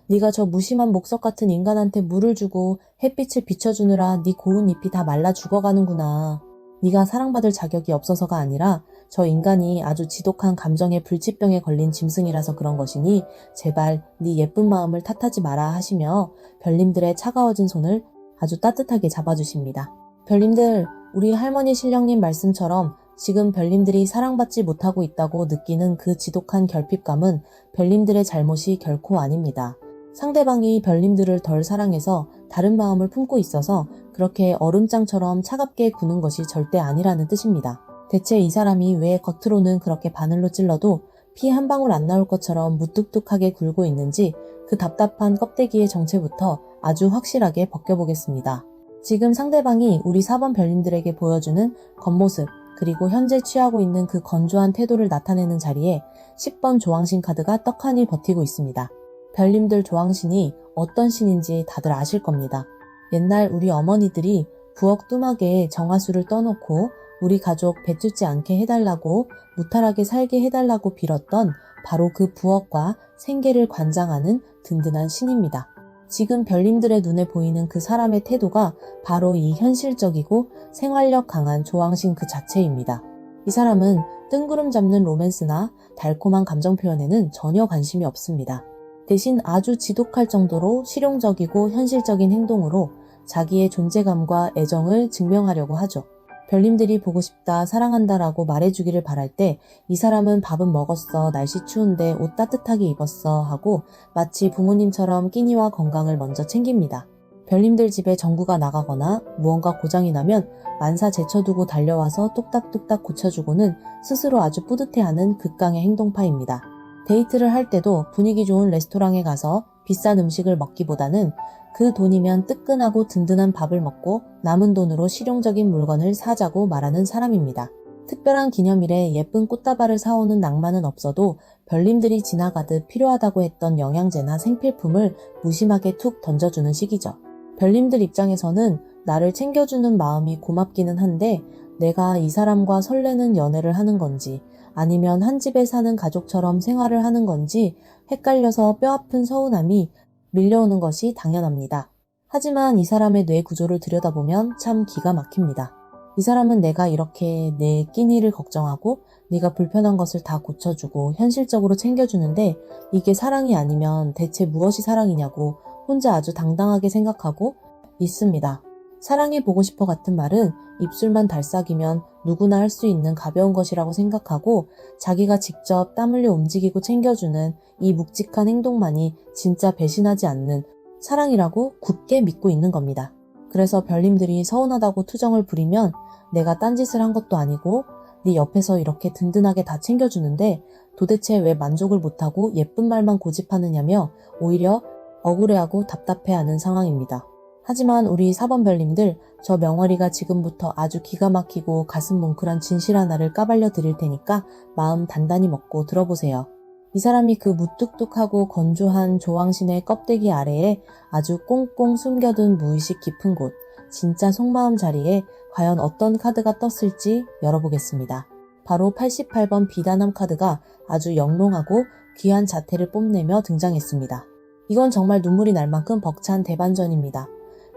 네가 저 무심한 목석 같은 인간한테 물을 주고 햇빛을 비춰주느라 네 고운 잎이 다 말라 죽어가는구나. 네가 사랑받을 자격이 없어서가 아니라 저 인간이 아주 지독한 감정의 불치병에 걸린 짐승이라서 그런 것이니 제발 네 예쁜 마음을 탓하지 마라 하시며 별님들의 차가워진 손을 아주 따뜻하게 잡아주십니다. 별님들, 우리 할머니 신령님 말씀처럼 지금 별님들이 사랑받지 못하고 있다고 느끼는 그 지독한 결핍감은 별님들의 잘못이 결코 아닙니다. 상대방이 별님들을 덜 사랑해서 다른 마음을 품고 있어서 그렇게 얼음장처럼 차갑게 구는 것이 절대 아니라는 뜻입니다. 대체 이 사람이 왜 겉으로는 그렇게 바늘로 찔러도 피 한 방울 안 나올 것처럼 무뚝뚝하게 굴고 있는지 그 답답한 껍데기의 정체부터 아주 확실하게 벗겨보겠습니다. 지금 상대방이 우리 4번 별님들에게 보여주는 겉모습 그리고 현재 취하고 있는 그 건조한 태도를 나타내는 자리에 10번 조왕신 카드가 떡하니 버티고 있습니다. 별님들 조왕신이 어떤 신인지 다들 아실 겁니다. 옛날 우리 어머니들이 부엌 뚜막에 정화수를 떠놓고 우리 가족 배쭈지 않게 해달라고 무탈하게 살게 해달라고 빌었던 바로 그 부엌과 생계를 관장하는 든든한 신입니다. 지금 별님들의 눈에 보이는 그 사람의 태도가 바로 이 현실적이고 생활력 강한 조왕신 그 자체입니다. 이 사람은 뜬구름 잡는 로맨스나 달콤한 감정 표현에는 전혀 관심이 없습니다. 대신 아주 지독할 정도로 실용적이고 현실적인 행동으로 자기의 존재감과 애정을 증명하려고 하죠. 별님들이 보고 싶다, 사랑한다라고 말해주기를 바랄 때 이 사람은 밥은 먹었어, 날씨 추운데 옷 따뜻하게 입었어 하고 마치 부모님처럼 끼니와 건강을 먼저 챙깁니다. 별님들 집에 전구가 나가거나 무언가 고장이 나면 만사 제쳐두고 달려와서 뚝딱뚝딱 고쳐주고는 스스로 아주 뿌듯해하는 극강의 행동파입니다. 데이트를 할 때도 분위기 좋은 레스토랑에 가서 비싼 음식을 먹기보다는 그 돈이면 뜨끈하고 든든한 밥을 먹고 남은 돈으로 실용적인 물건을 사자고 말하는 사람입니다. 특별한 기념일에 예쁜 꽃다발을 사오는 낭만은 없어도 별님들이 지나가듯 필요하다고 했던 영양제나 생필품을 무심하게 툭 던져주는 식이죠. 별님들 입장에서는 나를 챙겨주는 마음이 고맙기는 한데 내가 이 사람과 설레는 연애를 하는 건지 아니면 한 집에 사는 가족처럼 생활을 하는 건지 헷갈려서 뼈아픈 서운함이 밀려오는 것이 당연합니다. 하지만 이 사람의 뇌 구조를 들여다보면 참 기가 막힙니다. 이 사람은 내가 이렇게 내 끼니를 걱정하고 네가 불편한 것을 다 고쳐주고 현실적으로 챙겨주는데 이게 사랑이 아니면 대체 무엇이 사랑이냐고 혼자 아주 당당하게 생각하고 있습니다. 사랑해보고 싶어 같은 말은 입술만 달싹이면 누구나 할 수 있는 가벼운 것이라고 생각하고 자기가 직접 땀 흘려 움직이고 챙겨주는 이 묵직한 행동만이 진짜 배신하지 않는 사랑이라고 굳게 믿고 있는 겁니다. 그래서 별님들이 서운하다고 투정을 부리면 내가 딴짓을 한 것도 아니고 네 옆에서 이렇게 든든하게 다 챙겨주는데 도대체 왜 만족을 못하고 예쁜 말만 고집하느냐며 오히려 억울해하고 답답해하는 상황입니다. 하지만 우리 4번 별님들, 저 명월이가 지금부터 아주 기가 막히고 가슴 뭉클한 진실 하나를 까발려 드릴 테니까 마음 단단히 먹고 들어보세요. 이 사람이 그 무뚝뚝하고 건조한 조왕신의 껍데기 아래에 아주 꽁꽁 숨겨둔 무의식 깊은 곳, 진짜 속마음 자리에 과연 어떤 카드가 떴을지 열어보겠습니다. 바로 88번 비단함 카드가 아주 영롱하고 귀한 자태를 뽐내며 등장했습니다. 이건 정말 눈물이 날 만큼 벅찬 대반전입니다.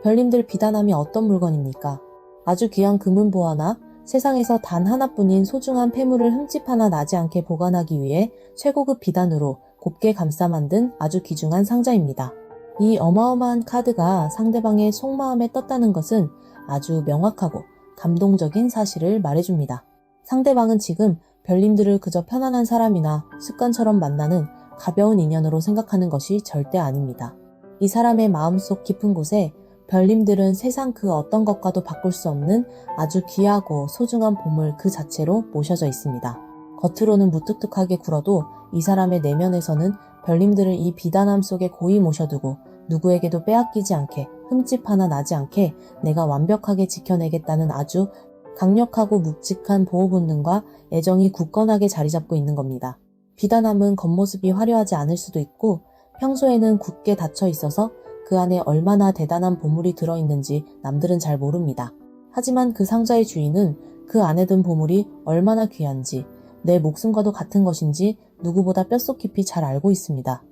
별님들 비단함이 어떤 물건입니까? 아주 귀한 금은보화나 세상에서 단 하나뿐인 소중한 폐물을 흠집 하나 나지 않게 보관하기 위해 최고급 비단으로 곱게 감싸 만든 아주 귀중한 상자입니다. 이 어마어마한 카드가 상대방의 속마음에 떴다는 것은 아주 명확하고 감동적인 사실을 말해줍니다. 상대방은 지금 별님들을 그저 편안한 사람이나 습관처럼 만나는 가벼운 인연으로 생각하는 것이 절대 아닙니다. 이 사람의 마음속 깊은 곳에 별님들은 세상 그 어떤 것과도 바꿀 수 없는 아주 귀하고 소중한 보물 그 자체로 모셔져 있습니다. 겉으로는 무뚝뚝하게 굴어도 이 사람의 내면에서는 별님들을 이 비단함 속에 고이 모셔두고 누구에게도 빼앗기지 않게 흠집 하나 나지 않게 내가 완벽하게 지켜내겠다는 아주 강력하고 묵직한 보호 본능과 애정이 굳건하게 자리 잡고 있는 겁니다. 비단함은 겉모습이 화려하지 않을 수도 있고 평소에는 굳게 닫혀 있어서 그 안에 얼마나 대단한 보물이 들어있는지 남들은 잘 모릅니다. 하지만 그 상자의 주인은 그 안에 든 보물이 얼마나 귀한지 내 목숨과도 같은 것인지 누구보다 뼛속 깊이 잘 알고 있습니다.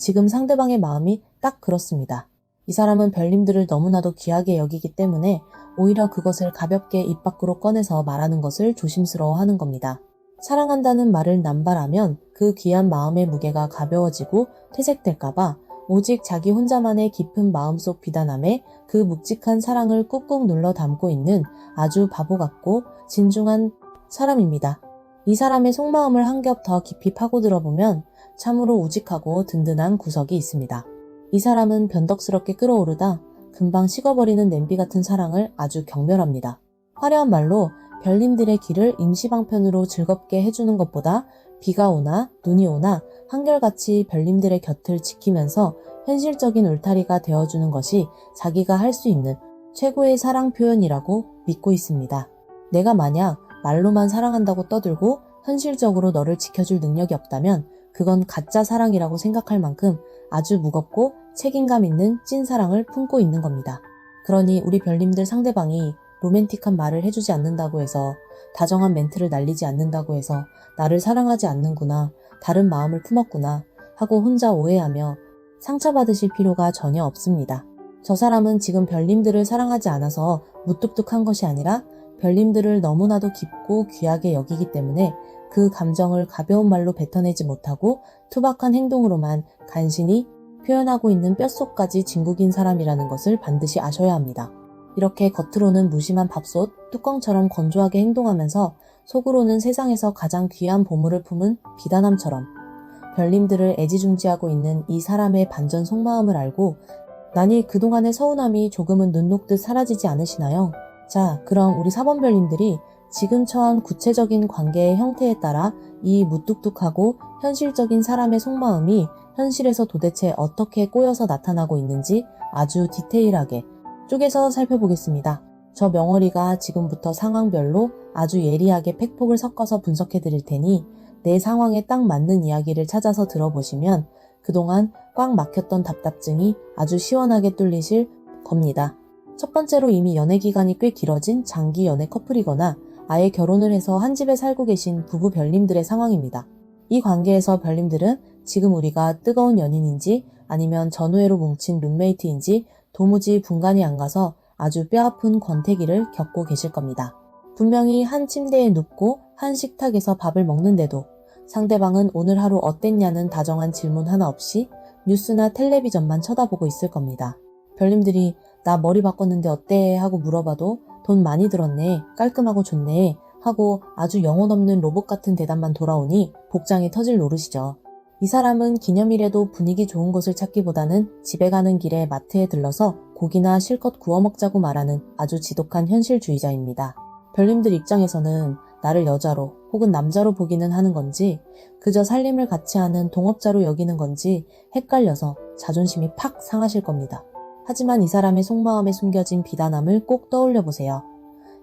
지금 상대방의 마음이 딱 그렇습니다. 이 사람은 별님들을 너무나도 귀하게 여기기 때문에 오히려 그것을 가볍게 입 밖으로 꺼내서 말하는 것을 조심스러워하는 겁니다. 사랑한다는 말을 남발하면 그 귀한 마음의 무게가 가벼워지고 퇴색될까봐 오직 자기 혼자만의 깊은 마음속 비단함에 그 묵직한 사랑을 꾹꾹 눌러 담고 있는 아주 바보 같고 진중한 사람입니다. 이 사람의 속마음을 한 겹 더 깊이 파고들어보면 참으로 우직하고 든든한 구석이 있습니다. 이 사람은 변덕스럽게 끓어오르다 금방 식어버리는 냄비 같은 사랑을 아주 경멸합니다. 화려한 말로 별님들의 길을 임시방편으로 즐겁게 해주는 것보다 비가 오나 눈이 오나 한결같이 별님들의 곁을 지키면서 현실적인 울타리가 되어주는 것이 자기가 할 수 있는 최고의 사랑 표현이라고 믿고 있습니다. 내가 만약 말로만 사랑한다고 떠들고 현실적으로 너를 지켜줄 능력이 없다면 그건 가짜 사랑이라고 생각할 만큼 아주 무겁고 책임감 있는 찐사랑을 품고 있는 겁니다. 그러니 우리 별님들 상대방이 로맨틱한 말을 해주지 않는다고 해서 다정한 멘트를 날리지 않는다고 해서 나를 사랑하지 않는구나, 다른 마음을 품었구나 하고 혼자 오해하며 상처받으실 필요가 전혀 없습니다. 저 사람은 지금 별님들을 사랑하지 않아서 무뚝뚝한 것이 아니라 별님들을 너무나도 깊고 귀하게 여기기 때문에 그 감정을 가벼운 말로 뱉어내지 못하고 투박한 행동으로만 간신히 표현하고 있는 뼛속까지 진국인 사람이라는 것을 반드시 아셔야 합니다. 이렇게 겉으로는 무심한 밥솥, 뚜껑처럼 건조하게 행동하면서 속으로는 세상에서 가장 귀한 보물을 품은 비단함처럼 별님들을 애지중지하고 있는 이 사람의 반전 속마음을 알고 나니 그동안의 서운함이 조금은 눈 녹듯 사라지지 않으시나요? 자, 그럼 우리 4번 별님들이 지금 처한 구체적인 관계의 형태에 따라 이 무뚝뚝하고 현실적인 사람의 속마음이 현실에서 도대체 어떻게 꼬여서 나타나고 있는지 아주 디테일하게 쪼개서 살펴보겠습니다. 저 명월이가 지금부터 상황별로 아주 예리하게 팩폭을 섞어서 분석해 드릴 테니 내 상황에 딱 맞는 이야기를 찾아서 들어보시면 그동안 꽉 막혔던 답답증이 아주 시원하게 뚫리실 겁니다. 첫 번째로 이미 연애 기간이 꽤 길어진 장기 연애 커플이거나 아예 결혼을 해서 한 집에 살고 계신 부부 별님들의 상황입니다. 이 관계에서 별님들은 지금 우리가 뜨거운 연인인지 아니면 전우애로 뭉친 룸메이트인지 도무지 분간이 안 가서 아주 뼈아픈 권태기를 겪고 계실 겁니다. 분명히 한 침대에 눕고 한 식탁에서 밥을 먹는데도 상대방은 오늘 하루 어땠냐는 다정한 질문 하나 없이 뉴스나 텔레비전만 쳐다보고 있을 겁니다. 별님들이 나 머리 바꿨는데 어때? 하고 물어봐도 돈 많이 들었네, 깔끔하고 좋네 하고 아주 영혼 없는 로봇 같은 대답만 돌아오니 복장이 터질 노릇이죠. 이 사람은 기념일에도 분위기 좋은 곳을 찾기보다는 집에 가는 길에 마트에 들러서 고기나 실컷 구워 먹자고 말하는 아주 지독한 현실주의자입니다. 별님들 입장에서는 나를 여자로 혹은 남자로 보기는 하는 건지 그저 살림을 같이 하는 동업자로 여기는 건지 헷갈려서 자존심이 팍 상하실 겁니다. 하지만 이 사람의 속마음에 숨겨진 비단함을 꼭 떠올려 보세요.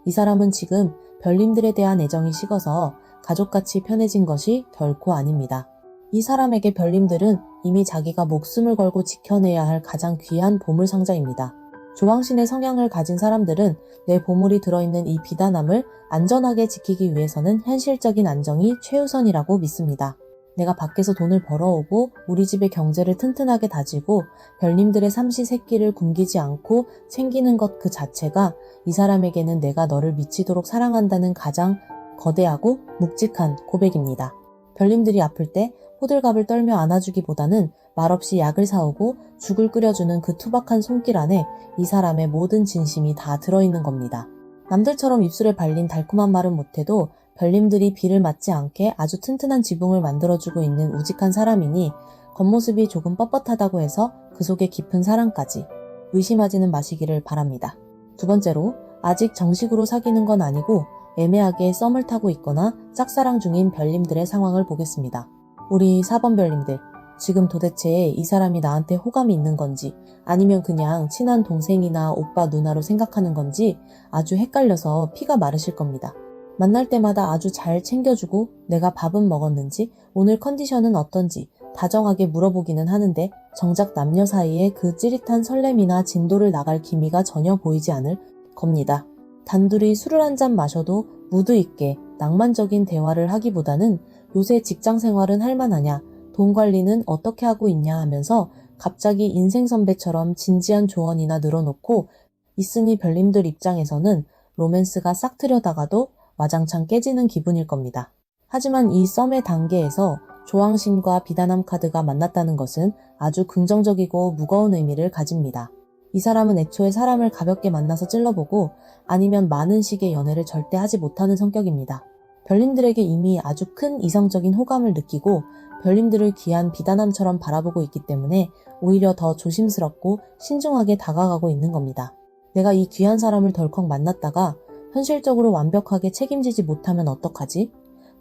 이 사람은 지금 별님들에 대한 애정이 식어서 가족같이 편해진 것이 결코 아닙니다. 이 사람에게 별님들은 이미 자기가 목숨을 걸고 지켜내야 할 가장 귀한 보물상자입니다. 조왕신의 성향을 가진 사람들은 내 보물이 들어있는 이 비단함을 안전하게 지키기 위해서는 현실적인 안정이 최우선이라고 믿습니다. 내가 밖에서 돈을 벌어오고 우리 집의 경제를 튼튼하게 다지고 별님들의 삼시세끼를 굶기지 않고 챙기는 것 그 자체가 이 사람에게는 내가 너를 미치도록 사랑한다는 가장 거대하고 묵직한 고백입니다. 별님들이 아플 때 호들갑을 떨며 안아주기보다는 말없이 약을 사오고 죽을 끓여주는 그 투박한 손길 안에 이 사람의 모든 진심이 다 들어있는 겁니다. 남들처럼 입술에 발린 달콤한 말은 못해도 별님들이 비를 맞지 않게 아주 튼튼한 지붕을 만들어주고 있는 우직한 사람이니 겉모습이 조금 뻣뻣하다고 해서 그 속에 깊은 사랑까지 의심하지는 마시기를 바랍니다. 두 번째로 아직 정식으로 사귀는 건 아니고 애매하게 썸을 타고 있거나 짝사랑 중인 별님들의 상황을 보겠습니다. 우리 4번 별님들, 지금 도대체 이 사람이 나한테 호감이 있는 건지 아니면 그냥 친한 동생이나 오빠 누나로 생각하는 건지 아주 헷갈려서 피가 마르실 겁니다. 만날 때마다 아주 잘 챙겨주고 내가 밥은 먹었는지 오늘 컨디션은 어떤지 다정하게 물어보기는 하는데 정작 남녀 사이에 그 찌릿한 설렘이나 진도를 나갈 기미가 전혀 보이지 않을 겁니다. 단둘이 술을 한 잔 마셔도 무드 있게 낭만적인 대화를 하기보다는 요새 직장 생활은 할만하냐, 돈 관리는 어떻게 하고 있냐 하면서 갑자기 인생 선배처럼 진지한 조언이나 늘어놓고 있으니 별님들 입장에서는 로맨스가 싹 트려다가도 와장창 깨지는 기분일 겁니다. 하지만 이 썸의 단계에서 조앙심과 비단함 카드가 만났다는 것은 아주 긍정적이고 무거운 의미를 가집니다. 이 사람은 애초에 사람을 가볍게 만나서 찔러보고 아니면 많은 식의 연애를 절대 하지 못하는 성격입니다. 별님들에게 이미 아주 큰 이성적인 호감을 느끼고 별님들을 귀한 비단함처럼 바라보고 있기 때문에 오히려 더 조심스럽고 신중하게 다가가고 있는 겁니다. 내가 이 귀한 사람을 덜컥 만났다가 현실적으로 완벽하게 책임지지 못하면 어떡하지?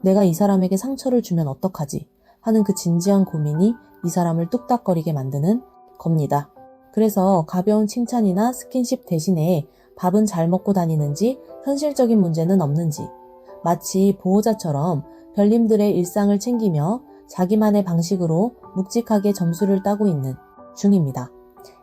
내가 이 사람에게 상처를 주면 어떡하지? 하는 그 진지한 고민이 이 사람을 뚝딱거리게 만드는 겁니다. 그래서 가벼운 칭찬이나 스킨십 대신에 밥은 잘 먹고 다니는지 현실적인 문제는 없는지 마치 보호자처럼 별님들의 일상을 챙기며 자기만의 방식으로 묵직하게 점수를 따고 있는 중입니다.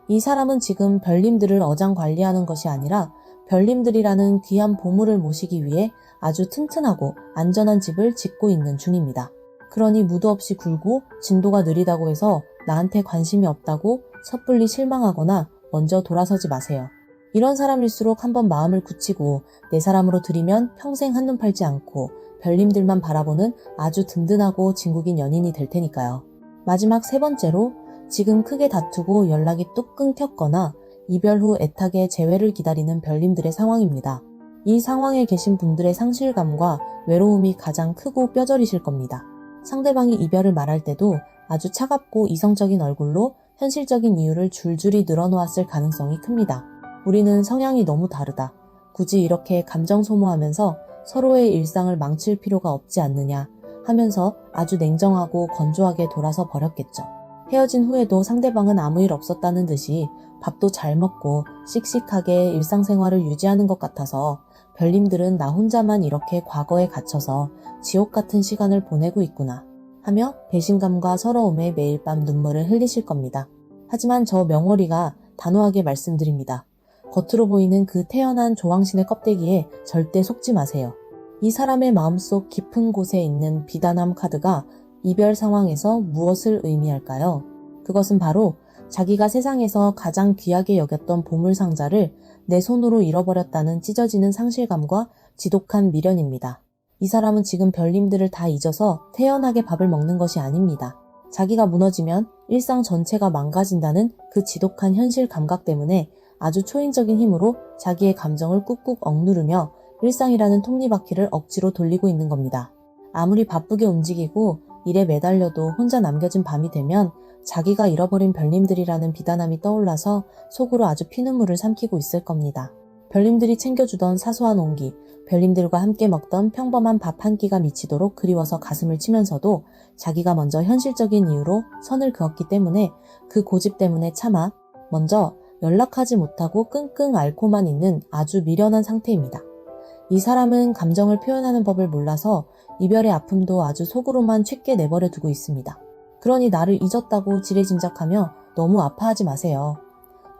이 사람은 지금 별님들을 어장관리하는 것이 아니라 별님들이라는 귀한 보물을 모시기 위해 아주 튼튼하고 안전한 집을 짓고 있는 중입니다. 그러니 무도 없이 굴고 진도가 느리다고 해서 나한테 관심이 없다고 섣불리 실망하거나 먼저 돌아서지 마세요. 이런 사람일수록 한번 마음을 굳히고 내 사람으로 들이면 평생 한눈 팔지 않고 별님들만 바라보는 아주 든든하고 진국인 연인이 될 테니까요. 마지막 세 번째로 지금 크게 다투고 연락이 뚝 끊겼거나 이별 후 애타게 재회를 기다리는 별님들의 상황입니다. 이 상황에 계신 분들의 상실감과 외로움이 가장 크고 뼈저리실 겁니다. 상대방이 이별을 말할 때도 아주 차갑고 이성적인 얼굴로 현실적인 이유를 줄줄이 늘어놓았을 가능성이 큽니다. 우리는 성향이 너무 다르다. 굳이 이렇게 감정 소모하면서 서로의 일상을 망칠 필요가 없지 않느냐 하면서 아주 냉정하고 건조하게 돌아서 버렸겠죠. 헤어진 후에도 상대방은 아무 일 없었다는 듯이 밥도 잘 먹고 씩씩하게 일상생활을 유지하는 것 같아서 별님들은 나 혼자만 이렇게 과거에 갇혀서 지옥 같은 시간을 보내고 있구나 하며 배신감과 서러움에 매일 밤 눈물을 흘리실 겁니다. 하지만 저 명월이가 단호하게 말씀드립니다. 겉으로 보이는 그 태연한 조왕신의 껍데기에 절대 속지 마세요. 이 사람의 마음속 깊은 곳에 있는 비단함 카드가 이별 상황에서 무엇을 의미할까요? 그것은 바로 자기가 세상에서 가장 귀하게 여겼던 보물상자를 내 손으로 잃어버렸다는 찢어지는 상실감과 지독한 미련입니다. 이 사람은 지금 별님들을 다 잊어서 태연하게 밥을 먹는 것이 아닙니다. 자기가 무너지면 일상 전체가 망가진다는 그 지독한 현실 감각 때문에 아주 초인적인 힘으로 자기의 감정을 꾹꾹 억누르며 일상이라는 톱니바퀴를 억지로 돌리고 있는 겁니다. 아무리 바쁘게 움직이고 일에 매달려도 혼자 남겨진 밤이 되면 자기가 잃어버린 별님들이라는 비단함이 떠올라서 속으로 아주 피눈물을 삼키고 있을 겁니다. 별님들이 챙겨주던 사소한 온기, 별님들과 함께 먹던 평범한 밥 한 끼가 미치도록 그리워서 가슴을 치면서도 자기가 먼저 현실적인 이유로 선을 그었기 때문에 그 고집 때문에 차마 먼저 연락하지 못하고 끙끙 앓고만 있는 아주 미련한 상태입니다. 이 사람은 감정을 표현하는 법을 몰라서 이별의 아픔도 아주 속으로만 쉽게 내버려 두고 있습니다. 그러니 나를 잊었다고 지레짐작하며 너무 아파하지 마세요.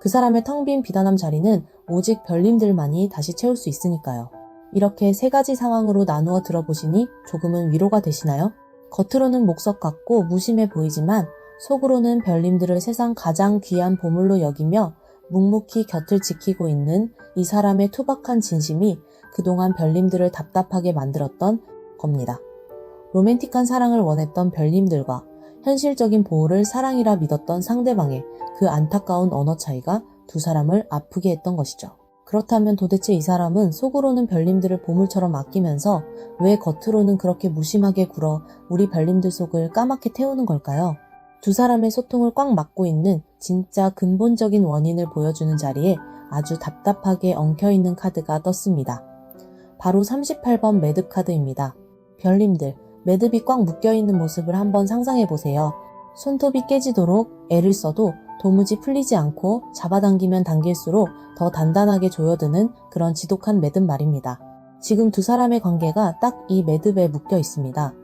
그 사람의 텅 빈 비단함 자리는 오직 별님들만이 다시 채울 수 있으니까요. 이렇게 세 가지 상황으로 나누어 들어보시니 조금은 위로가 되시나요? 겉으로는 목석 같고 무심해 보이지만 속으로는 별님들을 세상 가장 귀한 보물로 여기며 묵묵히 곁을 지키고 있는 이 사람의 투박한 진심이 그동안 별님들을 답답하게 만들었던 겁니다. 로맨틱한 사랑을 원했던 별님들과 현실적인 보호를 사랑이라 믿었던 상대방의 그 안타까운 언어 차이가 두 사람을 아프게 했던 것이죠. 그렇다면 도대체 이 사람은 속으로는 별님들을 보물처럼 아끼면서 왜 겉으로는 그렇게 무심하게 굴어 우리 별님들 속을 까맣게 태우는 걸까요? 두 사람의 소통을 꽉 막고 있는 진짜 근본적인 원인을 보여주는 자리에 아주 답답하게 엉켜있는 카드가 떴습니다. 바로 38번 매듭 카드입니다. 별님들, 매듭이 꽉 묶여있는 모습을 한번 상상해보세요. 손톱이 깨지도록 애를 써도 도무지 풀리지 않고 잡아당기면 당길수록 더 단단하게 조여드는 그런 지독한 매듭 말입니다. 지금 두 사람의 관계가 딱 이 매듭에 묶여 있습니다.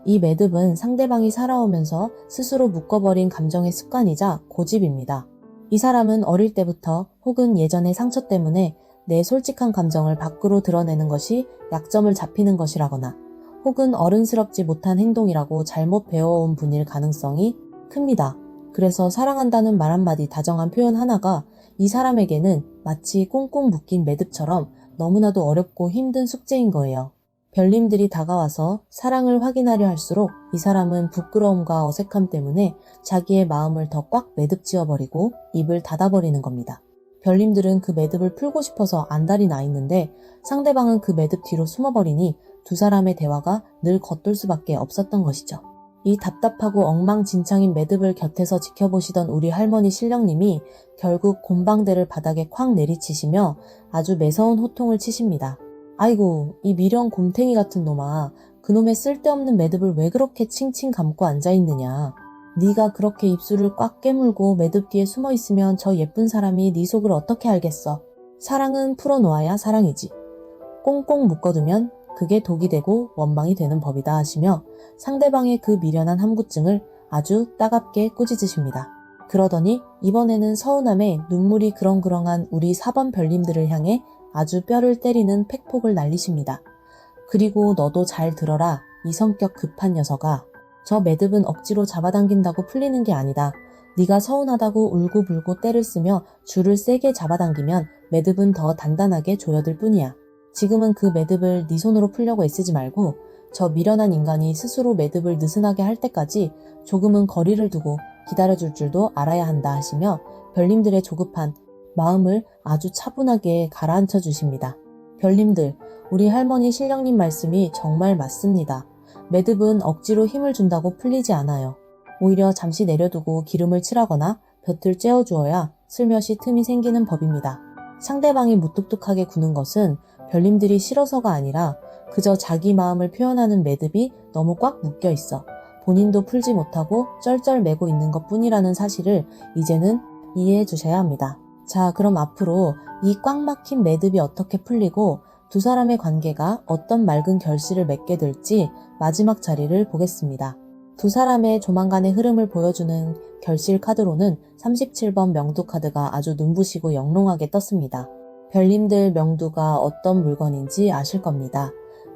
이 매듭은 상대방이 살아오면서 스스로 묶어버린 감정의 습관이자 고집입니다. 이 사람은 어릴 때부터 혹은 예전의 상처 때문에 내 솔직한 감정을 밖으로 드러내는 것이 약점을 잡히는 것이라거나 혹은 어른스럽지 못한 행동이라고 잘못 배워온 분일 가능성이 큽니다. 그래서 사랑한다는 말 한마디, 다정한 표현 하나가 이 사람에게는 마치 꽁꽁 묶인 매듭처럼 너무나도 어렵고 힘든 숙제인 거예요. 별님들이 다가와서 사랑을 확인하려 할수록 이 사람은 부끄러움과 어색함 때문에 자기의 마음을 더 꽉 매듭지어버리고 입을 닫아버리는 겁니다. 별님들은 그 매듭을 풀고 싶어서 안달이 나 있는데 상대방은 그 매듭 뒤로 숨어버리니 두 사람의 대화가 늘 겉돌 수밖에 없었던 것이죠. 이 답답하고 엉망진창인 매듭을 곁에서 지켜보시던 우리 할머니 신령님이 결국 곰방대를 바닥에 쾅 내리치시며 아주 매서운 호통을 치십니다. 아이고, 이 미련 곰탱이 같은 놈아, 그놈의 쓸데없는 매듭을 왜 그렇게 칭칭 감고 앉아있느냐. 네가 그렇게 입술을 꽉 깨물고 매듭 뒤에 숨어있으면 저 예쁜 사람이 네 속을 어떻게 알겠어. 사랑은 풀어놓아야 사랑이지. 꽁꽁 묶어두면 그게 독이 되고 원망이 되는 법이다 하시며 상대방의 그 미련한 함구증을 아주 따갑게 꾸짖으십니다. 그러더니 이번에는 서운함에 눈물이 그렁그렁한 우리 4번 별님들을 향해 아주 뼈를 때리는 팩폭을 날리십니다. 그리고 너도 잘 들어라, 이 성격 급한 녀석아. 저 매듭은 억지로 잡아당긴다고 풀리는 게 아니다. 네가 서운하다고 울고불고 때를 쓰며 줄을 세게 잡아당기면 매듭은 더 단단하게 조여들 뿐이야. 지금은 그 매듭을 네 손으로 풀려고 애쓰지 말고 저 미련한 인간이 스스로 매듭을 느슨하게 할 때까지 조금은 거리를 두고 기다려줄 줄도 알아야 한다 하시며 별님들의 조급한 마음을 아주 차분하게 가라앉혀 주십니다. 별님들, 우리 할머니 신령님 말씀이 정말 맞습니다. 매듭은 억지로 힘을 준다고 풀리지 않아요. 오히려 잠시 내려두고 기름을 칠하거나 볕을 쬐어주어야 슬며시 틈이 생기는 법입니다. 상대방이 무뚝뚝하게 구는 것은 별님들이 싫어서가 아니라 그저 자기 마음을 표현하는 매듭이 너무 꽉 묶여 있어 본인도 풀지 못하고 쩔쩔매고 있는 것 뿐이라는 사실을 이제는 이해해 주셔야 합니다. 자, 그럼 앞으로 이 꽉 막힌 매듭이 어떻게 풀리고 두 사람의 관계가 어떤 맑은 결실을 맺게 될지 마지막 자리를 보겠습니다. 두 사람의 조만간의 흐름을 보여주는 결실 카드로는 37번 명두 카드가 아주 눈부시고 영롱하게 떴습니다. 별님들, 명두가 어떤 물건인지 아실 겁니다.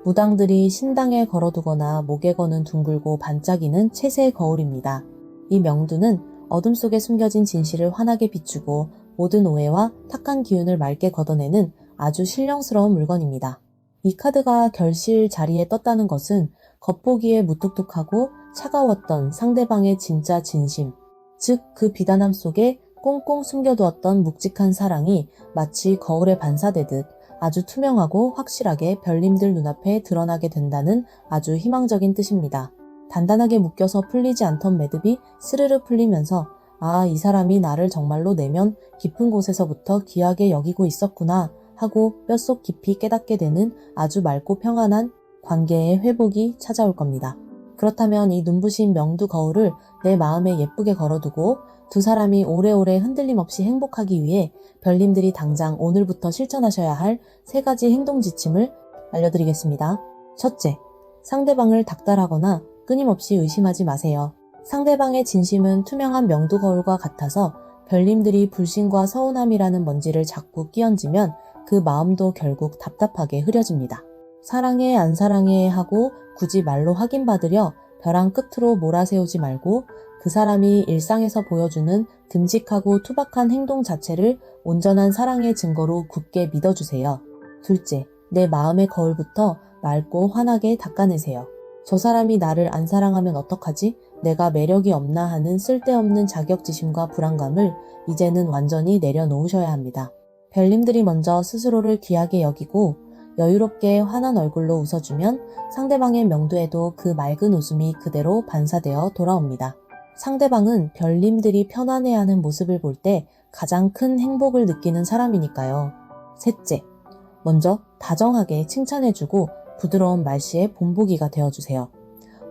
무당들이 신당에 걸어두거나 목에 거는 둥글고 반짝이는 채색 거울입니다. 이 명두는 어둠 속에 숨겨진 진실을 환하게 비추고 모든 오해와 탁한 기운을 맑게 걷어내는 아주 신령스러운 물건입니다. 이 카드가 결실 자리에 떴다는 것은 겉보기에 무뚝뚝하고 차가웠던 상대방의 진짜 진심, 즉 그 비단함 속에 꽁꽁 숨겨두었던 묵직한 사랑이 마치 거울에 반사되듯 아주 투명하고 확실하게 별님들 눈앞에 드러나게 된다는 아주 희망적인 뜻입니다. 단단하게 묶여서 풀리지 않던 매듭이 스르르 풀리면서 아, 이 사람이 나를 정말로 내면 깊은 곳에서부터 귀하게 여기고 있었구나 하고 뼛속 깊이 깨닫게 되는 아주 맑고 평안한 관계의 회복이 찾아올 겁니다. 그렇다면 이 눈부신 명두 거울을 내 마음에 예쁘게 걸어두고 두 사람이 오래오래 흔들림 없이 행복하기 위해 별님들이 당장 오늘부터 실천하셔야 할 3가지 행동 지침을 알려드리겠습니다. 첫째, 상대방을 닥달하거나 끊임없이 의심하지 마세요. 상대방의 진심은 투명한 명두 거울과 같아서 별님들이 불신과 서운함이라는 먼지를 자꾸 끼얹으면 그 마음도 결국 답답하게 흐려집니다. 사랑해 안 사랑해 하고 굳이 말로 확인받으려 벼랑 끝으로 몰아세우지 말고 그 사람이 일상에서 보여주는 듬직하고 투박한 행동 자체를 온전한 사랑의 증거로 굳게 믿어주세요. 둘째, 내 마음의 거울부터 맑고 환하게 닦아내세요. 저 사람이 나를 안 사랑하면 어떡하지? 내가 매력이 없나 하는 쓸데없는 자격지심과 불안감을 이제는 완전히 내려놓으셔야 합니다. 별님들이 먼저 스스로를 귀하게 여기고 여유롭게 환한 얼굴로 웃어주면 상대방의 명두에도 그 맑은 웃음이 그대로 반사되어 돌아옵니다. 상대방은 별님들이 편안해하는 모습을 볼 때 가장 큰 행복을 느끼는 사람이니까요. 셋째, 먼저 다정하게 칭찬해주고 부드러운 말씨의 본보기가 되어주세요.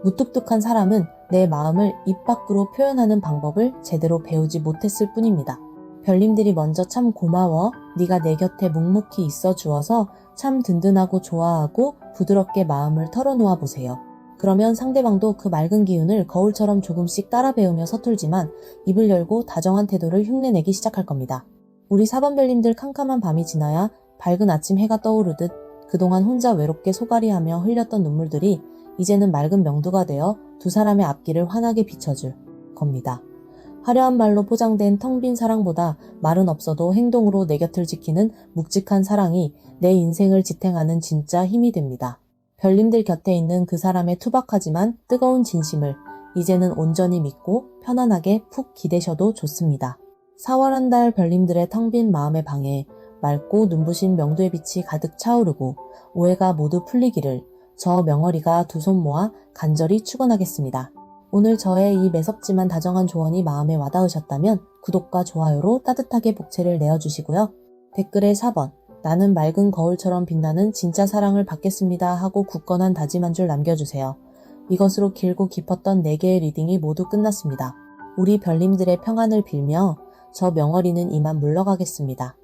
무뚝뚝한 사람은 내 마음을 입 밖으로 표현하는 방법을 제대로 배우지 못했을 뿐입니다. 별님들이 먼저 참 고마워, 네가 내 곁에 묵묵히 있어 주어서 참 든든하고 좋아하고 부드럽게 마음을 털어놓아 보세요. 그러면 상대방도 그 맑은 기운을 거울처럼 조금씩 따라 배우며 서툴지만 입을 열고 다정한 태도를 흉내내기 시작할 겁니다. 우리 4번 별님들, 캄캄한 밤이 지나야 밝은 아침 해가 떠오르듯 그동안 혼자 외롭게 소갈이하며 흘렸던 눈물들이 이제는 맑은 명두가 되어 두 사람의 앞길을 환하게 비춰줄 겁니다. 화려한 말로 포장된 텅 빈 사랑보다 말은 없어도 행동으로 내 곁을 지키는 묵직한 사랑이 내 인생을 지탱하는 진짜 힘이 됩니다. 별님들 곁에 있는 그 사람의 투박하지만 뜨거운 진심을 이제는 온전히 믿고 편안하게 푹 기대셔도 좋습니다. 4월 한 달 별님들의 텅 빈 마음의 방에 맑고 눈부신 명두의 빛이 가득 차오르고 오해가 모두 풀리기를 저 명월이가 두 손 모아 간절히 축원하겠습니다. 오늘 저의 이 매섭지만 다정한 조언이 마음에 와닿으셨다면 구독과 좋아요로 따뜻하게 복채를 내어주시고요. 댓글에 4번 나는 맑은 거울처럼 빛나는 진짜 사랑을 받겠습니다 하고 굳건한 다짐한 줄 남겨주세요. 이것으로 길고 깊었던 4개의 리딩이 모두 끝났습니다. 우리 별님들의 평안을 빌며 저 명월이는 이만 물러가겠습니다.